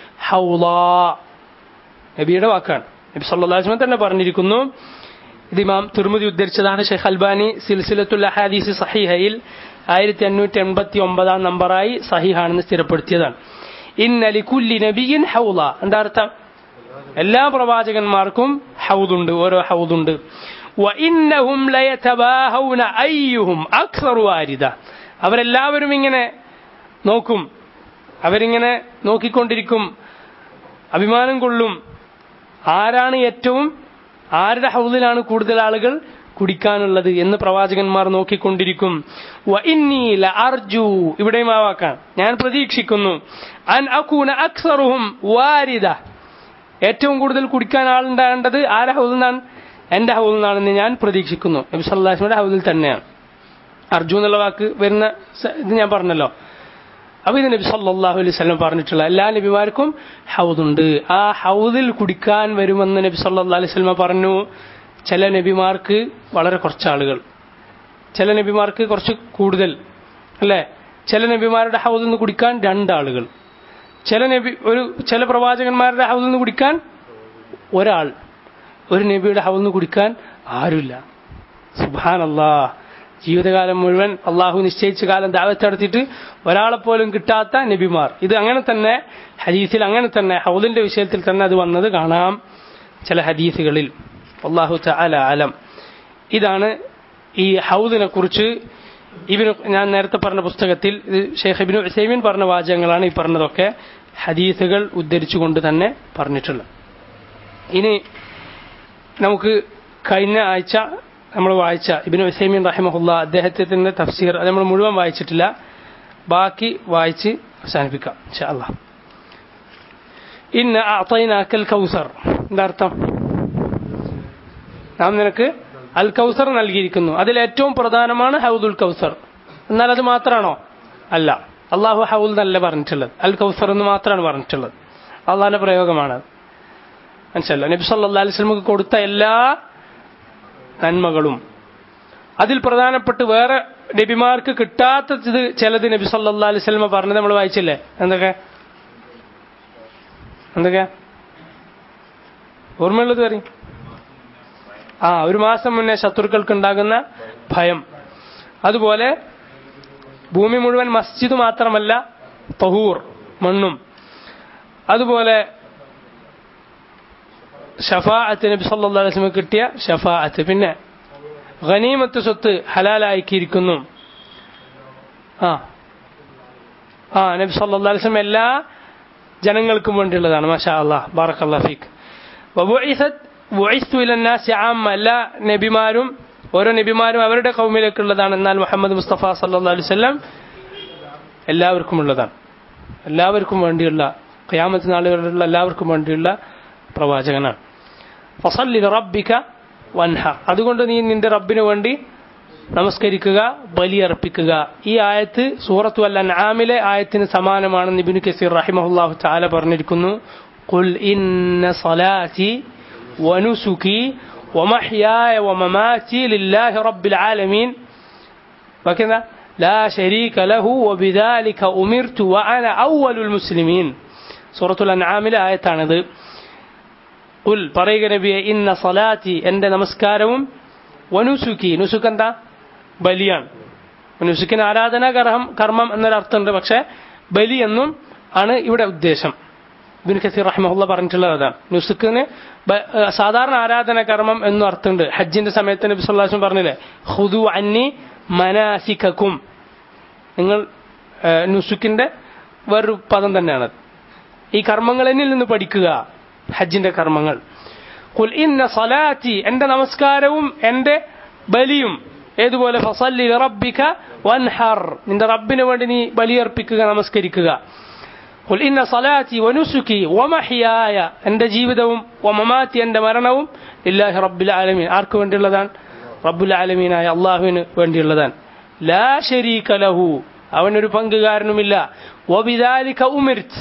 ഹൗളാ, നബിയുടെ വാക്കാണ്, നബി സല്ലല്ലാഹു അലൈഹി വസല്ലം തന്നെ പറഞ്ഞിരിക്കുന്നു. ഇത് ഇമാം തിർമിദി ഉദ്ധരിച്ചതാണ്. ഷെയ്ഖ് അൽബാനി സിൽസിലത്തുൽ അഹാദീസ് സഹീഹയിൽ 1589 നമ്പറായി സഹീഹാണെന്ന് സ്ഥിരപ്പെടുത്തിയതാണ്. ഇന്ന ലികുല്ലി നബിയിൻ ഹൗളാ, എന്താ അർത്ഥം? എല്ലാ പ്രവാചകന്മാർക്കും ഹൗദുണ്ട്, ഓരോ ഹൗദുണ്ട്. വഇന്നഹും ലയതബാഹൗന അയ്യുഹും അക്സറു വാരിദ, അവരെല്ലാവരും ഇങ്ങനെ നോക്കും, അവരിങ്ങനെ നോക്കിക്കൊണ്ടിരിക്കും, അഭിമാനം കൊള്ളും, ആരാണ് ഏറ്റവും, ആരുടെ ഹൗദിലാണ് കൂടുതൽ ആളുകൾ കുടിക്കാനുള്ളത് എന്ന് പ്രവാചകന്മാർ നോക്കിക്കൊണ്ടിരിക്കും. വഇന്നി ലഅർജു, ഇവിടെയും ആ വാക്കാണ്, ഞാൻ പ്രതീക്ഷിക്കുന്നു, അൻ അകൂന അക്സറുഹും വാരിദ, ഏറ്റവും കൂടുതൽ കുടിക്കാൻ ആളുണ്ടാകേണ്ടത് ആരുടെ ഹൗദിൽ നിന്നാണ്? എന്റെ ഹൗദിൽ നിന്നാണെന്ന് ഞാൻ പ്രതീക്ഷിക്കുന്നു. നബി സല്ലല്ലാഹു അലൈഹി വസല്ലമയുടെ ഹൗദിൽ തന്നെയാണ്. അർജു എന്നുള്ള വാക്ക് വരുന്ന ഇത് ഞാൻ പറഞ്ഞല്ലോ. അപ്പൊ ഇത് നബി സല്ലല്ലാഹു അലൈഹി വസല്ലം പറഞ്ഞിട്ടുള്ള എല്ലാ നബിമാർക്കും ഹൗദുണ്ട്. ആ ഹൗദിൽ കുടിക്കാൻ വരുമെന്ന് നബി സല്ലല്ലാഹു അലൈഹി വസല്ലം പറഞ്ഞു. ചില നബിമാർക്ക് വളരെ കുറച്ച് ആളുകൾ, ചില നബിമാർക്ക് കുറച്ച് കൂടുതൽ, അല്ലെ? ചില നബിമാരുടെ ഹൗദിൽ നിന്ന് കുടിക്കാൻ 2 ആളുകൾ, ചില പ്രവാചകന്മാരുടെ ഹൗദിൽ നിന്ന് കുടിക്കാൻ ഒരാൾ, ഒരു നബിയുടെ ഹൗദിൽ നിന്ന് കുടിക്കാൻ ആരുമില്ല. സുബ്ഹാനല്ലാഹ്. ജീവിതകാലം മുഴുവൻ അള്ളാഹു നിശ്ചയിച്ച കാലം ദഅവത്ത് നടത്തിയിട്ട് ഒരാളെപ്പോലും കിട്ടാത്ത നബിമാർ. ഇത് അങ്ങനെ തന്നെ ഹദീസിൽ അങ്ങനെ തന്നെ ഹൗദിന്റെ വിഷയത്തിൽ തന്നെ അത് വന്നത് കാണാം ചില ഹദീസുകളിൽ. അല്ലാഹു തആല അലം. ഇതാണ് ഈ ഹൗദിനെ കുറിച്ച് ഞാൻ നേരത്തെ പറഞ്ഞ പുസ്തകത്തിൽ ഷെയ്ഖ് ഇബ്നു ഉസൈമീൻ പറഞ്ഞ വാചകങ്ങളാണ് ഈ പറഞ്ഞതൊക്കെ ഹദീസുകൾ ഉദ്ധരിച്ചുകൊണ്ട് തന്നെ പറഞ്ഞിട്ടുള്ളത്. ഇനി നമുക്ക് കഴിഞ്ഞ ആഴ്ച നമ്മൾ വായിച്ച ഇബ്നു ഉസൈമീൻ റഹിമഹുല്ലാ അദ്ദേഹത്തിന്റെ തഫ്സീർ അത് നമ്മൾ മുഴുവൻ വായിച്ചിട്ടില്ല, ബാക്കി വായിച്ച് അവസാനിപ്പിക്കാം ഇൻഷാ അല്ലാഹ്. ഇന്ന അഅതൈനാകൽ കൗസർ, എന്താ അർത്ഥം? നാം നിനക്ക് അൽ കൗസർ നൽകിയിരിക്കുന്നു. അതിൽ ഏറ്റവും പ്രധാനമാണ് ഹൗദുൽ കൗസർ. എന്നാൽ അത് മാത്രമാണോ? അല്ല. അള്ളാഹു ഹൗൽ എന്നല്ല പറഞ്ഞിട്ടുള്ളത്, അൽ കൗസർ എന്ന് മാത്രമാണ് പറഞ്ഞിട്ടുള്ളത്. അള്ളാഹിന്റെ പ്രയോഗമാണ്. മനസ്സിലല്ലോ? നബി സല്ലല്ലാഹു അലൈഹി വസല്ലമക്ക് കൊടുത്ത എല്ലാ നന്മകളും അതിൽ പ്രധാനപ്പെട്ട് വേറെ നബിമാർക്ക് കിട്ടാത്തത് ചിലത് നബി സല്ലല്ലാഹു അലൈഹി വസല്ലമ പറഞ്ഞത് നമ്മൾ വായിച്ചില്ലേ? എന്തൊക്കെ ഓർമ്മയുള്ളത് പറയും. ഒരു മാസം മുന്നേ ശത്രുക്കൾക്ക് ഉണ്ടാകുന്ന ഭയം, അതുപോലെ ഭൂമി മുഴുവൻ മസ്ജിദ് മാത്രമല്ല തഹൂർ മണ്ണും, അതുപോലെ ഷഫാഅത്ത് നബി സല്ലല്ലാഹു അലൈഹി വസല്ലം കിട്ടിയ ഷഫാഅത്ത്, പിന്നെ ഗനീമത്ത് സ്വത്ത് ഹലാലാക്കിയിരിക്കുന്നു. നബി സല്ലല്ലാഹു അലൈഹി വസല്ലം എല്ലാ ജനങ്ങൾക്കും വേണ്ടിയുള്ളതാണ്. മാഷാ അല്ലാഹ്, ബാറക്കല്ലാഹു ഫീക്. വബുഇസ്തു ഇലന്നാസി ആമ്മ, എല്ലാ നബിമാരും ഓരോ നബിമാരും അവരുടെ ഖൗമിലേക്കുള്ളതാണ്. എന്നാൽ മുഹമ്മദ് മുസ്തഫ സല്ലല്ലാഹു അലൈഹി വസല്ലം എല്ലാവർക്കും ഉള്ളതാണ്. എല്ലാവർക്കും വേണ്ടിയുള്ള, ഖിയാമത്ത് നാളുകളിലുള്ള എല്ലാവർക്കും വേണ്ടിയുള്ള പ്രവാചകനാണ്. ഫസല്ലി ലിറബ്ബിക വൻഹർ, അതുകൊണ്ട് നീ നിന്റെ റബ്ബിന് വേണ്ടി നമസ്കരിക്കുക, ബലിയർപ്പിക്കുക. ഈ ആയത്ത് സൂറത്തു അൽ അൻആമിലെ ആയത്തിന് സമാനമാണെന്ന് ഇബ്നു കസീർ റഹിമഹുല്ലാഹു തആല പറഞ്ഞിരിക്കുന്നു. ഖുൽ ഇന്ന സ്വലാത്തി വനുസുകി വമഹ്യായ വമമാതി ലില്ലാഹി റബ്ബിൽ ആലമീൻ വകദാ ലാ ശരീക ലഹു വബിദാലിക ഉമിർതു വഅന അവ്വലുൽ മുസ്ലിമീൻ. സൂറത്തുൽ അൻആമിലെ ആയത്താണിത്. ഖുൽ, പറയുക നബിയെ, ഇന്ന സ്വലാത്തി, എന്റെ നമസ്കാരവും, വനുസുകി, നുസുക്ക് എന്താ? ബലിയാണ്. നുസുക്കിന് ആരാധനാ കർമ്മം എന്നൊരർത്ഥമുണ്ട്, പക്ഷെ ബലി എന്നും ആണ് ഇവിടെ ഉദ്ദേശം. ഇബ്നു കസീർ റഹിമഹുല്ലാഹ് പറഞ്ഞിട്ടുള്ളത് അതാണ്. നുസുക്കിന് സാധാരണ ആരാധന കർമ്മം എന്നും അർത്ഥമുണ്ട്. ഹജ്ജിന്റെ സമയത്ത് നബി സല്ലല്ലാഹു അലൈഹി വസല്ലം പറഞ്ഞില്ലേ, ഖുദു അന്നി മനാസികകും, നിങ്ങൾ നുസുക്കിന്റെ വേറൊരു പദം തന്നെയാണ്. ഈ കർമ്മങ്ങൾ എന്നിൽ നിന്ന് പഠിക്കുക, ഹജ്ജിന്റെ കർമ്മങ്ങൾ. ഖുൽ ഇന്ന സ്വലാത്തി, എന്റെ നമസ്കാരവും എന്റെ ബലിയും, ഏതുപോലെ ഫസല്ലി ലിറബ്ബിക വൻഹർ, നിന്റെ റബ്ബിന് വേണ്ടി നീ ബലിയർപ്പിക്കുക, നമസ്കരിക്കുക. ഖുൽ ഇന്ന സ്വലാത്തി വനുസുകി വമഹ്യായ, എന്റെ ജീവിതവും, വമമാതി, എന്റെ മരണവും, ലില്ലാഹി റബ്ബിൽ ആലമീൻ, ആർക്ക് വേണ്ടിയുള്ളതാണ്? റബ്ബുൽ ആലമീനായ അല്ലാഹുവിന് വേണ്ടിയുള്ളതാണ്. ലാ ശരീക ലഹു, അവനൊരു പങ്കുകാരനുമില്ല. വബിദാലിക ഉമിർത്,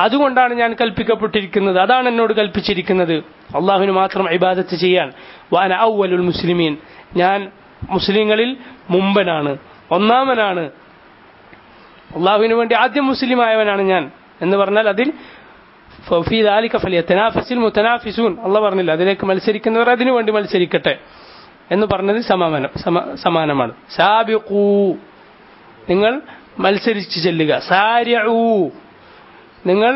അതുകൊണ്ടാണ് ഞാൻ കൽപ്പിക്കപ്പെട്ടിരിക്കുന്നത്, അതാണ് എന്നോട് കൽപ്പിച്ചിരിക്കുന്നത്, അള്ളാഹുവിന് മാത്രം ഇബാദത്ത് ചെയ്യാൻ. വഅന അവ്വലുൽ മുസ്ലിമീൻ, ഞാൻ മുസ്ലിങ്ങളിൽ മുമ്പനാണ്, ഒന്നാമനാണ്, അള്ളാഹുവിന് വേണ്ടി ആദ്യം മുസ്ലിം ആയവനാണ് ഞാൻ എന്ന് പറഞ്ഞാൽ അതിൽ ഫീ ദാലിക ഫലിയതനാഫസിൽ മുതനാഫിസൂൻ, അള്ളാഹ് പറഞ്ഞില്ല, അതിലേക്ക് മത്സരിക്കുന്നവർ അതിനു വേണ്ടി മത്സരിക്കട്ടെ എന്ന് പറഞ്ഞത് സമാനമാണ്. സാബിഖൂ, നിങ്ങൾ മത്സരിച്ച് ചെല്ലുക. സാരിഉ, നിങ്ങൾ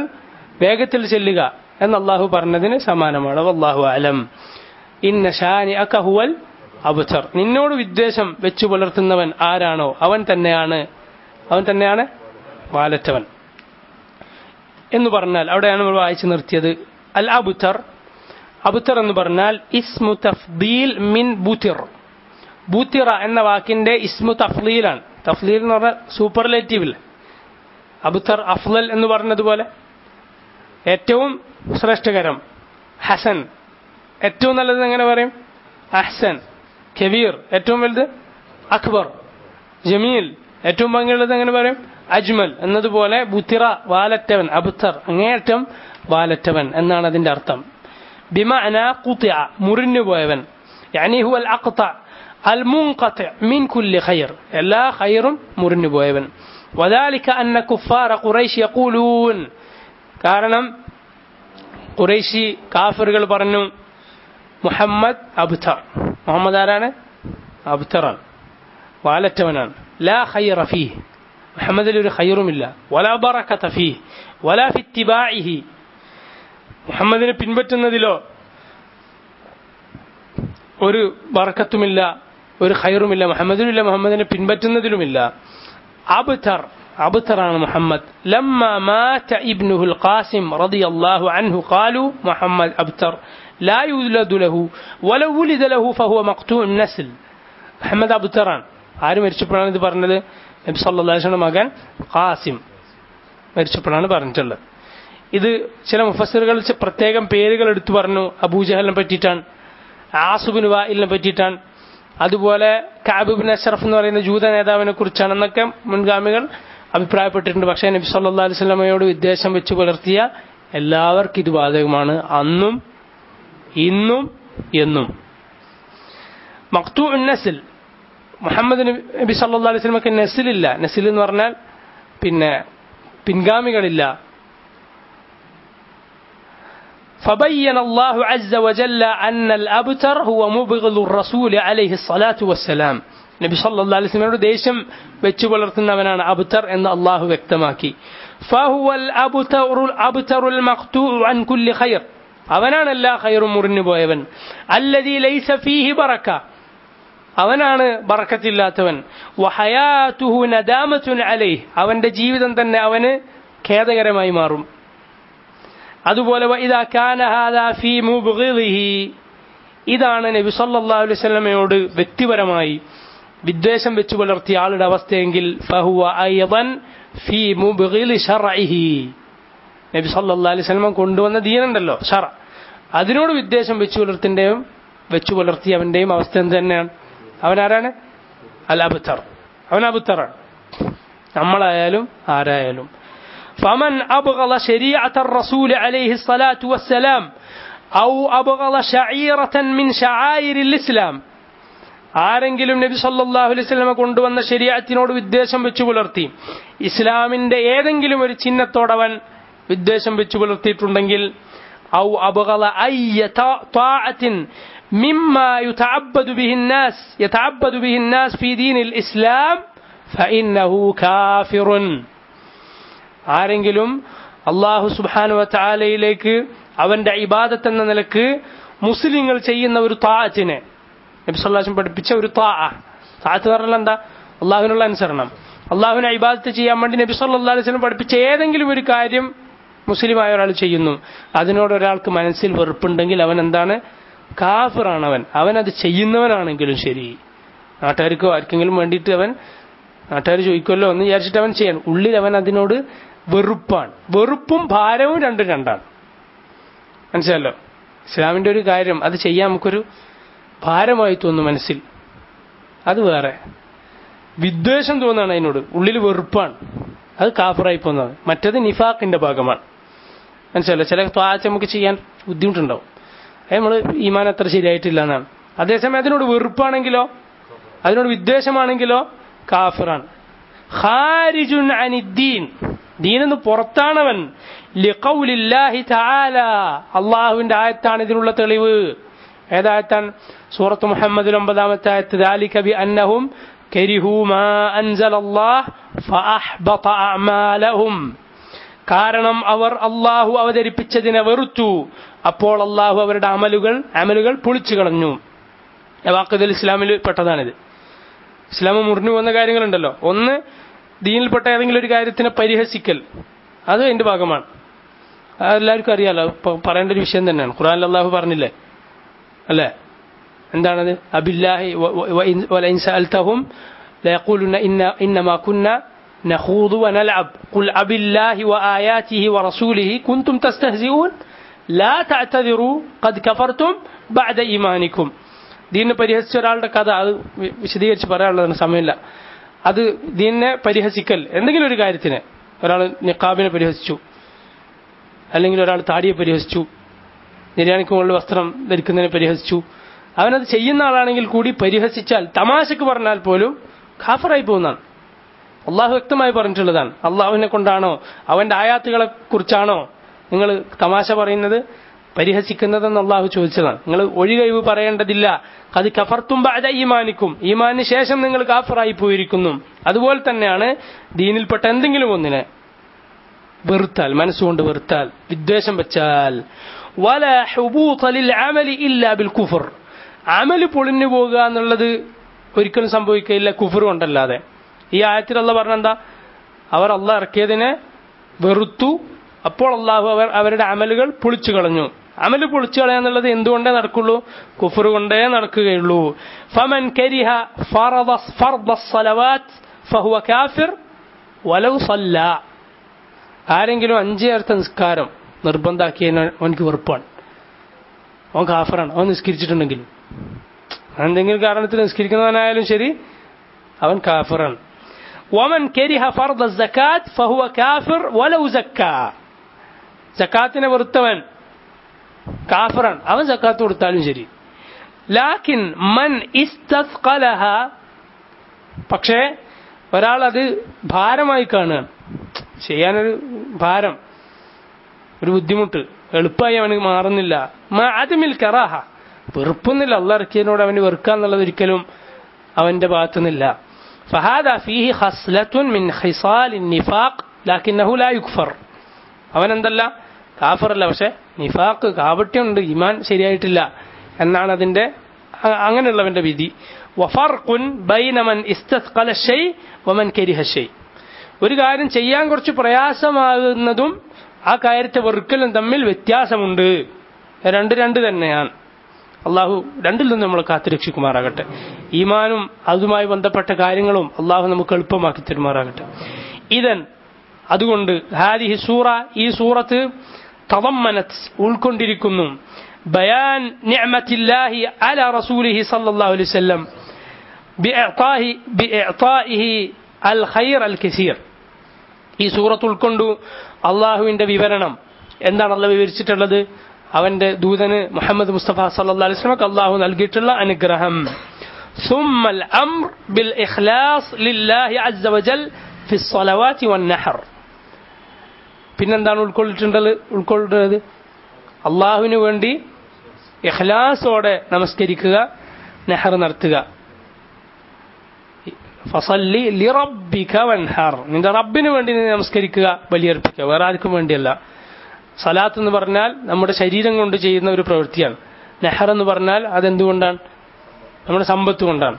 വേഗത്തിൽ ചെല്ലുക എന്ന് അള്ളാഹു പറഞ്ഞതിന് സമാനമാണ്. വല്ലാഹു അലം. ഇന്ന ഷാനിഅക ഹുവൽ അബ്തർ, നിന്നോട് വിദ്വേഷം വെച്ചു പുലർത്തുന്നവൻ ആരാണോ അവൻ തന്നെയാണ് വാലറ്റവൻ എന്ന് പറഞ്ഞാൽ അവിടെയാണ് നമ്മൾ വായിച്ചു നിർത്തിയത്. അൽ അബ്തർ, അബ്തർ എന്ന് പറഞ്ഞാൽ ഇസ്മു തഫ്ദീൽ മിൻ ബുതിർ. ബുതിറ എന്ന വാക്കിന്റെ ഇസ്മു തഫ്ലീലാണ്. തഫ്ലീൽ എന്ന് പറഞ്ഞാൽ സൂപ്പർലേറ്റീവ്. അബ്തർ അഫ്ളൽ എന്ന് പറഞ്ഞതുപോലെ ഏറ്റവും ശ്രേഷ്ഠകരം. ഹസൻ, ഏറ്റവും നല്ലത് എങ്ങനെ പറയും? അഹ്സൻ. കബീർ, ഏറ്റവും വലുത്. അക്ബർ. ജമീൽ, ഏറ്റവും ഭംഗിയുള്ളത് എങ്ങനെ പറയും? അജ്മൽ. എന്നതുപോലെ ബുത്തിറ, വാലറ്റവൻ. അബ്തർ, അങ്ങേയറ്റം വാലറ്റവൻ എന്നാണ് അതിന്റെ അർത്ഥം. ബിമഅന ഖുതിഅ, മുറിഞ്ഞു പോയവൻ. യഅനി ഹുവൽ അഖ്ത അൽ മുൻഖതി മിൻ കുല്ലി ഖൈർ, എല്ലാ ഖൈറും മുറിഞ്ഞു പോയവൻ. വദാലിക അന്ന കുഫാറ ഖുറൈശ് യഖൂലൂൻ, കാരണം ഖുറൈശി കാഫിറുകൾ പറഞ്ഞു മുഹമ്മദ് അബ്തർ, മുഹമ്മദ് ആരാണ്? അബ്തറാണ്, വാലറ്റവനാണ്. ലാ ഖൈറ ഫീഹ്, മുഹമ്മദിൽ ഒരു ഖൈറുമില്ല. വലാ ബറകത ഫീഹ് വലാ ഫി ഇത്തിബാഇഹി, മുഹമ്മദിനെ പിൻപറ്റുന്നതിലോ ഒരു ബറക്കത്തുമില്ല, ഒരു ഖൈറുമില്ല. മുഹമ്മദിനുമില്ല, മുഹമ്മദിനെ പിൻപറ്റുന്നതിലുമില്ല. അബ്തറാണ് മുഹമ്മദ്. ലമ്മ മാത ഇബ്നുഹുൽ ഖാസിം റളിയല്ലാഹു അൻഹു ഖാലു മുഹമ്മദ് അബ്തർ ലാ യുലദു ലഹു വലൗ ഉലിദ ലഹു ഫഹുവ മഖ്തൂഉൻ നസ്ൽ. മുഹമ്മദ് അബ്തറാണ്. ആര് മരിച്ചപ്പോഴാണ് ഇത് പറഞ്ഞത്? നബി സല്ലല്ലാഹു അലൈഹി വസല്ലം മകൻ ഖാസിം മരിച്ചപ്പോഴാണ് പറഞ്ഞിട്ടുള്ളത്. ഇത് ചില മുഫസ്സിറുകൾ പ്രത്യേകം പേരുകൾ എടുത്തു പറഞ്ഞു. അബൂജഹലിനെ പറ്റിയിട്ടാണ്, ആസുബിൻ വായിലിനെ പറ്റിയിട്ടാണ്, അതുപോലെ കഅബ് ഇബ്നു അശ്റഫ് എന്ന് പറയുന്ന ജൂത നേതാവിനെ കുറിച്ചാണെന്നൊക്കെ മുൻഗാമികൾ അഭിപ്രായപ്പെട്ടിട്ടുണ്ട്. പക്ഷേ നബി സല്ലല്ലാഹു അലൈഹി വസല്ലമയോട് വിദ്വേഷം വെച്ച് പുലർത്തിയ എല്ലാവർക്കും ഇത് ബാധകമാണ്, അന്നും ഇന്നും എന്നും. മഖ്തൂഉൻ നസ്ൽ, മുഹമ്മദ് നബി സല്ലല്ലാഹു അലൈഹി വസല്ലമക്ക് നസ്ലില്ല. നസ്ൽ എന്ന് പറഞ്ഞാൽ പിന്നെ പിൻഗാമികളില്ല. فبين الله عز وجل أن الأبتر هو مبغض الرسول عليه الصلاة والسلام. നബി സല്ലല്ലാഹു അലൈഹി വസല്ലമയുടെ ദേഷ്യം വെച്ച് പുലർത്തുന്നവനാണ് അബ്തർ എന്ന് അള്ളാഹു വ്യക്തമാക്കി. فهو الأبتر المقطوع عن كل خير, അവനാണ് എല്ലാ ഖൈറും മുറിഞ്ഞു പോയവൻ. الذي ليس فيه بركة, അവനാണ് ബറക്കത്തില്ലാത്തവൻ. وحياته ندامة عليه, അവന്റെ ജീവിതം തന്നെ അവന് ഖേദകരമായി മാറും. അതുപോലെ വഇദാ കാന ഹാദാ ഫീ മുബ്ഗിളിഹി, ഇതാണ് നബി സല്ലല്ലാഹു അലൈഹി വസല്ലമയോട് വ്യക്തിപരമായി വിദ്വേഷം വെച്ച് പുലർത്തിയ ആളുടെ അവസ്ഥയെങ്കിൽ ഫഹുവ അയ്ദൻ ഫീ മുബ്ഗിളി ശർഇഹി, നബി സല്ലല്ലാഹു അലൈഹി വസല്ലം കൊണ്ടുവന്ന ദീനുണ്ടല്ലോ ശർഅ, അതിനോട് വിദ്വേഷം വെച്ച് പുലർത്തിയവന്റെയും അവസ്ഥ എന്ത് തന്നെയാണ്? അവനാരാണ്? അൽ അബ്തർ, അവൻ അബ്തറാണ്. നമ്മളായാലും ആരായാലും. فمن أبغض شريعة الرسول عليه الصلاة والسلام أو أبغض شعيرة من شعائر الإسلام, ആരെങ്കിലും നബി സല്ലല്ലാഹു അലൈഹി വസല്ലം കൊണ്ടുവന്ന ശരീഅത്തിനോട് വിദ്വേഷം വെച്ച് പുലർത്തി, ഇസ്ലാമിന്റെ ഏതെങ്കിലും ഒരു ചിഹ്നത്തോടവൻ വിദ്വേഷം വെച്ച് പുലർത്തിയിട്ടുണ്ടെങ്കിൽ, ഔ അബ്ഗള അയ്യ ത്വാഅത്തിൻ മിമ്മാ യതഅബ്ബദു ബിഹി الناس في دين الإسلام فإنه كافر. ആരെങ്കിലും അല്ലാഹു സുബ്ഹാനഹു വ തആലയിലേക്ക് അവന്റെ ഇബാദത്ത് എന്ന നിലക്ക് മുസ്ലിങ്ങൾ ചെയ്യുന്ന ഒരു ത്വാഅത്തിനെ, നബി സല്ലല്ലാഹു അലൈഹി വസല്ലം പഠിപ്പിച്ച ഒരു ത്വാഅത്ത് പറഞ്ഞാൽ എന്താ? അല്ലാഹുവിനുള്ള അനുസരണം. അല്ലാഹുവിനെ ഇബാദത്ത് ചെയ്യാൻ വേണ്ടി നബി സല്ലല്ലാഹു അലൈഹി വസല്ലം പഠിപ്പിച്ച ഏതെങ്കിലും ഒരു കാര്യം മുസ്ലിമായ ഒരാൾ ചെയ്യുന്നു, അതിനോട് ഒരാൾക്ക് മനസ്സിൽ വെറുപ്പുണ്ടെങ്കിൽ അവൻ എന്താണ്? കാഫിറാണ്. അവൻ അത് ചെയ്യുന്നവനാണെങ്കിലും ശരി, നാട്ടുകാർക്കോ ആർക്കെങ്കിലും വേണ്ടിയിട്ട് നാട്ടുകാർ ചോദിക്കുമല്ലോ എന്ന് വിചാരിച്ചിട്ട് അവൻ ചെയ്യാൻ, ഉള്ളിൽ അവൻ അതിനോട് വെറുപ്പാണ്. വെറുപ്പും ഭാരവും രണ്ടും രണ്ടാണ്. മനസ്സിലല്ലോ? ഇസ്ലാമിന്റെ ഒരു കാര്യം അത് ചെയ്യാൻ നമുക്കൊരു ഭാരമായി തോന്നും മനസ്സിൽ, അത് വേറെ. വിദ്വേഷം തോന്നുകയാണ് അതിനോട്, ഉള്ളിൽ വെറുപ്പാണ്, അത് കാഫിറായി പോകുന്നത്. മറ്റത് നിഫാഖിന്റെ ഭാഗമാണ്. മനസ്സിലല്ലോ? ചില ത്വാഅത്ത് നമുക്ക് ചെയ്യാൻ ബുദ്ധിമുട്ടുണ്ടാവും, അത് നമ്മൾ ഈമാൻ അത്ര ശരിയായിട്ടില്ല എന്നാണ്. അതേസമയം അതിനോട് വെറുപ്പാണെങ്കിലോ, അതിനോട് വിദ്വേഷമാണെങ്കിലോ കാഫിറാണ്. ഖാരിജുൻ അനിദ്ദീൻ, ദീനെന്ന് പുറത്താണവൻ. ലിഖൗലില്ലാഹി തആല, അല്ലാഹുവിന്റെ ആയത്താണ് ഇതിനുള്ള തെളിവ്. ഏതായത്താണ്? സൂറത്ത് മുഹമ്മദിൽ 9-ാമത്തെ ആയത്ത്. ദാലിക ബിഅന്നഹും കരിഹൂ മാ അൻസലല്ലാഹ് ഫഅഹ്ബത അഅമാലഹും, കാരണം അവർ അല്ലാഹു അവതരിപ്പിച്ചതിനെ വെറുത്തു, അപ്പോൾ അല്ലാഹു അവരുടെ അമലുകൾ പൊളിച്ചു കളഞ്ഞു. വാഖിദുൽ ഇസ്ലാമിൽ പെട്ടതാണിത്. ഇസ്ലാം മുറിഞ്ഞു പോകുന്ന കാര്യങ്ങളുണ്ടല്ലോ, ഒന്ന് ദീനിൽപ്പെട്ട ഏതെങ്കിലും ഒരു കാര്യത്തിനെ പരിഹസിക്കൽ, അത് അതിന്റെ ഭാഗമാണ്. അതെല്ലാവർക്കും അറിയാലോ, പറയേണ്ട ഒരു വിഷയം തന്നെയാണ്. ഖുർആനിൽ അല്ലാഹു പറഞ്ഞില്ലേ അല്ലേ? എന്താണത്? അബില്ലാഹി വലഇൻ സഅൽതഹും ലയഖൂലുന ഇന്നമാ കുന്നാ നഖൂദു വനൽഅബ് ഖുൽ അബില്ലാഹി വആയാതിഹി വറസൂലിഹി കുൻതും തസ്തഹ്സിഊൻ ലാ തഅ്തദിറു ഖദ് കഫർതും ബഅദ ഈമാനിക്കും. ദീനിനെ പരിഹസിച്ച ഒരാളുടെ കഥ അത് വിശദീകരിച്ച് പറയാനുള്ളതാണ്, സമയമില്ല. അത് ദീനിനെ പരിഹസിക്കൽ, എന്തെങ്കിലും ഒരു കാര്യത്തിന്, ഒരാൾ നിഖാബിനെ പരിഹസിച്ചു, അല്ലെങ്കിൽ ഒരാൾ താടിയെ പരിഹസിച്ചു, നിര്യാണിക്ക് മുകളിൽ വസ്ത്രം ധരിക്കുന്നതിനെ പരിഹസിച്ചു, അവനത് ചെയ്യുന്ന ആളാണെങ്കിൽ കൂടി പരിഹസിച്ചാൽ, തമാശക്ക് പറഞ്ഞാൽ പോലും കാഫിറായി പോകുന്നതാണ്. അള്ളാഹു വ്യക്തമായി പറഞ്ഞിട്ടുള്ളതാണ്. അള്ളാഹുവിനെ കൊണ്ടാണോ, അവന്റെ ആയാത്തുകളെ കുറിച്ചാണോ നിങ്ങൾ തമാശ പറയുന്നത്, പരിഹസിക്കുന്നതെന്ന് അള്ളാഹു ചോദിച്ചതാണ്. നിങ്ങൾ ഒഴികഴിവ് പറയേണ്ടതില്ല. അത് കഫർത്തും ബഅദ ഈമാനിക്കും, ഈമാനിന് ശേഷം നിങ്ങൾ കാഫിറായി പോയിരിക്കുന്നു. അതുപോലെ തന്നെയാണ് ദീനിൽപ്പെട്ട എന്തെങ്കിലും ഒന്നിനെ വെറുത്താൽ, മനസ്സുകൊണ്ട് വെറുത്താൽ, വിദ്വേഷം വെച്ചാൽ, വലാ ഹുബൂത ലിൽ അമലി ഇല്ലാ ബിൽ കുഫർ, അമല് പൊളിഞ്ഞു പോകുക എന്നുള്ളത് ഒരിക്കലും സംഭവിക്കുകയില്ല കുഫർ കൊണ്ടല്ലാതെ. ഈ ആയത്തിൽ അള്ളാഹ് പറഞ്ഞെന്താ? അവർ അള്ളാഹ് ഇറക്കിയതിനെ വെറുത്തു, അപ്പോൾ അള്ളാഹു അവരുടെ അമലുകൾ പൊളിച്ചു കളഞ്ഞു. അമല് പൊളിച്ചു കളയാന്നുള്ളത് എന്തുകൊണ്ടേ നടക്കുള്ളൂ? കുഫർ കൊണ്ടേ നടക്കുകയുള്ളൂ. ഫമൻ കരിഹ ഫർദസ് സലവാത്ത് ഫഹുവ കാഫിർ വലൗ സല്ല, ആരെങ്കിലും 5 നേരത്തെ നിസ്കാരം നിർബന്ധാക്കിയതിന് അവനക്ക് വെറുപ്പാണ്, അവൻ കാഫിറാണ്. അവൻ നിസ്കരിച്ചിട്ടുണ്ടെങ്കിലും എന്തെങ്കിലും കാരണത്തിൽ നിസ്കരിക്കുന്നവനായാലും ശരി, അവൻ കാഫിറാണ്. വമൻ കരിഹ ഫർദ സകാത്ത് ഫഹുവ കാഫിർ വലൗ സക്കാ, സക്കാത്തിനെ വെറുത്തവൻ കാഫിറാണ്, അവൻ സക്കാത്ത് കൊടുത്താലും ശരി. ലാകിൻ മൻ ഇസ്തസ്ഖലഹ, പക്ഷേ ഒരാൾ അത് ഭാരമായി കാണുകയാണ്, ചെയ്യാനൊരു ഭാരം, ഒരു ബുദ്ധിമുട്ട്, എളുപ്പമായി അവന് മാറുന്നില്ല. മഅദമിൽ കറാഹ, വെറുപ്പൊന്നുമില്ല, അള്ളാഹ് ഇറക്കിയതിനോട് അവന് വെറുക്കാന്നുള്ളത് ഒരിക്കലും അവന്റെ ഭാഗത്തുനിന്നില്ല. ഫഹാദാ ഫീഹി ഖസ്ലത്തുൻ മിൻ ഖിസാലിൻ നിഫാഖ് ലാകിന്നഹു ലാ യുക്ഫർ, അവനെന്തല്ല കാഫിറല്ല, പക്ഷെ നിഫാഖ്, കാപട്യമുണ്ട്, ഈമാൻ ശരിയായിട്ടില്ല എന്നാണ് അതിന്റെ അങ്ങനെയുള്ളവന്റെ വിധി. വഫർഖുൻ ബൈന മൻ ഇസ്തസ്ഖല ശൈ വമൻ കരിഹ ശൈ, ഒരു കാര്യം ചെയ്യാൻ കുറച്ച് പ്രയാസമാകുന്നതും ആ കാര്യത്തെ വെറുക്കലും തമ്മിൽ വ്യത്യാസമുണ്ട്. രണ്ട് തന്നെയാണ്. അള്ളാഹു രണ്ടിൽ നിന്നും നമ്മളെ കാത്തുരക്ഷിക്കുമാറാകട്ടെ. ഈമാനും അതുമായി ബന്ധപ്പെട്ട കാര്യങ്ങളും അള്ളാഹു നമുക്ക് എളുപ്പമാക്കി തരുമാറാകട്ടെ. അതുകൊണ്ട് ഹാദിഹി സൂറ, ഈ സൂറത്ത് തളമ്മനത്, ഉൾക്കൊണ്ടിരിക്കുന്നു ബയാൻ നിഅമത്തില്ലാഹി അലാ റസൂലിഹി സല്ലല്ലാഹു അലൈഹി വസല്ലം ബിഇഅതാഇഹി അൽ ഖൈർ അൽ കസീർ. ഈ സൂറത്ത് ഉൾക്കൊണ്ടു അള്ളാഹുവിന്റെ വിവരണം. എന്താണ് അള്ളാഹ് വിവരിച്ചിട്ടുള്ളത്? അവന്റെ ദൂതന് മുഹമ്മദ് മുസ്തഫ സല്ലല്ലാഹു അലൈഹി വസല്ലം അള്ളാഹു നൽകിയിട്ടുള്ള അനുഗ്രഹം. സുമ്മൽ അംർ ബിൽ ഇഖ്ലാസ് ലില്ലാഹി അസ്സ വജൽ ഫി സ്വലവാതി വന്നഹർ. പിന്നെന്താണ് ഉൾക്കൊള്ളുന്നത്? അള്ളാഹുവിന് വേണ്ടി ഇഖ്ലാസോടെ നമസ്കരിക്കുക, നെഹർ നടത്തുക. ഫസല്ലി ലിറബ്ബിക വൻഹർ, നിന്റെ റബ്ബിന് വേണ്ടി നീ നമസ്കരിക്കുക, ബലിയർപ്പിക്കുക, വേറെ ആർക്കും വേണ്ടിയല്ല. സലാത്ത് എന്ന് പറഞ്ഞാൽ നമ്മുടെ ശരീരം കൊണ്ട് ചെയ്യുന്ന ഒരു പ്രവൃത്തിയാണ്. നെഹർ എന്ന് പറഞ്ഞാൽ അതെന്തുകൊണ്ടാണ്? നമ്മുടെ സമ്പത്ത് കൊണ്ടാണ്.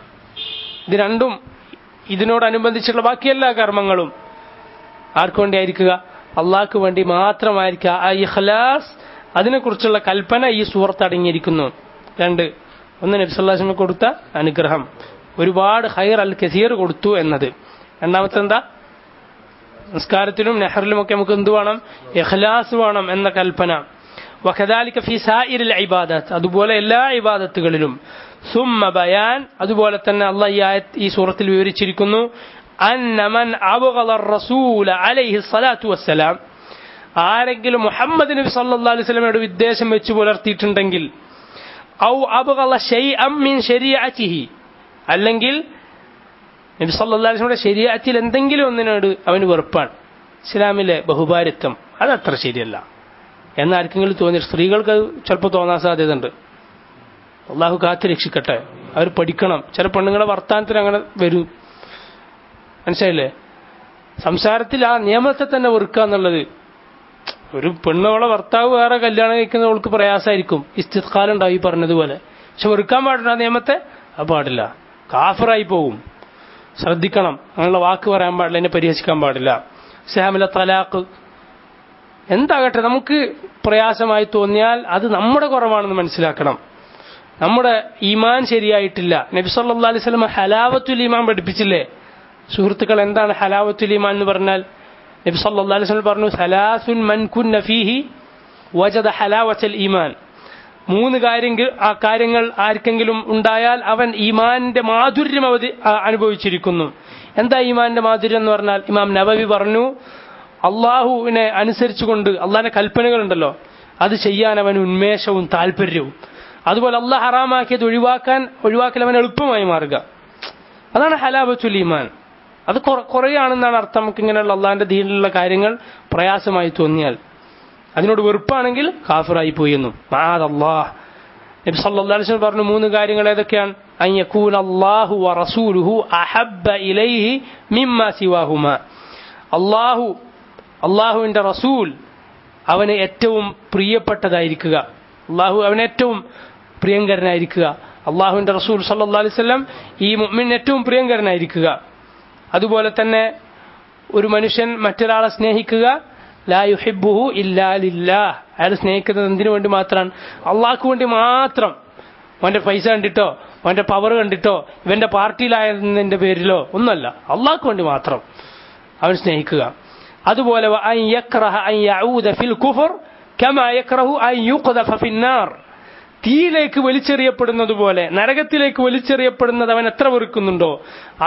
ഇത് രണ്ടും, ഇതിനോടനുബന്ധിച്ചുള്ള ബാക്കി എല്ലാ കർമ്മങ്ങളും ആർക്കു വേണ്ടി ആയിരിക്കുക? അള്ളാഹ്ക്ക് വേണ്ടി മാത്രമായിരിക്കുക. ആ ഇഖ്ലാസ്, അതിനെക്കുറിച്ചുള്ള കൽപ്പന ഈ സൂറത്ത് അടങ്ങിയിരിക്കുന്നു. 2, ഒന്ന് നബി സല്ലല്ലാഹു അലൈഹി വസല്ലം കൊടുത്ത അനുഗ്രഹം, ഒരുപാട് ഖൈർ അൽ കസീർ കൊടുത്തു എന്നത്. രണ്ടാമത്തെ എന്താ? നിസ്കാരത്തിലും നെഹറിലുമൊക്കെ നമുക്ക് എന്ത് വേണം? ഇഖ്ലാസ് വേണം എന്ന കൽപ്പന. വകദാലിക ഫീ സായിരിൽ ഇബാദത്ത്, അതുപോലെ എല്ലാ ഇബാദത്തുകളിലും. സുമ്മ ബയാൻ, അതുപോലെ തന്നെ അല്ലാഹ് ഈ സൂറത്തിൽ വിവരിച്ചിരിക്കുന്നു അന്ന മൻ അബ്ഗള റസൂല അലൈഹി സ്വലാത്തു വസ്സലാം, ആരെങ്കിലും മുഹമ്മദ് നബി സല്ലല്ലാഹു അലൈഹി വസല്ലമയുടെ വിദ്വേഷം വെച്ച് പുലർത്തിയിട്ടുണ്ടെങ്കിൽ, ഔ അബ്ഗള ശൈഅൻ മിൻ ശരീഅതിഹി, അല്ലെങ്കിൽ നബി സല്ലല്ലാഹു അലൈഹി വസല്ലമയുടെ ശരീഅത്തിൽ എന്തെങ്കിലും ഒന്നിനോട് അവന് വെറുപ്പാണ്, ഇസ്ലാമിലെ ബഹുഭാരിത്വം അതത്ര ശരിയല്ല എന്നാർക്കെങ്കിലും തോന്നി, സ്ത്രീകൾക്ക് ചിലപ്പോൾ തോന്നാൻ സാധ്യതയുണ്ട്. അള്ളാഹു കാത്തു രക്ഷിക്കട്ടെ. അവർ പഠിക്കണം. ചില പെണ്ണുങ്ങളുടെ വർത്താനത്തിൽ അങ്ങനെ വരും, മനസ്സിലായില്ലേ? സംസാരത്തിൽ ആ നിയമത്തെ തന്നെ വെറുക്കുക എന്നുള്ളത്. ഒരു പെണ്ണുകളെ ഭർത്താവ് വേറെ കല്യാണം കഴിക്കുന്നവൾക്ക് പ്രയാസമായിരിക്കും, ഇസ്തിഖാലുണ്ടാവും ഈ പറഞ്ഞതുപോലെ. പക്ഷെ വെറുക്കാൻ പാടില്ല ആ നിയമത്തെ, അത് പാടില്ല, കാഫിറായി പോകും. ശ്രദ്ധിക്കണം. അങ്ങനെയുള്ള വാക്ക് പറയാൻ പാടില്ല, എന്നെ പരിഹസിക്കാൻ പാടില്ല. ഇസ്ലാമിലെ തലാഖ് എന്താകട്ടെ, നമുക്ക് പ്രയാസമായി തോന്നിയാൽ അത് നമ്മുടെ കുറവാണെന്ന് മനസ്സിലാക്കണം. നമ്മുടെ ഈമാൻ ശരിയായിട്ടില്ല. നബി സല്ലല്ലാഹു അലൈഹി വസല്ലം ഹലാവത്തുൽ ഈമാൻ പഠിപ്പിച്ചില്ലേ? സുഹൃത്തുക്കൾ, എന്താണ് ഹലാവത്തുൽ ഈമാൻ എന്ന് പറഞ്ഞാൽ? നബി സല്ലല്ലാഹു അലൈഹി വസല്ലം പറഞ്ഞു, സലാസുൻ മൻ കുന്ന ഫീഹി വജദ ഹലാവത്തുൽ ഈമാൻ. 3 കാര്യങ്ങൾ ആർക്കെങ്കിലും ഉണ്ടായാൽ അവൻ ഈമാനിന്റെ മാധുര്യം അനുഭവിച്ചിരിക്കുന്നു. എന്താ ഈമാനിന്റെ മാധുര്യം എന്ന് പറഞ്ഞാൽ? ഇമാം നബവി പറഞ്ഞു, അള്ളാഹുവിനെ അനുസരിച്ചുകൊണ്ട്, അള്ളാഹിന്റെ കൽപ്പനകളുണ്ടല്ലോ അത് ചെയ്യാൻ അവൻ ഉന്മേഷവും താല്പര്യവും, അതുപോലെ അള്ളാഹ് ഹറാമാക്കിയത് ഒഴിവാക്കൽ അവൻ എളുപ്പമായി മാറുക. അതാണ് ഹലാവത്തുൽ ഈമാൻ. അത് കുറയാണെന്നാണ് അർത്ഥം. നമുക്ക് ഇങ്ങനെയുള്ള അള്ളാഹിന്റെ ദീനിലുള്ള കാര്യങ്ങൾ പ്രയാസമായി തോന്നിയാൽ. അതിനോട് വെറുപ്പാണെങ്കിൽ കാഫിറായി പോയി എന്നും. മഅദല്ലാഹ്. നബി സല്ലല്ലാഹു അലൈഹി വസല്ലം പറഞ്ഞു 3 കാര്യങ്ങൾ ഏതൊക്കെയാണ്? അൻ യകൂന അല്ലാഹു വ റസൂലുഹു അഹബ്ബ ഇലൈഹി മിമ്മാ സിവാഹുമാ. അല്ലാഹുവിന്റെ റസൂൽ അവന് ഏറ്റവും പ്രിയപ്പെട്ടതായിരിക്കുക, അല്ലാഹു അവന് ഏറ്റവും പ്രിയങ്കരനായിരിക്കുക. അല്ലാഹുവിന്റെ റസൂൽ സല്ലല്ലാഹു അലൈഹി വസല്ലം ഈ മുഅ്മിന് ഏറ്റവും പ്രിയങ്കരനായിരിക്കുക. അതുപോലെ തന്നെ ഒരു മനുഷ്യൻ മറ്റൊരാളെ സ്നേഹിക്കുക, ലാ യുഹിബ്ബുഹു ഇല്ലാ ലില്ലാഹ്. അയാൾ സ്നേഹിക്കുന്നത് എന്തിനു വേണ്ടി മാത്രമാണ്? അള്ളാഹ്ക്ക് വേണ്ടി മാത്രം. അവന്റെ പൈസ കണ്ടിട്ടോ അവന്റെ പവർ കണ്ടിട്ടോ ഇവന്റെ പാർട്ടിയിലായതിന്റെ പേരിലോ ഒന്നല്ല, അള്ളാഹ്ക്ക് വേണ്ടി മാത്രം അവൻ സ്നേഹിക്കുക. അതുപോലെ അൻ യക്റഹ അൻ യഊദ ഫിൽ കുഫർ കമാ യക്റഹു അൻ യുഖ്ദഫ ഫിന്നാർ. തീയിലേക്ക് വലിച്ചെറിയപ്പെടുന്നത് പോലെ, നരകത്തിലേക്ക് വലിച്ചെറിയപ്പെടുന്നത് അവൻ എത്ര വെറുക്കുന്നുണ്ടോ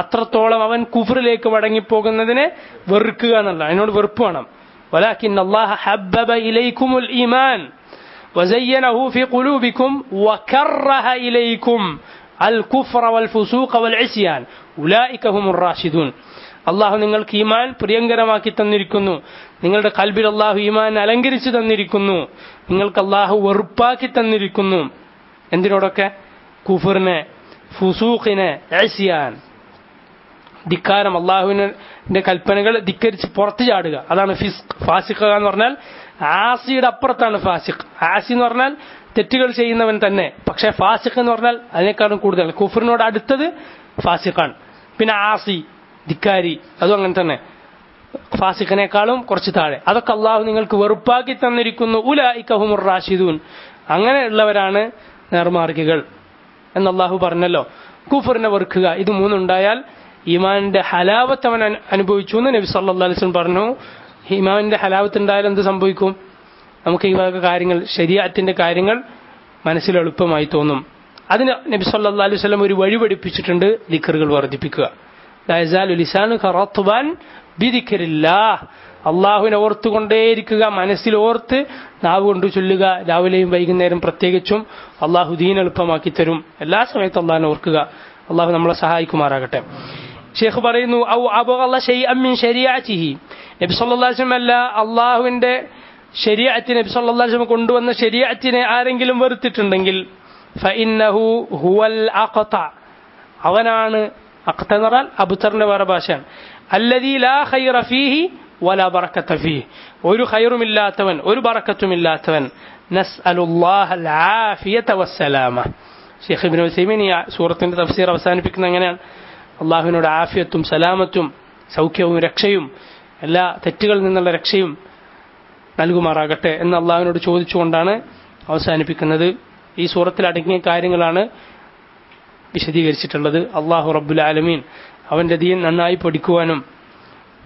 അത്രത്തോളം അവൻ കുഫറിലേക്ക് മടങ്ങിപ്പോകുന്നതിനെ വെറുക്കുക എന്നല്ല, അതിനോട് വെറുപ്പ് വേണം. ولكن الله حبب إليكم الإيمان وزينه في قلوبكم وكره إليكم الكفر والفسوق والعصيان أولئك هم الراشدون. അള്ളാഹു നിങ്ങൾക്ക് ഈമാൻ പ്രിയങ്കരമാക്കി തന്നിരിക്കുന്നു, നിങ്ങളുടെ ഖൽബിൽ അള്ളാഹു ഈമാൻ അലങ്കരിച്ചു തന്നിരിക്കുന്നു, നിങ്ങൾക്ക് അള്ളാഹു വെറുപ്പാക്കി തന്നിരിക്കുന്നു. എന്തിനോടൊക്കെ? കുഫറിനെ, ഫുസൂഖിനെ, ഇസ്യാൻ, ധിക്കാരം, അള്ളാഹുവിന്റെ കൽപ്പനകൾ ധിക്കരിച്ച് പുറത്തു ചാടുക. അതാണ് ഫാസിഖ് എന്ന് പറഞ്ഞാൽ. ആസിയുടെ അപ്പുറത്താണ് ഫാസിഖ്. ആസി എന്ന് പറഞ്ഞാൽ തെറ്റുകൾ ചെയ്യുന്നവൻ തന്നെ, പക്ഷെ ഫാസിഖ് എന്ന് പറഞ്ഞാൽ അതിനേക്കാളും കൂടുതൽ. കുഫറിനോട് അടുത്തത് ഫാസിഖാണ്. പിന്നെ ആസി, ധിക്കാരി, അതും അങ്ങനെ തന്നെ, ഫാസിഖിനേക്കാളും കുറച്ച് താഴെ. അതൊക്കെ അള്ളാഹു നിങ്ങൾക്ക് വെറുപ്പാക്കി തന്നിരിക്കുന്നു. ഉലൈക ഹുമുർ റാഷിദൂൻ. അങ്ങനെയുള്ളവരാണ് നേർമാർഗികൾ എന്ന് അള്ളാഹു പറഞ്ഞല്ലോ. കുഫറിനെ വെറുക്കുക, ഇത് 3 ഉണ്ടായാൽ ഈമാനിന്റെ ഹലാവത്ത് അവൻ അനുഭവിച്ചു എന്ന് നബി സല്ലല്ലാഹു അലൈഹി വസല്ലം പറഞ്ഞു. ഈമാനിന്റെ ഹലാവത്ത് ഉണ്ടായാൽ എന്ത് സംഭവിക്കും? നമുക്ക് ഈ വക കാര്യങ്ങൾ, ശരീഅത്തിന്റെ കാര്യങ്ങൾ മനസ്സിൽ എളുപ്പമായി തോന്നും. അതിന് നബി സല്ലല്ലാഹു അലൈഹി വസല്ലം ഒരു വഴി പഠിപ്പിച്ചിട്ടുണ്ട്: ദിക്റുകൾ വർദ്ധിപ്പിക്കുക. ലാ യസാലു ലിസാനുക റത്ബൻ ബിദിക്രില്ലാഹ്. അള്ളാഹുവിനെ ഓർത്തുകൊണ്ടേയിരിക്കുക, മനസ്സിൽ ഓർത്ത് നാവ് കൊണ്ട് ചൊല്ലുക. രാവിലെയും വൈകുന്നേരം പ്രത്യേകിച്ചും അള്ളാഹു ദീൻ എളുപ്പമാക്കി തരും. എല്ലാ സമയത്തും അള്ളാഹിനെ ഓർക്കുക. അള്ളാഹു നമ്മളെ സഹായിക്കുമാറാകട്ടെ. ഷെയ്ഖ് പറയുന്നു, ഔ അബ്ഗള ശൈഅൻ മിൻ ശരീഅതിഹി. നബി സല്ലല്ലാഹു അലൈഹി വസല്ലം അല്ല, അള്ളാഹുവിന്റെ ശരീഅത്തിനെ, നബി സല്ലല്ലാഹു അലൈഹി വസല്ലം കൊണ്ടുവന്ന ശരീഅത്തിനെ ആരെങ്കിലും വെറുത്തിട്ടുണ്ടെങ്കിൽ ഫഇന്നഹു ഹുവൽ അഖത. അവനാണ്, അഖത എന്ന് പറഞ്ഞാൽ അബ്തറിന്റെ വേറെ ഭാഷയാണ്. അല്ലദീ ലാ ഖൈറ ഫീഹി വലാ ബറകത ഫീഹി. ഒരു ഖൈറുമില്ലാത്തവൻ, ഒരു ബറകത്തുമില്ലാത്തവൻ. നസ്അലുല്ലാഹൽ ആഫിയത വസ്സലാമ. ഷെയ്ഖ് ഇബ്നു ഉസൈമീൻ ഈ സൂറത്തിന്റെ തഫ്സീർ അവസാനിപ്പിക്കുന്നത് അങ്ങനെയാണ്: അള്ളാഹുവിനോട് ആഫിയത്തും സലാമത്തും സൗഖ്യവും രക്ഷയും എല്ലാ തെറ്റുകളിൽ നിന്നുള്ള രക്ഷയും നൽകുമാറാകട്ടെ എന്ന് അള്ളാഹുവിനോട് ചോദിച്ചുകൊണ്ടാണ് അവസാനിപ്പിക്കുന്നത്. ഈ സൂറത്തിൽ അടങ്ങിയ കാര്യങ്ങളാണ് വിശദീകരിച്ചിട്ടുള്ളത്. അള്ളാഹു റബ്ബുൽ ആലമീൻ അവന്റെ ദീൻ നന്നായി പഠിക്കുവാനും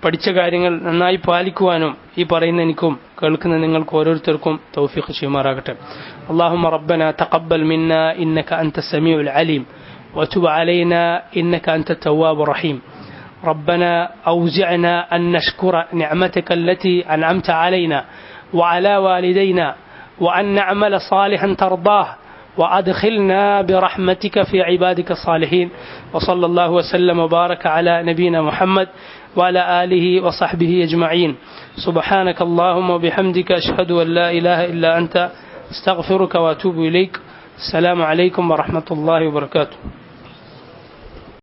പഠിച്ച കാര്യങ്ങൾ നന്നായി പാലിക്കുവാനും ഈ പറയുന്ന എനിക്കും കേൾക്കുന്ന നിങ്ങൾക്ക് ഓരോരുത്തർക്കും തൗഫീഖ് ചെയ്യുമാറാകട്ടെ. اللهم ربنا تقبل منا إنك أنت السميع العليم وتب علينا إنك أنت التواب الرحيم. ربنا أوزعنا أن نشكر نعمتك التي أنعمت علينا وعلى والدينا وأن نعمل صالحا ترضاه وأدخلنا برحمتك في عبادك الصالحين. وصلى الله وسلم وبارك على نبينا محمد وعلى آله وصحبه أجمعين. سبحانك اللهم وبحمدك أشهد أن لا إله إلا أنت استغفرك وأتوب إليك. السلام عليكم ورحمة الله وبركاته.